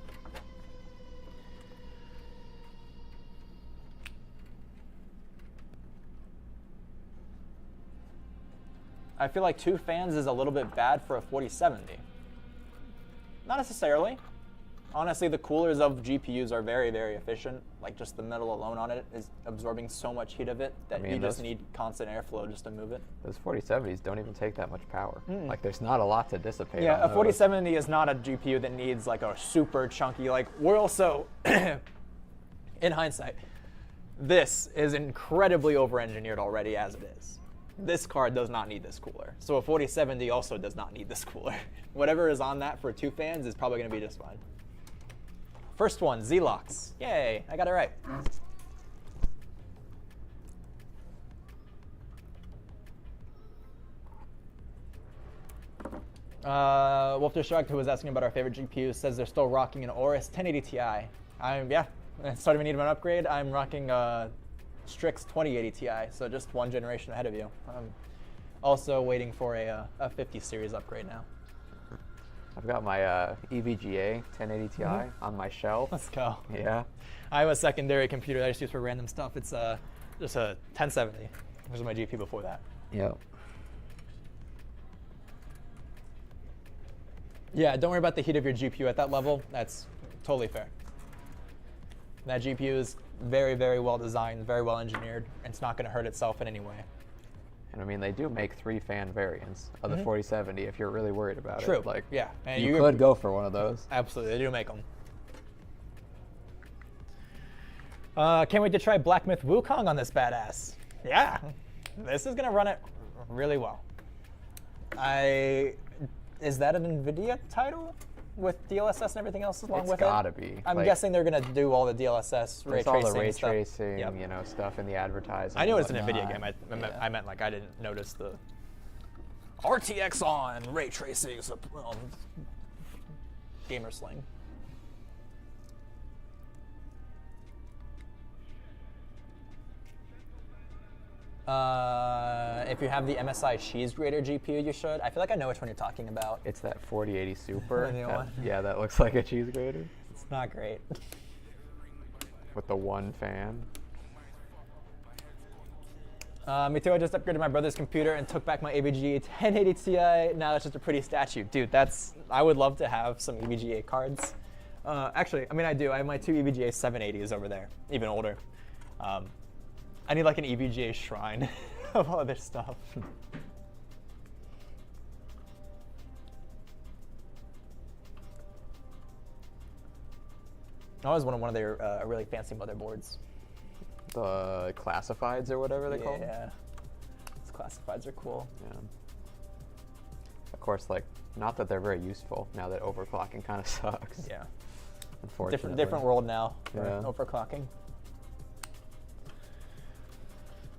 I feel like 2 fans is a little bit bad for a 4070. Not necessarily. Honestly, the coolers of GPUs are very, very efficient. Like just the metal alone on it is absorbing so much heat of it that I mean, you just those- need constant airflow just to move it. Those 4070s don't even take that much power. Like, there's not a lot to dissipate Yeah, on a those. 4070 is not a GPU that needs like a super chunky, like we're also, in hindsight, this is incredibly over-engineered already as it is. This card does not need this cooler. So a 4070 also does not need this cooler. Whatever is on that for 2 fans is probably gonna be just fine. First one, Zelox. Yay, I got it right. Wolfter Shark, who was asking about our favorite GPUs, says they're still rocking an Aorus 1080 Ti. Yeah, starting to need an upgrade. I'm rocking a Strix 2080 Ti, so just 1 generation ahead of you. I'm also waiting for a 50 series upgrade now. I've got my EVGA 1080 Ti on my shelf. Let's go. Yeah. I have a secondary computer that I just use for random stuff. It's just a 1070, which was my GPU before that. Yep. Yeah, don't worry about the heat of your GPU at that level. That's totally fair. That GPU is very, very well designed, very well engineered, and it's not going to hurt itself in any way. And I mean, they do make 3 fan variants of the 4070 if you're really worried about True. it. Like, Yeah. And you could go for one of those. Absolutely, they do make them. Can't wait to try Black Myth Wukong on this badass. Yeah, this is gonna run it really well. Is that an NVIDIA title? with DLSS and everything else along It's with gotta it? be. I'm like, guessing they're gonna do all the DLSS ray there's tracing all the ray stuff. tracing, Yep. you know, stuff in the advertising. I knew it was in a and video whatnot. game. Yeah. I meant like I didn't notice the RTX on ray tracing. Gamer slang. If you have the MSI cheese grater GPU, you should. I feel like I know which one you're talking about. It's that 4080 Super. The new that- one. Yeah, that looks like a cheese grater It's not great. with the one fan. Me too. I just upgraded my brother's computer and took back my AVGA 1080 Ti. Now it's just a pretty statue. Dude, I would love to have some EVGA cards. Actually, I mean, I do. I have my two EVGA 780s over there, even older. I need like an EVGA shrine of all other stuff. I always wanted one of their really fancy motherboards. The classifieds or whatever they call them. Yeah, those classifieds are cool. Yeah. Of course, like, not that they're very useful now that overclocking kind of sucks. Yeah, Unfortunately. different world now. Yeah. Overclocking.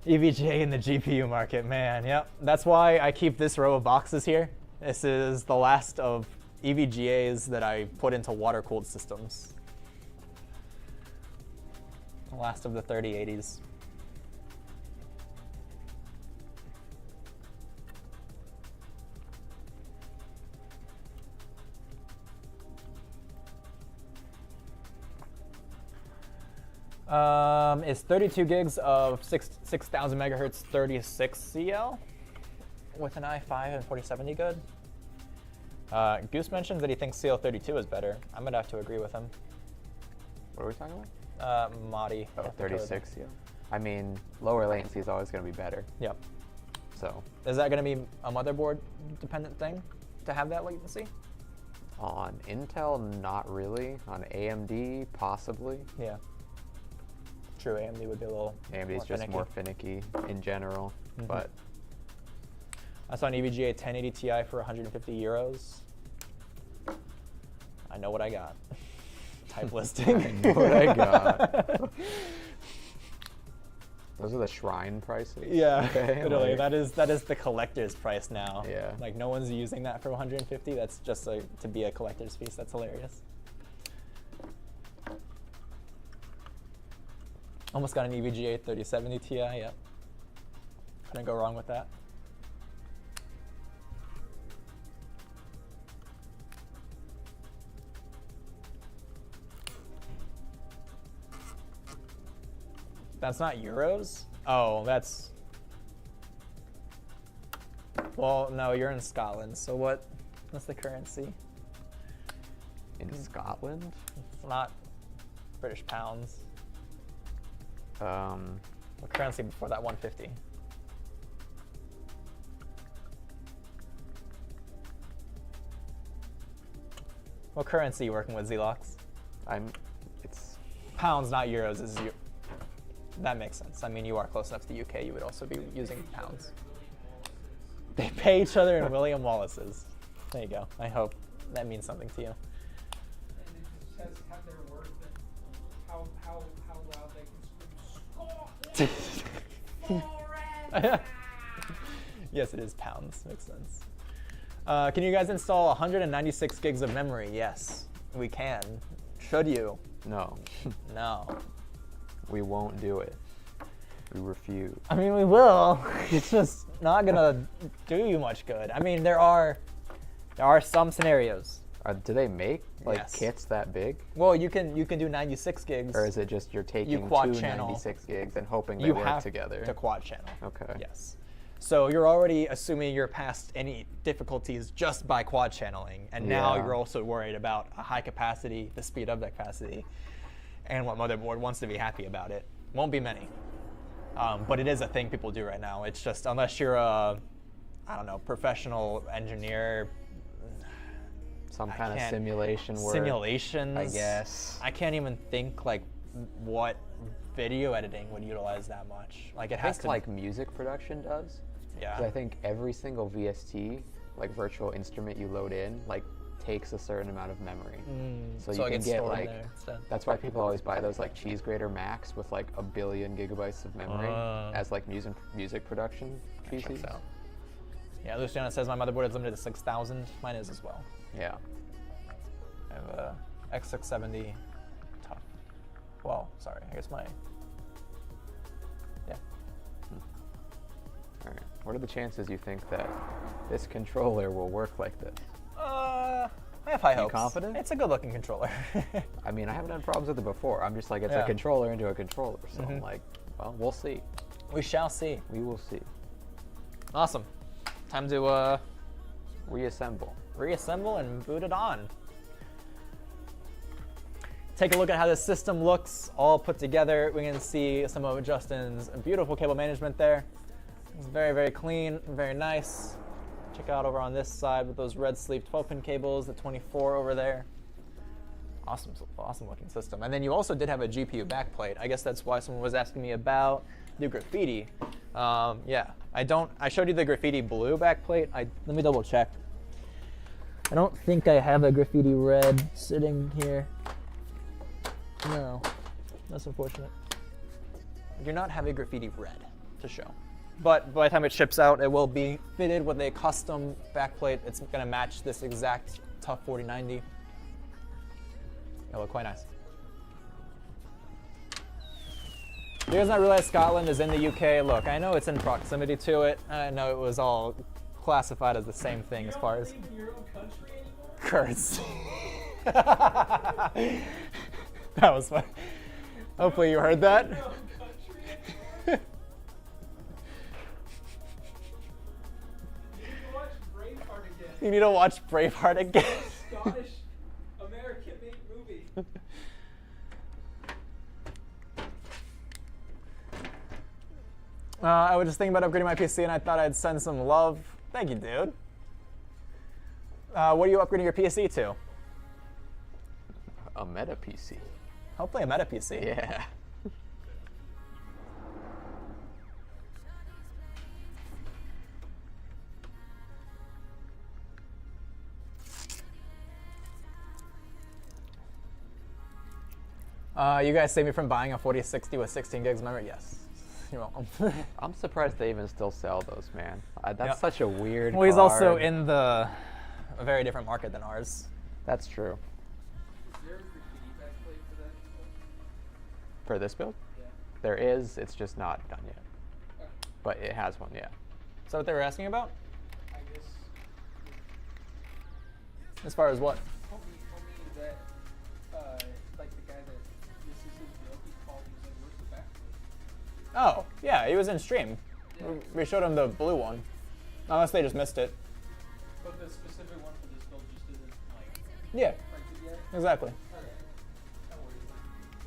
EVGA in the GPU market, man. Yep. That's why I keep this row of boxes here. This is the last of EVGAs that I put into water-cooled systems. The last of the 3080s. Is 32 gigs of 6,000 megahertz 36 CL with an i5 and 4070 good? Goose mentions that he thinks CL32 is better. I'm gonna have to agree with him. What are we talking about? Madi. Oh, 36, yeah. I mean, lower latency is always going to be better. Yep. So, Is that gonna be a motherboard dependent thing to have that latency? on Intel, not really. On AMD, possibly. Yeah. True, AMD would be a little AMD is just finicky. more finicky in general, Mhm. but I saw an EVGA 1080 Ti for 150 euros. I know what I got. Type listing. I know what I got. Those are the shrine prices. Yeah, Okay, literally. like- That is the collector's price now. Yeah. Like no one's using that for 150. That's just to be a collector's piece. That's hilarious. Almost got an EVGA 3070 Ti. Yep. Couldn't go wrong with that. That's not euros? Oh, that's... Well, no, you're in Scotland, so what's the currency? In Scotland? It's not British pounds. Um, What currency before that 150? What currency you working with, Zelox? it's Pounds, not euros. That makes sense. I mean, you are close enough to the UK. You would also be using pounds. They pay each other in William Wallace's. There you go. I hope that means something to you. And it just says have their worth and how loud they can scream Scotland. Yes, it is pounds. Makes sense. Can you guys install 196 gigs of memory? Yes, we can. Should you? no. No. We won't do it. We refuse. I mean, we will. It's just not gonna do you much good. I mean, there are some scenarios. Do they make like Yes. kits that big, Well, you can do 96 gigs. or is it just you're taking quad two channel. 96 gigs and hoping they you work have together? to quad channel. Okay. Yes. So you're already assuming you're past any difficulties just by quad channeling, and now Yeah. you're also worried about a high capacity, the speed of that capacity, and what motherboard wants to be happy about it. Won't be many, but it is a thing people do right now. It's just unless you're a, I don't know, professional engineer. Some I kind of can't- simulation work. Simulations. I guess. I can't even think like what video editing would utilize that much. Like it I has think to like music production does. yeah. 'Cause I think every single VST, like virtual instrument you load in, like takes a certain amount of memory. So it you can gets get stored like, there instead. that's why people always buy those like cheese grater Max with like 1 billion gigabytes of memory as like music production PCs. Checks out. Yeah, Luciana says my motherboard is limited to 6,000. Mine is as well. Yeah. I have a X670 tough. Well, sorry, I guess my. Yeah. All right. What are the chances you think that this controller will work like this? I have high hopes. confident? It's a good-looking controller. I mean, I haven't had problems with it before. I'm just like, it's Yeah. a controller into a controller. So I'm like, well, we'll see. We shall see. We will see. Awesome. Time to Reassemble. reassemble and boot it on. Take a look at how this system looks all put together. We can see some of Justin's beautiful cable management there. It's very, very clean, very nice. Check out over on this side with those red sleeve 12-pin cables, the 24 over there. Awesome, awesome looking system. And then you also did have a GPU backplate. I guess that's why someone was asking me about the graffiti. Yeah, I showed you the graffiti blue backplate. Let me double check. I don't think I have a graffiti red sitting here. No, that's unfortunate. I do not have a graffiti red to show. But by the time it ships out, it will be fitted with a custom backplate. It's gonna match this exact Tough 4090. It'll look quite nice. You guys not realize Scotland is in the UK? Look, I know it's in proximity to it. I know it was all classified as the same thing as far as You don't leave your own country anymore? curse. That was fun. Hopefully you heard that. Your own country anymore? You need to watch Braveheart again. You need to watch Braveheart again. Scottish American made movie. I was just thinking about upgrading my PC and I thought I'd send some love. Thank you, dude. What are you upgrading your PC to? A Meta PC. Hopefully a Meta PC. Yeah. You guys saved me from buying a 4060 with 16 gigs of memory? Yes. You're welcome. I'm surprised they even still sell those, man. That's Yep. such a weird Well, he's also card. in a very different market than ours. That's true. Is there a graffiti backplate for that? For this build? Yeah. There is, it's just not done yet. Okay. But it has one, yeah. Is that what they were asking about? I guess. As far as what? Told me that, like the guy that this is his build, he called, he was like, where's the backplate? Oh, yeah, he was in stream. Yeah. We showed him the blue one. Unless they just missed it. But the specific one for this build just isn't, like, Yeah, printed yet? exactly. Okay. No worries then.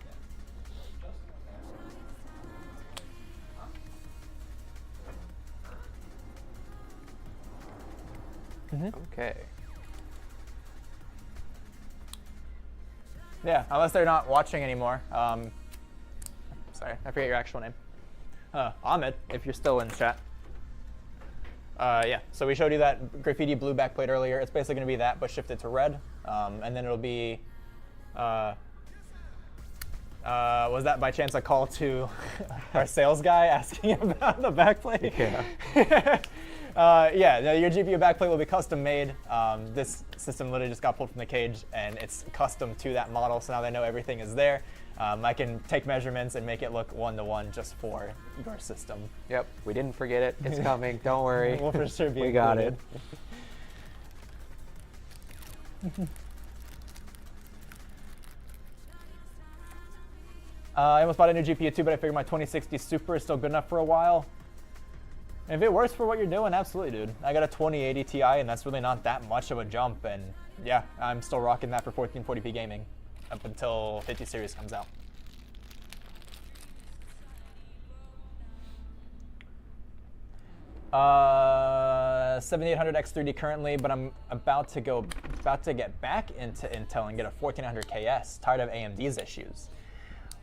Yeah. Justin was asking. Huh? Okay. Yeah, unless they're not watching anymore. Sorry, I forget your actual name. Ahmed, if you're still in chat. Yeah, so we showed you that graffiti blue backplate earlier. It's basically going to be that, but shifted to red. And then it'll be... was that by chance a call to our sales guy asking about the backplate? Yeah. Yeah, no, your GPU backplate will be custom made. This system literally just got pulled from the cage and it's custom to that model, so now they know everything is there. I can take measurements and make it look one-to-one just for your system. Yep, we didn't forget it. It's coming. Don't worry. We'll for sure be We got it. I almost bought a new GPU too, but I figured my 2060 Super is still good enough for a while. If it works for what you're doing, absolutely, dude. I got a 2080 Ti, and that's really not that much of a jump. And yeah, I'm still rocking that for 1440p gaming up until 50 series comes out. Uh, 7800 X3D currently, but I'm about to get back into Intel and get a 1400 KS. Tired of AMD's issues.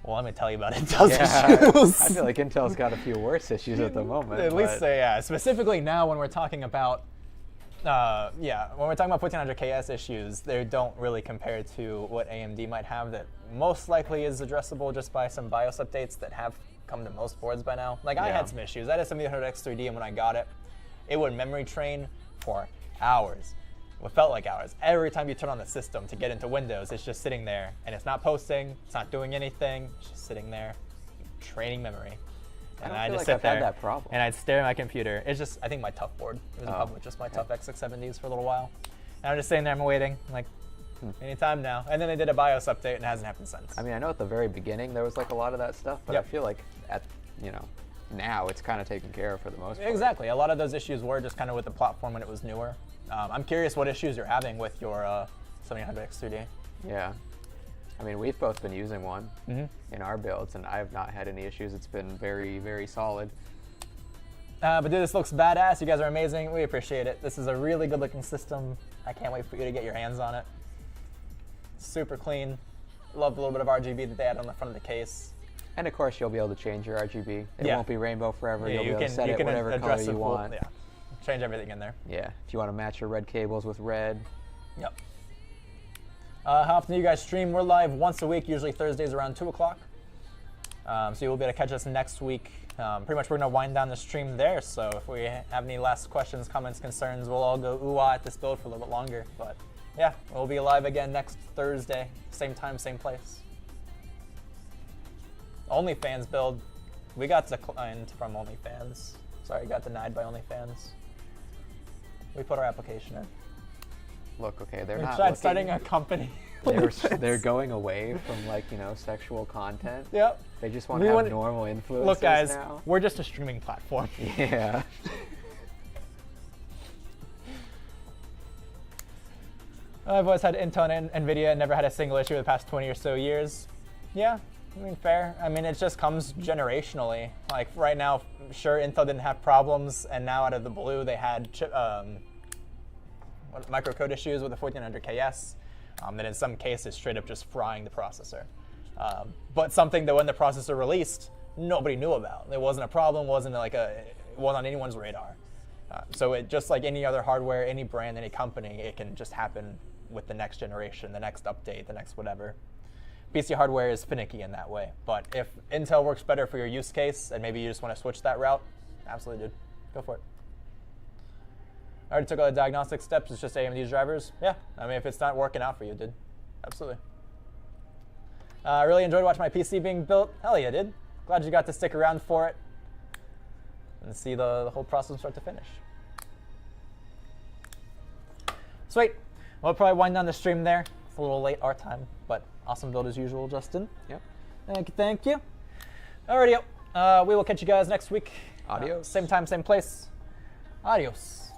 Well, let me tell you about Intel's issues. I feel like Intel's got a few worse issues at the moment. At least but- say, yeah. Specifically now when we're talking about Yeah, when we're talking about 1400 KS issues, they don't really compare to what AMD might have that most likely is addressable just by some BIOS updates that have come to most boards by now. Like, I Yeah. had some issues. I had a 7800X3D, and when I got it, it would memory train for hours. What felt like hours. Every time you turn on the system to get into Windows, it's just sitting there, and it's not posting, it's not doing anything, it's just sitting there, training memory. I And don't I'd feel just like sit I've had there, that problem. and I'd stare at my computer. It's just, I think my tough board. It was a Oh, problem with just my okay. tough X670s for a little while. And I'm just sitting there, I'm waiting, like, Hmm. anytime now. And then they did a BIOS update, and it hasn't happened since. I mean, I know at the very beginning there was like a lot of that stuff, but Yep. I feel like now it's kind of taken care of for the most part. Exactly. A lot of those issues were just kind of with the platform when it was newer. I'm curious what issues you're having with your 7800X3D. Yeah. I mean, we've both been using one Mhm. in our builds, and I have not had any issues. It's been very, very solid. But dude, this looks badass. You guys are amazing. We appreciate it. This is a really good looking system. I can't wait for you to get your hands on it. Super clean. Love the little bit of RGB that they had on the front of the case. And of course, you'll be able to change your RGB. It Yeah. won't be rainbow forever. Yeah, You'll be able to set you it can whatever color address you it full- want. Yeah, change everything in there. Yeah. If you want to match your red cables with red. Yep. How often do you guys stream? We're live once a week, usually Thursdays around 2 o'clock. So you'll be able to catch us next week. Pretty much we're going to wind down the stream there, so if we have any last questions, comments, concerns, we'll all go ooh-ah at this build for a little bit longer. But yeah, we'll be live again next Thursday, same time, same place. OnlyFans build. We got declined from OnlyFans. Sorry, got denied by OnlyFans. We put our application in. Look, okay, they're We not tried looking- starting a company. They're going away from like sexual content. Yep. They just want We to have wanna- normal influences Look, guys, now. we're just a streaming platform. Yeah. I've always had Intel and NVIDIA and never had a single issue the past 20 or so years. Yeah, I mean, fair. I mean, it just comes generationally. Like, right now, sure, Intel didn't have problems, and now out of the blue, they had microcode issues with the 1400 KS that in some cases straight up just frying the processor. But something that when the processor released, nobody knew about. It wasn't a problem, wasn't it wasn't on anyone's radar. So it just like any other hardware, any brand, any company, it can just happen with the next generation, the next update, the next whatever. PC hardware is finicky in that way. But if Intel works better for your use case and maybe you just want to switch that route, absolutely, dude. Go for it. I already took all the diagnostic steps. It's just AMD's drivers. Yeah, I mean, if it's not working out for you, dude, absolutely. I really enjoyed watching my PC being built. Hell yeah, dude. Glad you got to stick around for it and see the whole process from start to finish. Sweet. We'll probably wind down the stream there. It's a little late our time, but awesome build as usual, Justin. Yep. Thank you. Alrighty, we will catch you guys next week. Adios. Same time, same place. Adios.